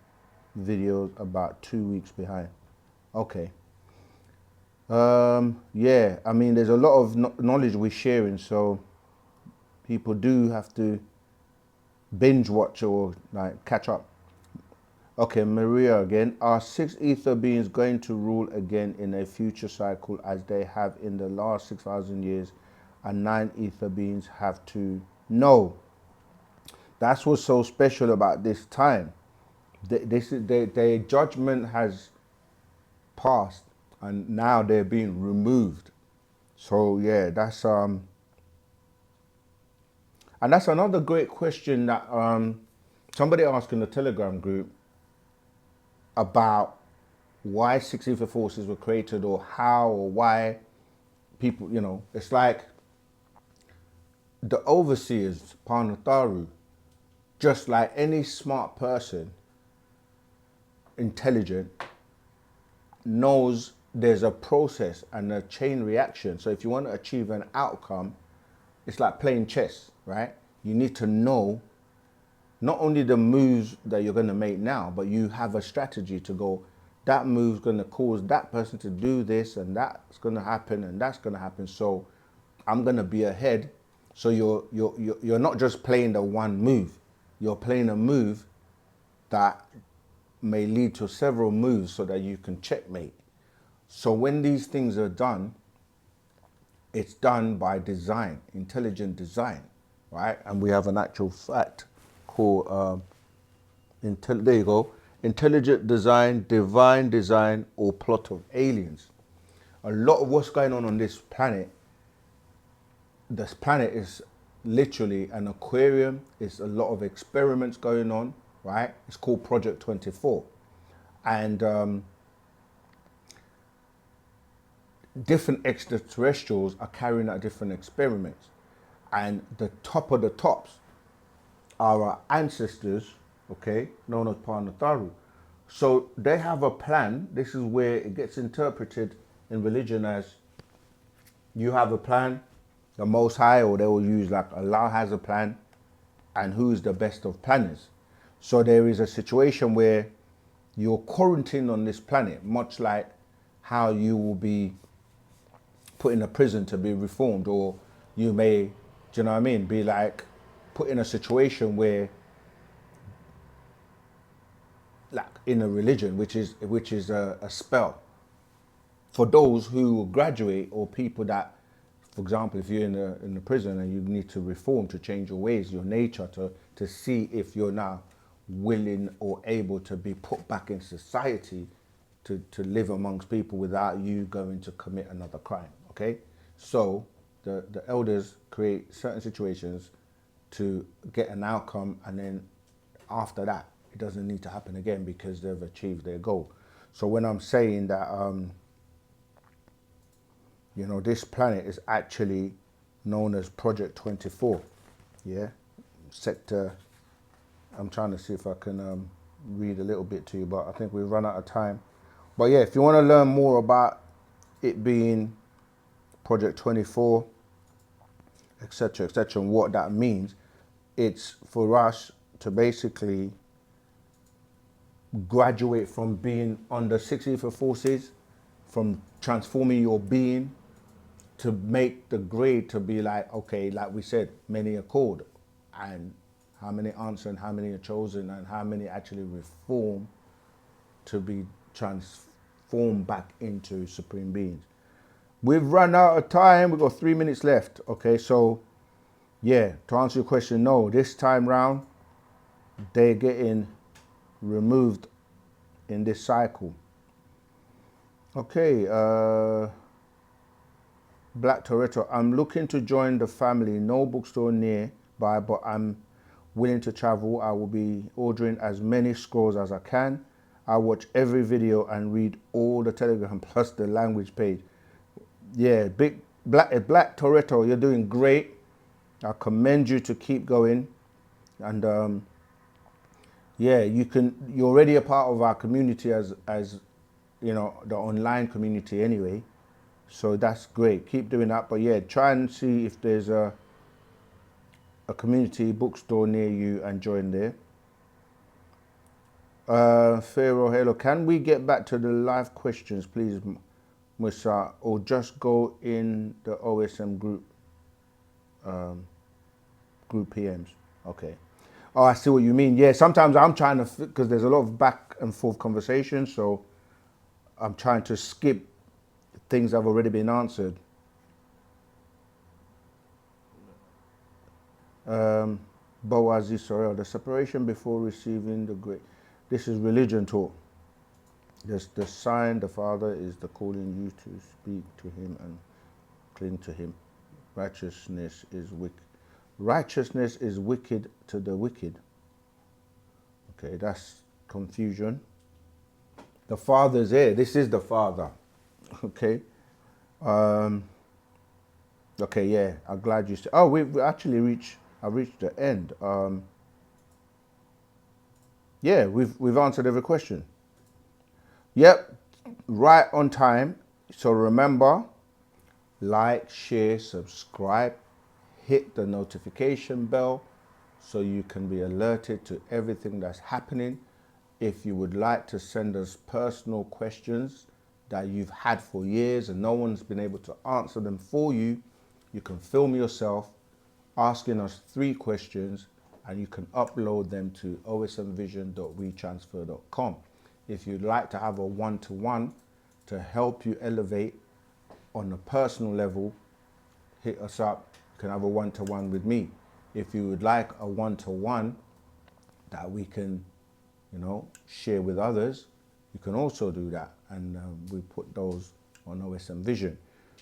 videos about 2 weeks behind. Okay. Yeah, I mean, there's a lot of knowledge we're sharing, so people do have to binge watch or like catch up. Okay, Maria again. Are 6 ether beings going to rule again in a future cycle as they have in the last 6,000 years, and 9 ether beings have to? No. That's what's so special about this time. Their judgment has passed, and now they're being removed. So yeah, that's and that's another great question that somebody asked in the Telegram group about why 6 ether forces were created, or how or why people, you know, it's like the overseers, Panatharu, just like any smart person, intelligent, knows there's a process and a chain reaction. So if you want to achieve an outcome, it's like playing chess, right? You need to know not only the moves that you're going to make now, but you have a strategy to go, that move's going to cause that person to do this, and that's going to happen, and that's going to happen. So I'm going to be ahead. So you're not just playing the one move. You're playing a move that may lead to several moves so that you can checkmate. So when these things are done, it's done by design, intelligent design, right? And we have an actual fact called, there you go, intelligent design, divine design, or plot of aliens. A lot of what's going on this planet is literally an aquarium. It's a lot of experiments going on, right? It's called Project 24. And different extraterrestrials are carrying out different experiments. And the top of the tops are our ancestors, okay, known as Panatharu. So they have a plan. This is where it gets interpreted in religion as you have a plan, the Most High, or they will use like Allah has a plan, and who is the best of planners. So there is a situation where you're quarantined on this planet, much like how you will be put in a prison to be reformed, or you may, do you know what I mean, be like put in a situation where, like in a religion, which is a spell for those who will graduate, or people that, for example, if you're in the prison and you need to reform, to change your ways, your nature, to see if you're now willing or able to be put back in society to live amongst people without you going to commit another crime, okay? So the elders create certain situations to get an outcome, and then after that, it doesn't need to happen again because they've achieved their goal. So when I'm saying that, you know, this planet is actually known as Project 24, yeah? Sector, I'm trying to see if I can read a little bit to you, but I think we've run out of time. But yeah, if you want to learn more about it being Project 24, etc., and what that means, it's for us to basically graduate from being under 60 for forces, from transforming your being, to make the grade to be like, okay, like we said, many are called, and how many answer and how many are chosen and how many actually reform to be transformed back into supreme beings. We've run out of time. We've got 3 minutes left. Okay, so yeah, to answer your question, no, this time round, they're getting removed in this cycle. Okay, Black Toretto, I'm looking to join the family. No bookstore nearby, but I'm willing to travel. I will be ordering as many scrolls as I can. I watch every video and read all the Telegram plus the language page. Yeah, big Black Toretto, you're doing great. I commend you to keep going. And yeah, you're already a part of our community as you know, the online community anyway. So that's great. Keep doing that. But yeah, try and see if there's a community bookstore near you and join there. Pharaoh, hello. Can we get back to the live questions, please, Musa, or just go in the OSM group PMs? Okay. Oh, I see what you mean. Yeah, sometimes I'm trying to, because there's a lot of back and forth conversation, so I'm trying to skip things that have already been answered. Boaz Israel, the separation before receiving the great. This is religion talk. The sign the Father is the calling you to speak to him and cling to him. Righteousness is wicked. Righteousness is wicked to the wicked. Okay, that's confusion. The Father's here. This is the Father. Okay. Okay, yeah. I'm glad you said. Oh, we actually reached. I reached the end. Yeah, we've answered every question. Yep, right on time. So remember, like, share, subscribe, hit the notification bell so you can be alerted to everything that's happening. If you would like to send us personal questions that you've had for years and no one's been able to answer them for you, you can film yourself asking us 3 questions and you can upload them to osmvision.wetransfer.com. If you'd like to have a one-to-one to help you elevate on a personal level, hit us up. You can have a one-to-one with me. If you would like a one-to-one that we can, you know, share with others, you can also do that. And we put those on OSM Vision.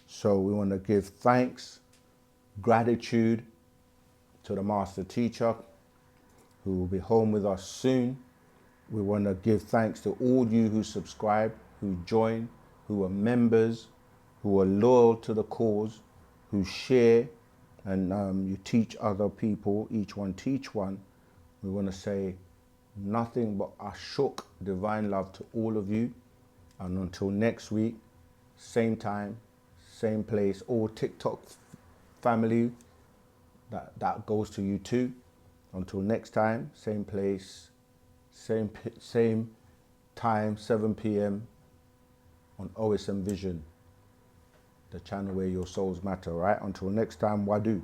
So we want to give thanks, gratitude to the master teacher who will be home with us soon. We want to give thanks to all you who subscribe, who join, who are members, who are loyal to the cause, who share, and you teach other people, each one teach one. We want to say nothing but ashuk, divine love to all of you. And until next week, same time, same place, all TikTok family, that goes to you too. Until next time, same place, same time, 7 p.m. on OSM Vision, the channel where your souls matter, right? Until next time, Wadu.